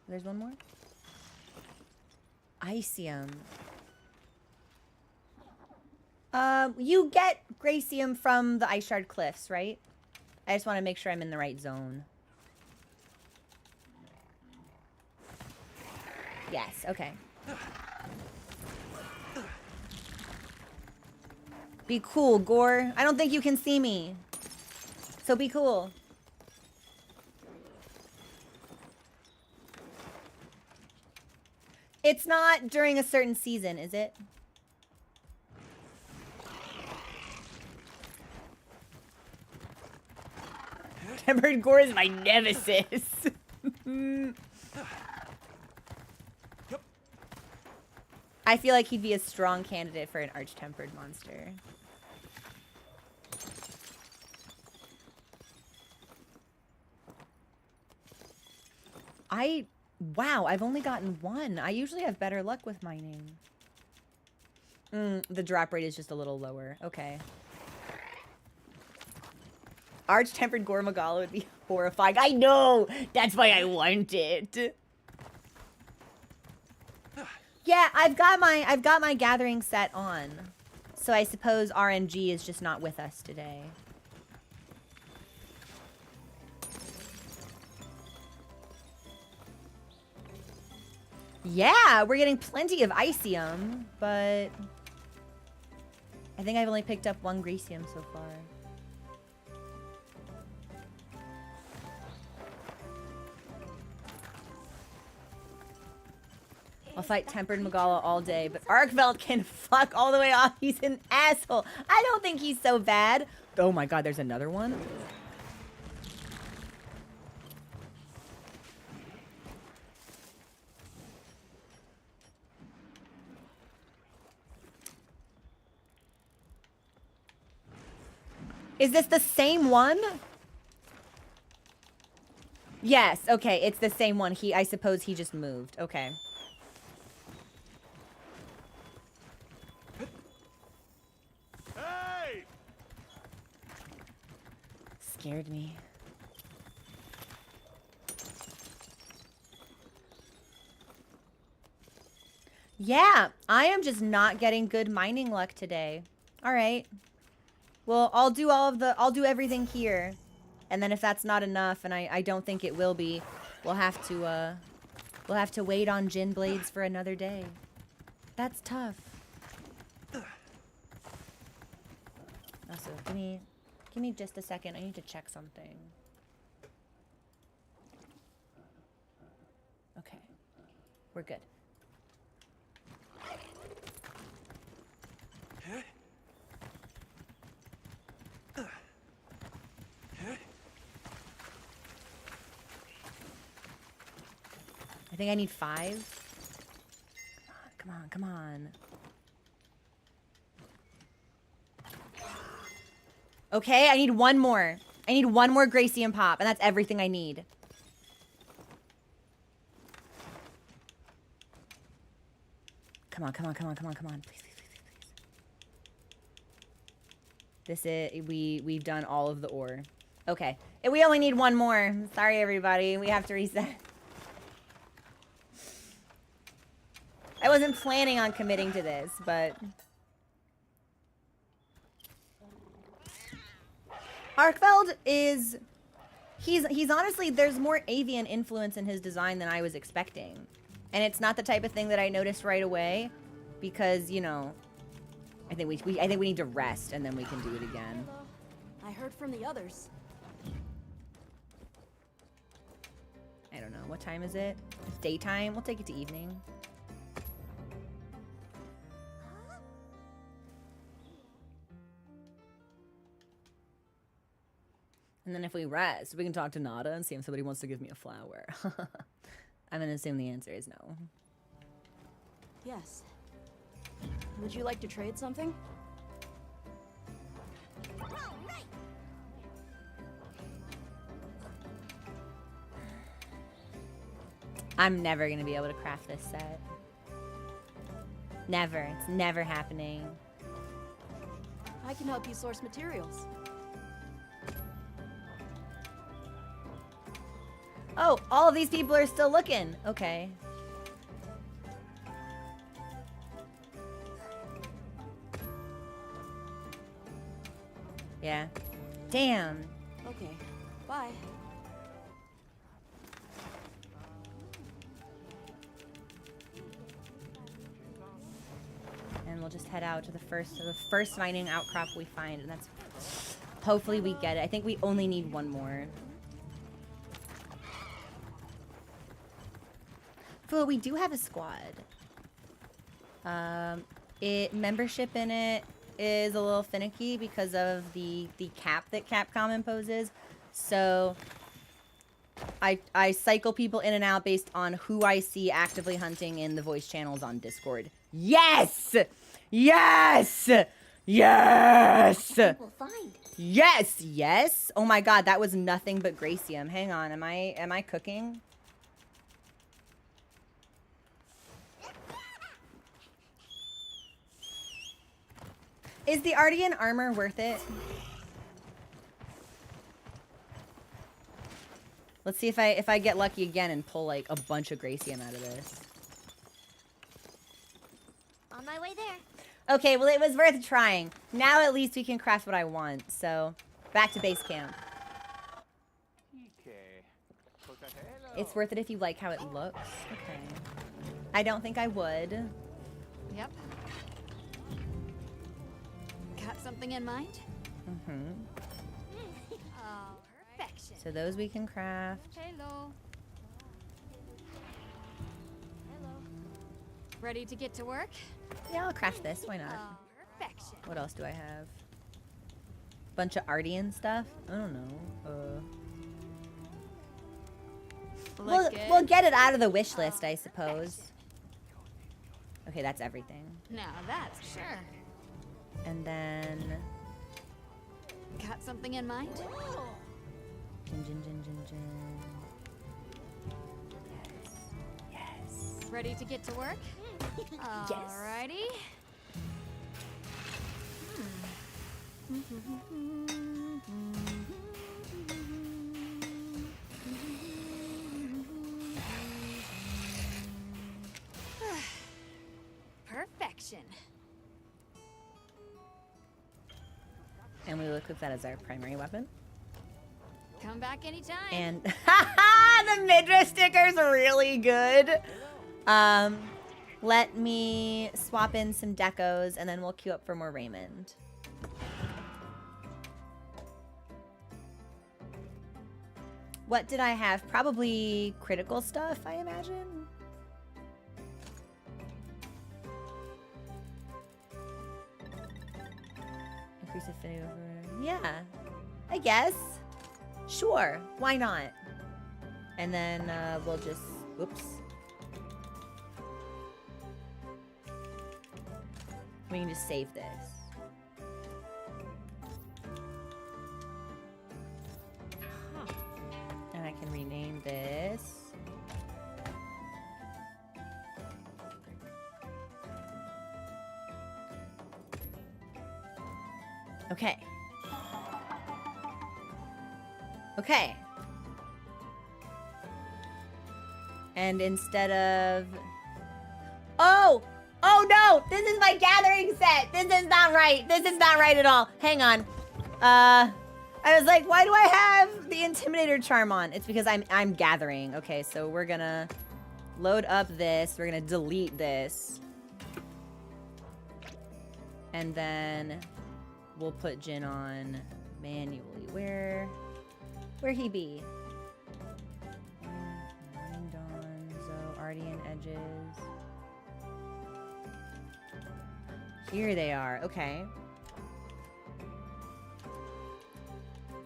There's one more. Icium. You get Gracium from the Ice Shard Cliffs, right? I just want to make sure I'm in the right zone. Yes, okay. Be cool, Gore. I don't think you can see me. So be cool. It's not during a certain season, is it? Tempered Gore is my nemesis. I feel like he'd be a strong candidate for an arch-tempered monster. Wow, I've only gotten one. I usually have better luck with mining. The drop rate is just a little lower. Okay. Arch-tempered Gore Magala would be horrifying. I know! That's why I want it. Yeah, I've got my gathering set on. So I suppose RNG is just not with us today. Yeah, we're getting plenty of Icium, but I think I've only picked up one Gracium so far. I'll fight Tempered Magala all day, but Arkveld can fuck all the way off. He's an asshole. I don't think he's so bad. Oh my god, there's another one? Is this the same one? Yes, okay, it's the same one. I suppose he just moved. Okay. Hey! Scared me. Yeah, I am just not getting good mining luck today. All right. Well, I'll do everything here. And then if that's not enough, and I don't think it will be, we'll have to wait on Jin Blades for another day. That's tough. Also, give me just a second. I need to check something. Okay. We're good. think I need 5. Come on, come on, come on. Okay, I need 1 more. I need 1 more Gracium pop, and that's everything I need. Come on, come on, come on, come on, come on. Please, please, please, please. This is, we've done all of the ore. Okay, and we only need 1 more. Sorry, everybody. We have to reset. I wasn't planning on committing to this, but... Arkfeld is... He's honestly... There's more avian influence in his design than I was expecting. And it's not the type of thing that I noticed right away. Because, you know... I think we need to rest, and then we can do it again. I heard from the others. I don't know. What time is it? It's daytime? We'll take it to evening. And then if we rest, we can talk to Nada and see if somebody wants to give me a flower. I'm gonna assume the answer is no. Yes. Would you like to trade something? I'm never gonna be able to craft this set. Never. It's never happening. I can help you source materials. Oh, all of these people are still looking. Okay. Yeah. Damn. Okay. Bye. And we'll just head out to the first mining outcrop we find, and that's hopefully we get it. I think we only need 1 more. Well, we do have a squad. Membership in it is a little finicky because of the cap that Capcom imposes. So I cycle people in and out based on who I see actively hunting in the voice channels on Discord. Yes! Yes! Yes! We'll find. Yes! Yes! Oh my god, that was nothing but Gracium. Hang on, am I cooking? Is the Ardian armor worth it? Let's see if I get lucky again and pull like a bunch of Gracium out of this. On my way there. Okay, well it was worth trying. Now at least we can craft what I want. So, back to base camp. It's worth it if you like how it looks. Okay. I don't think I would. Yep. Got something in mind? Mm-hmm. Oh, perfection. So those we can craft. Hello. Hello. Ready to get to work? Yeah, I'll craft this. Why not? Oh, perfection. What else do I have? Bunch of Ardian stuff? I don't know. We'll get it out of the wish list, I suppose. Okay, that's everything. Now that's sure. And then... Got something in mind? Jin, jin, jin, jin, jin. Yes. Yes. Ready to get to work? Yes. Alrighty. Perfection. And we will equip that as our primary weapon. Come back anytime. And the Midra sticker's really good. Let me swap in some decos and then we'll queue up for more Reymond. What did I have? Probably critical stuff, I imagine. Increase affinity over... Yeah, I guess. Sure, why not? And then we'll just... Oops. We can just save this. And I can rename this. Okay. Okay. And instead of... Oh! Oh no! This is my gathering set! This is not right! This is not right at all! Hang on. I was like, why do I have the Intimidator charm on? It's because I'm gathering. Okay, so we're gonna load up this. We're gonna delete this. And then we'll put Jin on manually. Where he be? Guardian edges. Here they are. Okay.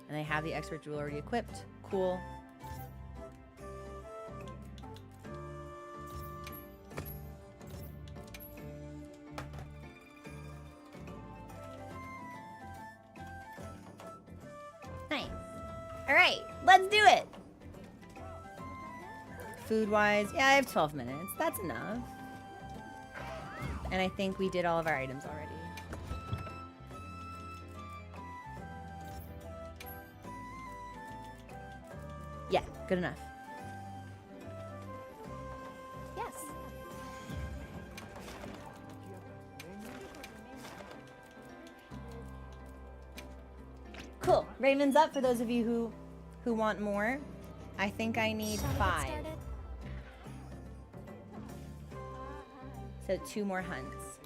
And they have the expert jewel already equipped. Cool. Nice. All right, let's do it. Food-wise, yeah, I have 12 minutes. That's enough. And I think we did all of our items already. Yeah, good enough. Yes. Cool. Raymond's up for those of you who want more. I think I need Shall we get 5. started? So 2 more hunts.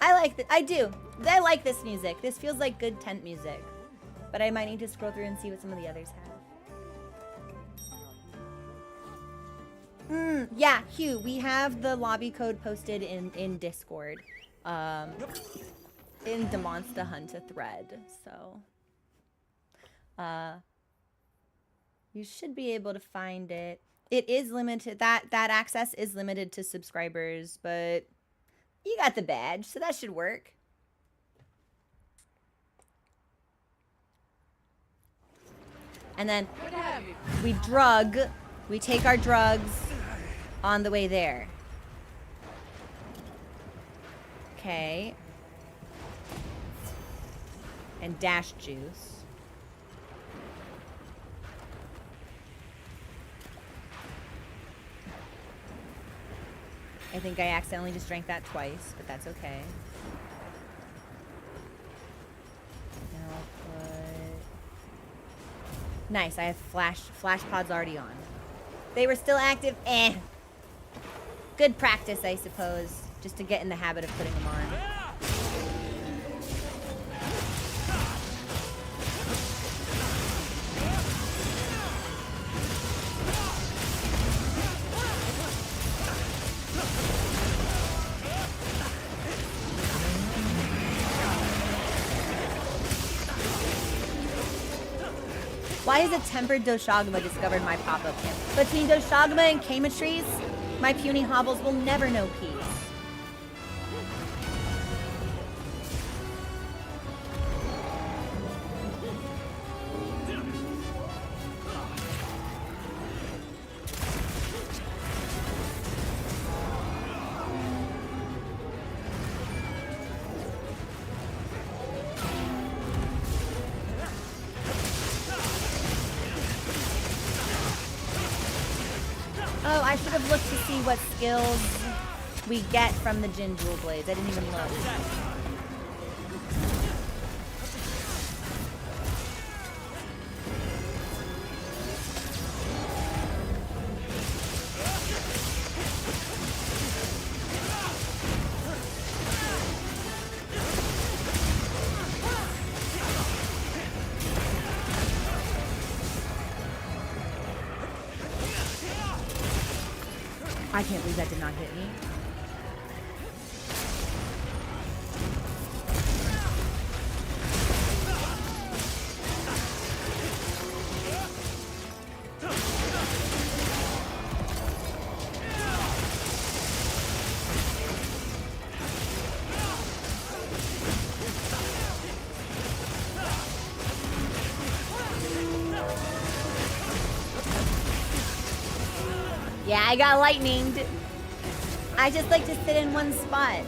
I like I do. I like this music. This feels like good tent music. But I might need to scroll through and see what some of the others have. Yeah, Hugh, we have the lobby code posted in Discord. In the Monster Hunter thread, so you should be able to find it. It is limited. That access is limited to subscribers, but you got the badge, so that should work. And then we take our drugs on the way there. Okay. And dash juice. I think I accidentally just drank that twice, but that's okay. Now I'll put... Nice, I have flash pods already on. They were still active? Eh. Good practice, I suppose, just to get in the habit of putting them on. Why has a tempered Doshaguma discovered my pop-up camp? Between Doshaguma and Kamatries, my puny hobbles will never know peace. Oh, I should have looked to see what skills we get from the Jin Jewel Blades. I didn't even look. I can't believe that did not hit me. I got lightninged. I just like to sit in one spot.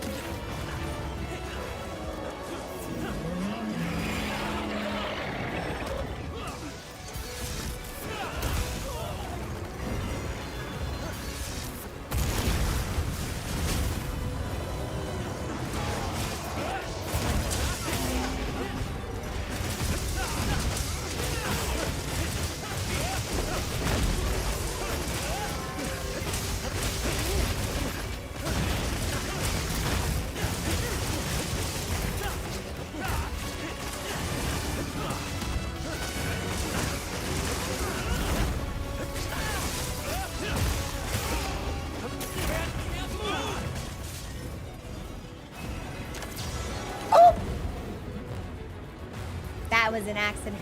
That was an accident.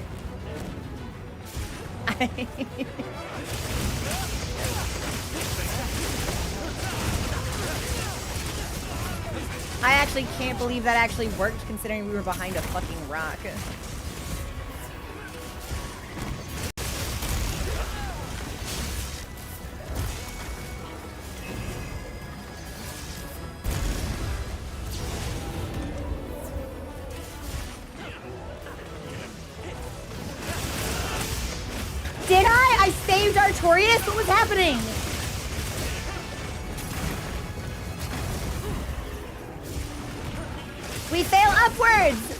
I actually can't believe that actually worked considering we were behind a fucking rock. Did I? I saved Artorias? What was happening? We fail upwards!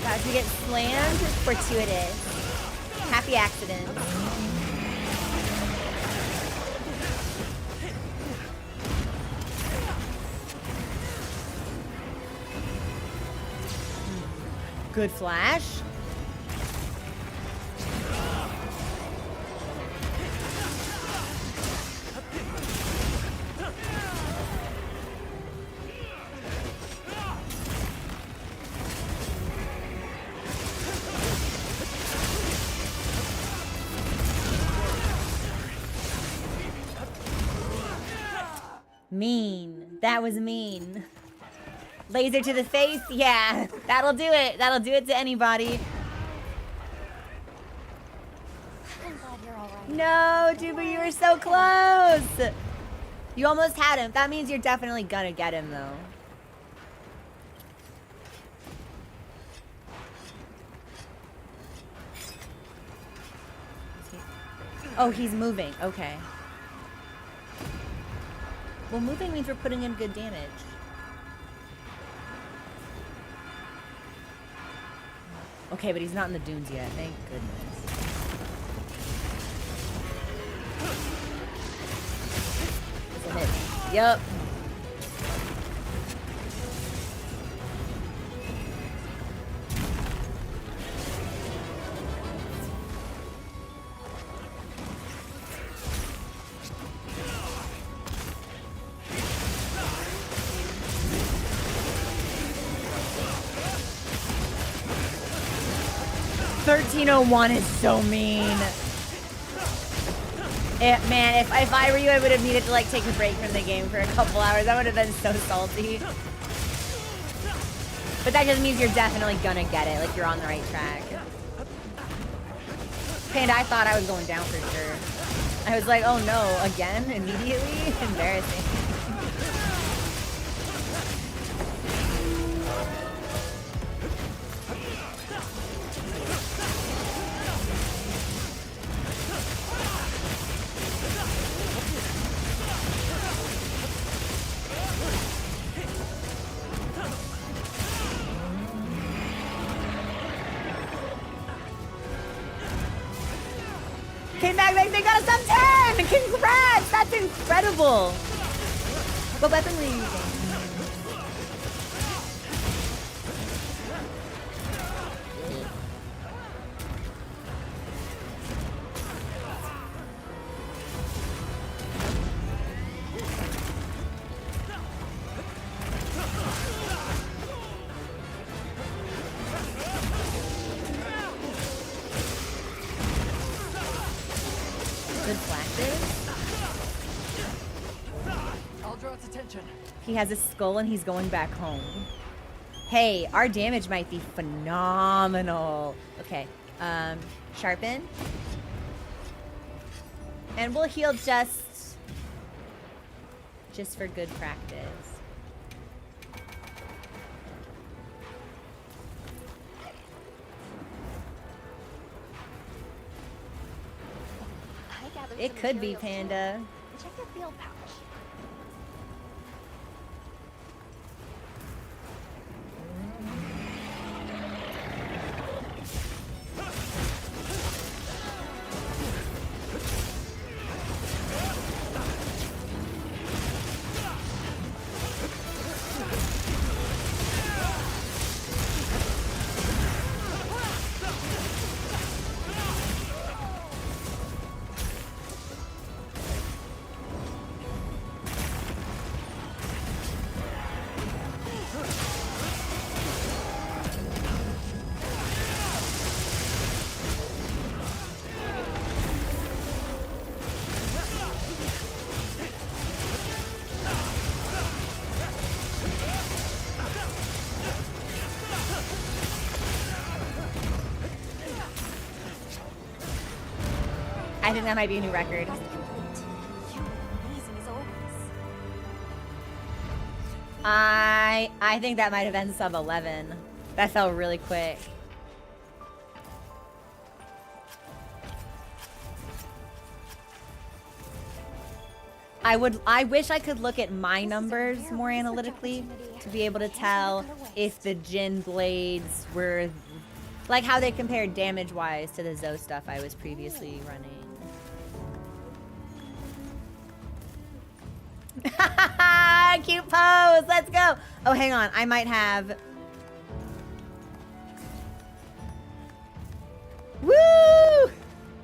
About to get slammed, fortuitous. Happy accident. Good flash. Mean. That was mean. Laser to the face? Yeah, that'll do it. That'll do it to anybody. I'm glad you're all right. No, Dubu, you were so close. You almost had him. That means you're definitely gonna get him, though. Oh, he's moving. Okay. Well, moving means we're putting in good damage. Okay, but he's not in the dunes yet. Thank goodness. It's a hit. Yup. $13.01 is so mean. Man, if I were you, I would have needed to like take a break from the game for a couple hours. That would have been so salty. But that just means you're definitely gonna get it. Like you're on the right track. Panda, I thought I was going down for sure. I was like, oh no, again? Immediately? Embarrassing. Came back, they got us up 10! Congrats! That's incredible! What weapon were you using? good practice. I'll draw its attention. He has a skull and he's going back home. Hey, our damage might be phenomenal. Okay, sharpen. And we'll heal just for good practice. I gathered It some could be materials, too. Panda. Check your field pouch. I think that might be a new record. Quest complete. You were amazing as always. I think that might have been sub 11. That felt really quick. I wish I could look at my numbers more analytically to be able to tell if the Jin blades were like how they compared damage wise to the Zo stuff I was previously running. Cute pose. Let's go. Oh, hang on. I might have. Woo!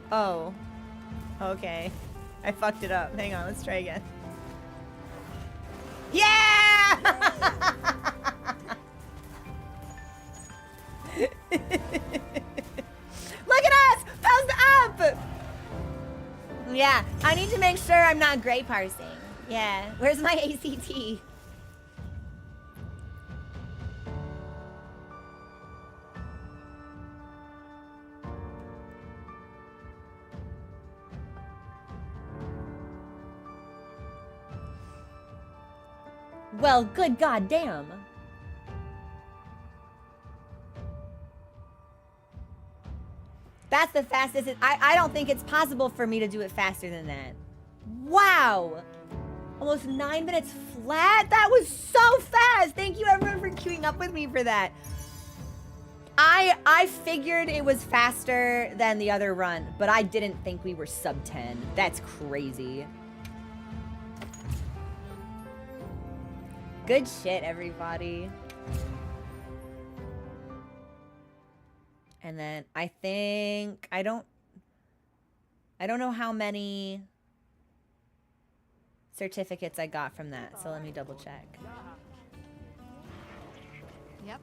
Oh. Okay. I fucked it up. Hang on. Let's try again. Yeah! Look at us! Post up! Yeah. I need to make sure I'm not gray parsing. Yeah. Where's my ACT? Well, good goddamn. That's the fastest. I don't think it's possible for me to do it faster than that. Wow. Almost 9 minutes flat? That was so fast! Thank you everyone for queuing up with me for that. I figured it was faster than the other run, but I didn't think we were sub 10. That's crazy. Good shit, everybody. And then I think I don't know how many certificates I got from that, so let me double check. Yep.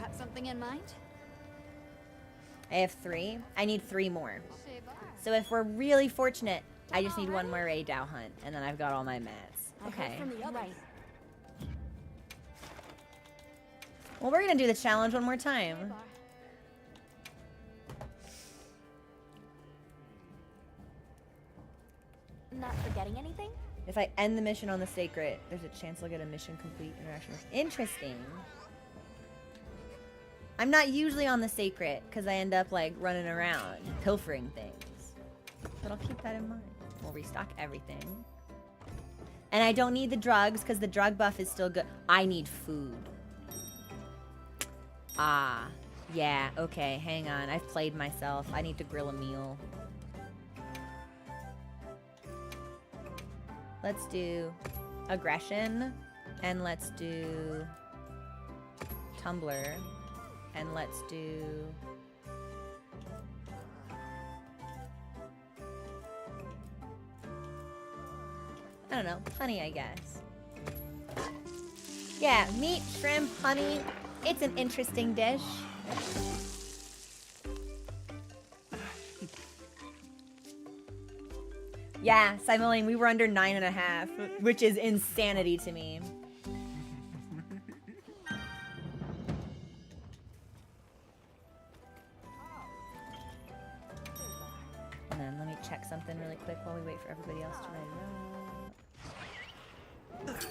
Got something in mind? I have 3. I need 3 more. So if we're really fortunate, I just need 1 more Ray Dow hunt, and then I've got all my mats. Okay. From the others. Well, we're gonna do the challenge one more time. Not forgetting anything? If I end the mission on the sacred, there's a chance I'll get a mission complete interaction. Interesting. I'm not usually on the sacred because I end up like running around pilfering things. But I'll keep that in mind. We'll restock everything. And I don't need the drugs because the drug buff is still good. I need food. Ah, yeah, okay, hang on. I've played myself. I need to grill a meal. Let's do aggression, and let's do tumbler, and let's do I don't know, honey, I guess. Yeah, meat, shrimp, honey. It's an interesting dish. Yeah, Simone, we were under 9.5, which is insanity to me. And then let me check something really quick while we wait for everybody else to write it out.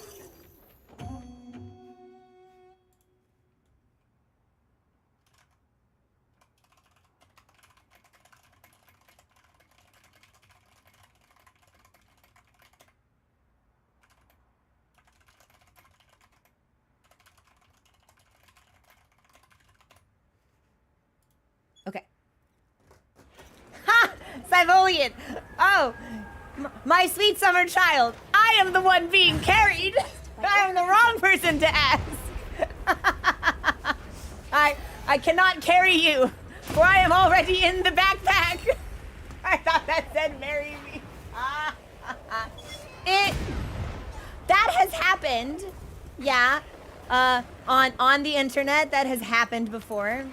Okay. Ha! Sivolian! Oh! My sweet summer child! I am the one being carried! I am the wrong person to ask! I cannot carry you, for I am already in the backpack! I thought that said marry me. That has happened. Yeah. On the internet, that has happened before.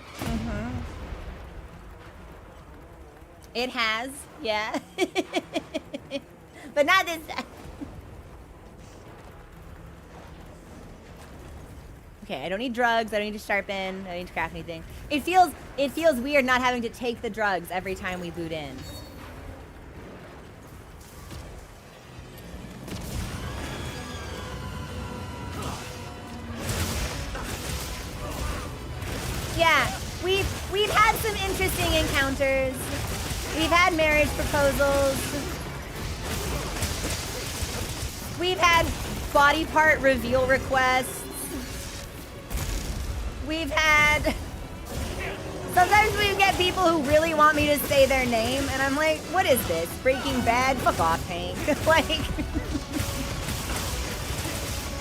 It has, yeah. But not this time. Okay, I don't need drugs, I don't need to sharpen, I don't need to craft anything. It feels weird not having to take the drugs every time we boot in. Yeah, we've had some interesting encounters. We've had marriage proposals. We've had body part reveal requests. We've had... Sometimes we get people who really want me to say their name, and I'm like, what is this? Breaking Bad? Fuck off, Hank. Like...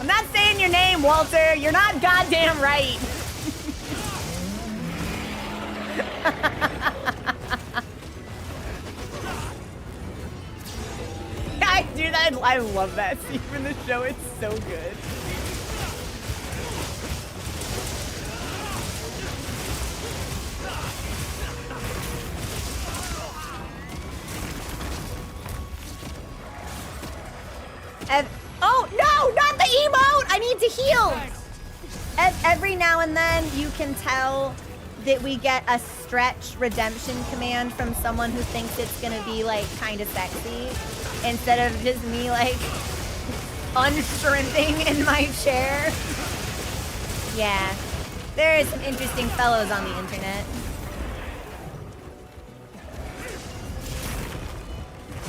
I'm not saying your name, Walter. You're not goddamn right. Dude, I love that scene from the show. It's so good. Oh, no, not the emote! I need to heal! Every now and then, you can tell that we get a stretch redemption command from someone who thinks it's gonna be, like, kind of sexy. Instead of just me, like, unshrimping in my chair. Yeah. There are some interesting fellows on the internet.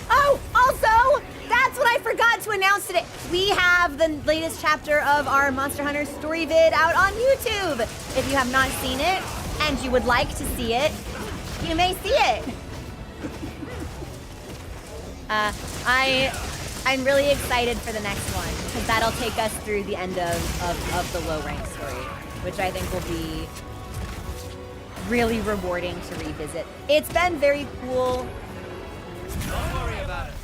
Oh, also, that's what I forgot to announce today. We have the latest chapter of our Monster Hunter story vid out on YouTube. If you have not seen it, and you would like to see it, you may see it. I'm really excited for the next one, because that'll take us through the end of the low rank story, which I think will be really rewarding to revisit. It's been very cool. Don't worry about it.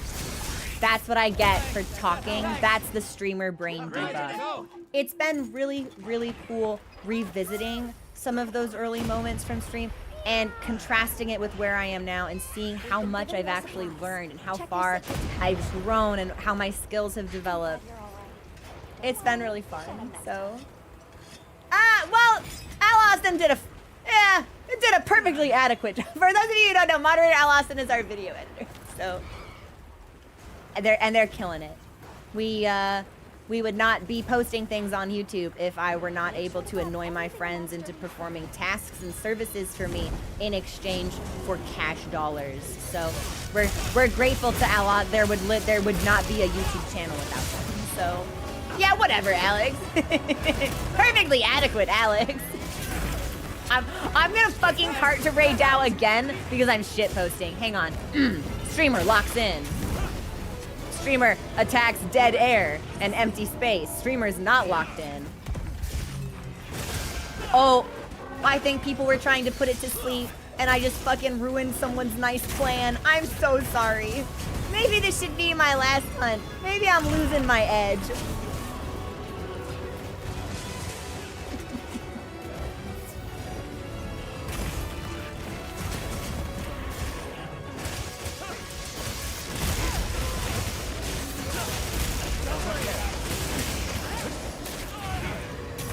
That's what I get for talking. That's the streamer brain debuff. It's been really, really cool revisiting some of those early moments from stream and contrasting it with where I am now and seeing how much I've actually learned and how far I've grown and how my skills have developed. It's been really fun, so. Well, Al Austin did a perfectly adequate job. For those of you who don't know, moderator Al Austin is our video editor, so. And they're killing it. We would not be posting things on YouTube if I were not able to annoy my friends into performing tasks and services for me in exchange for cash dollars. So we're grateful to Al. There would not be a YouTube channel without them. So yeah, whatever, Alex. Perfectly adequate, Alex. I'm gonna fucking cart to Ray Dow again because I'm shit posting. Hang on. Streamer locks in. Streamer attacks dead air and empty space. Streamer's not locked in. Oh, I think people were trying to put it to sleep and I just fucking ruined someone's nice plan. I'm so sorry. Maybe this should be my last hunt. Maybe I'm losing my edge.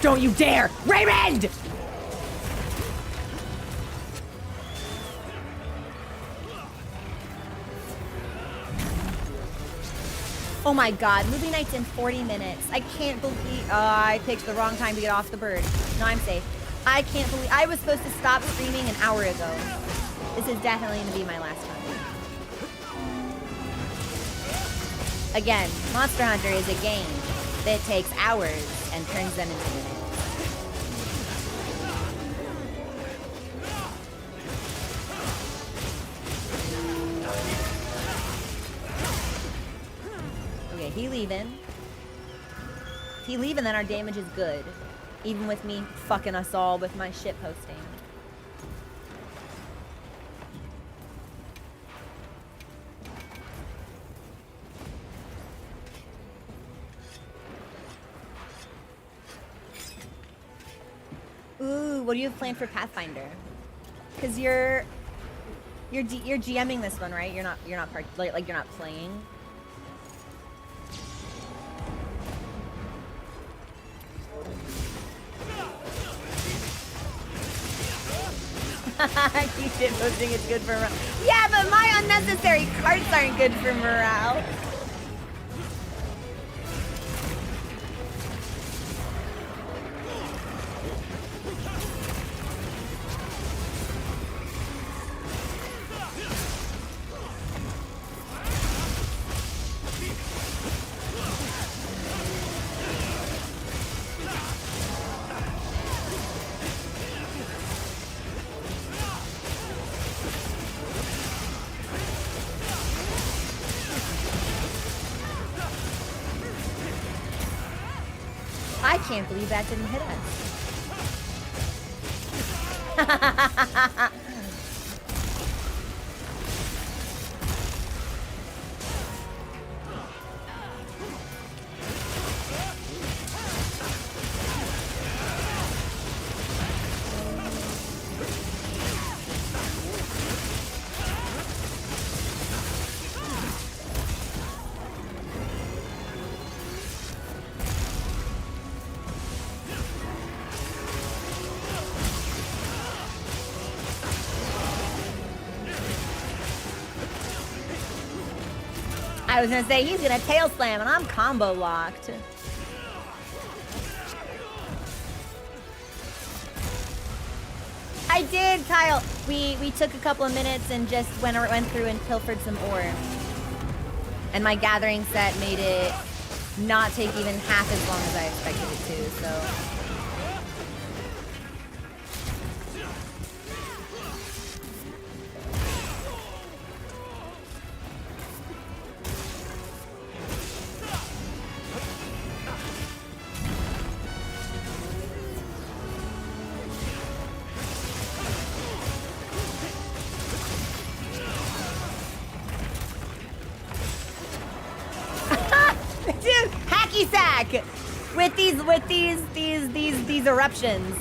Don't you dare! Reymond! Oh my god, movie night's in 40 minutes. I can't believe I picked the wrong time to get off the bird. No, I'm safe. I can't believe I was supposed to stop streaming an hour ago. This is definitely gonna be my last time. Again, Monster Hunter is a game that takes hours and turns them into minutes. Okay, he leaving. If he leaving, then our damage is good. Even with me fucking us all with my shit posting. Ooh, what do you have planned for Pathfinder? Cause you're GMing this one, right? You're not like you're not playing. Keep shit posting, it's good for morale. Yeah, but my unnecessary cards aren't good for morale. I can't believe that didn't hit us. I was gonna say he's gonna tail slam and I'm combo locked. I did, Kyle. We took a couple of minutes and just went through and pilfered some ore. And my gathering set made it not take even half as long as I expected it to, so. Dude, hacky sack with these eruptions.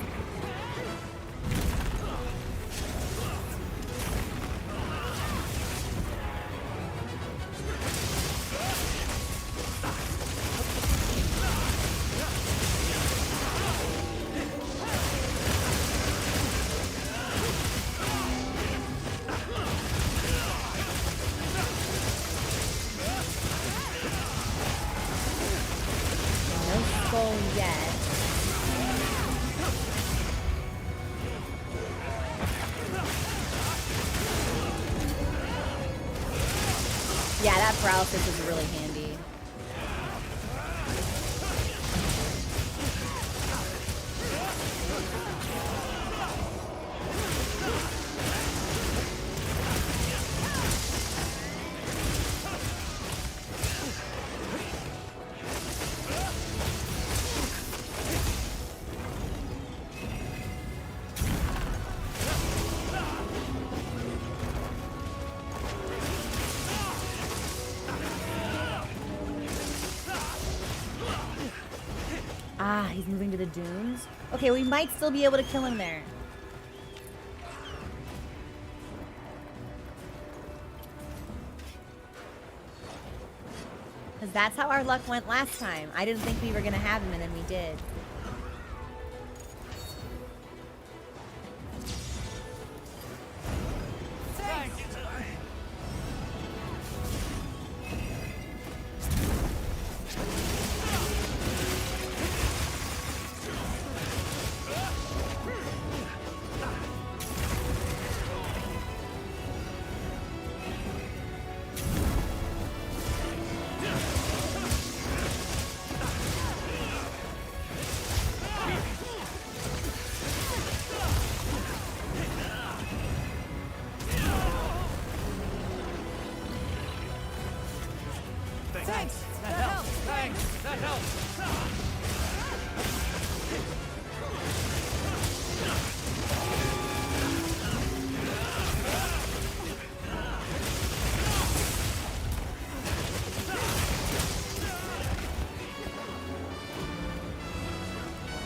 Yet. Yeah, that paralysis is really handy. Ah, he's moving to the dunes? Okay, we might still be able to kill him there. Because that's how our luck went last time. I didn't think we were going to have him, and then we did. Thanks. That helps. Thanks. That helps.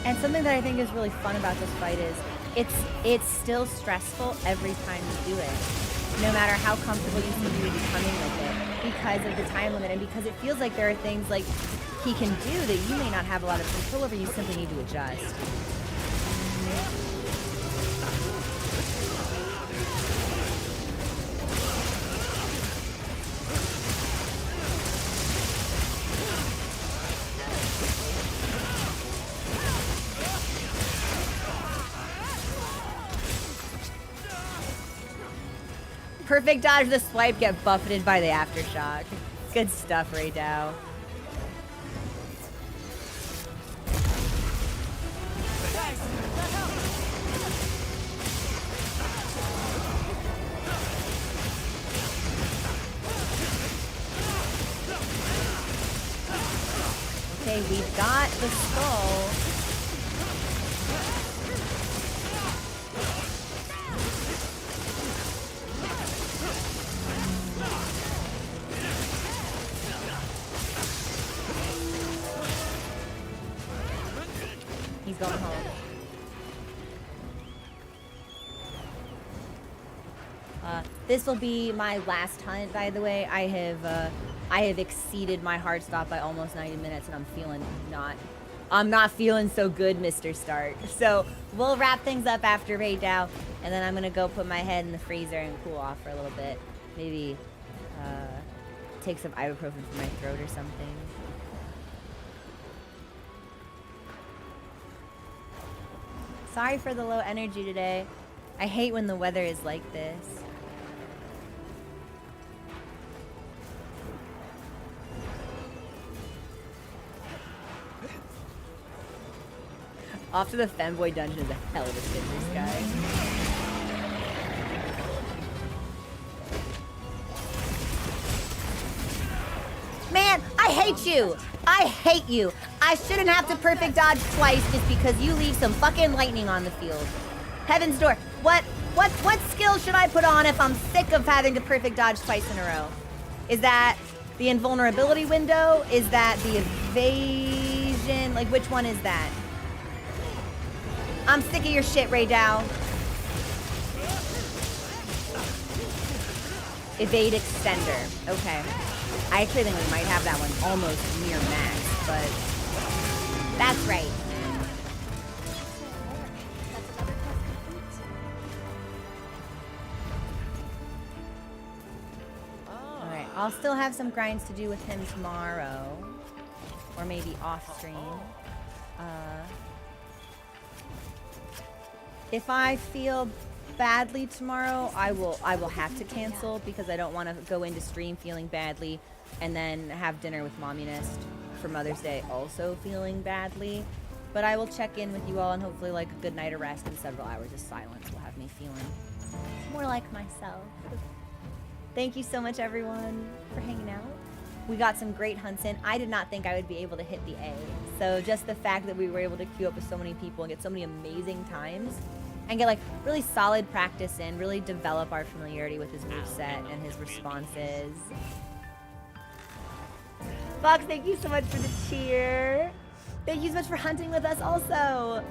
And something that I think is really fun about this fight is it's still stressful every time you do it. No matter how comfortable you seem to be becoming with it, because of the time limit and because it feels like there are things like he can do that you may not have a lot of control over, you simply need to adjust. Perfect dodge the swipe, get buffeted by the aftershock. Good stuff, Ray Dow. Okay, we've got the skull. He's going home. This will be my last hunt, by the way. I have exceeded my hard stop by almost 90 minutes, and I'm not feeling so good, Mr. Stark. So we'll wrap things up after Raid Dow, and then I'm gonna go put my head in the freezer and cool off for a little bit. Maybe take some ibuprofen for my throat or something. Sorry for the low energy today. I hate when the weather is like this. Off to the Femboy dungeon is a hell of a citrus guy. Man, I hate you! I hate you! I shouldn't have to perfect dodge twice just because you leave some fucking lightning on the field. Heaven's Door, what skill should I put on if I'm sick of having to perfect dodge twice in a row? Is that the invulnerability window? Is that the evasion? Like, which one is that? I'm sick of your shit, Ray Dow. Evade extender. Okay. I actually think we might have that one almost near max, but that's right. Alright, I'll still have some grinds to do with him tomorrow. Or maybe off stream. If I feel badly tomorrow, I will have to cancel because I don't want to go into stream feeling badly and then have dinner with Mommunist for Mother's Day also feeling badly. But I will check in with you all, and hopefully like a good night of rest and several hours of silence will have me feeling more like myself. Thank you so much, everyone, for hanging out. We got some great hunts in. I did not think I would be able to hit the A. So just the fact that we were able to queue up with so many people and get so many amazing times and get like really solid practice in, really develop our familiarity with his moveset and his responses. Fox, thank you so much for the cheer. Thank you so much for hunting with us also.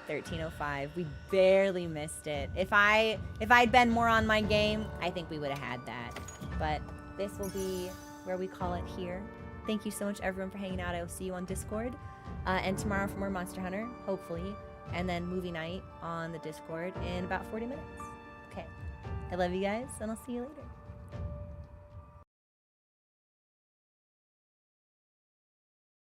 13:05. We barely missed it. If I'd been more on my game, I think we would have had that. But this will be where we call it here. Thank you so much, everyone, for hanging out. I will see you on Discord. And tomorrow for more Monster Hunter, hopefully. And then movie night on the Discord in about 40 minutes. Okay. I love you guys, and I'll see you later.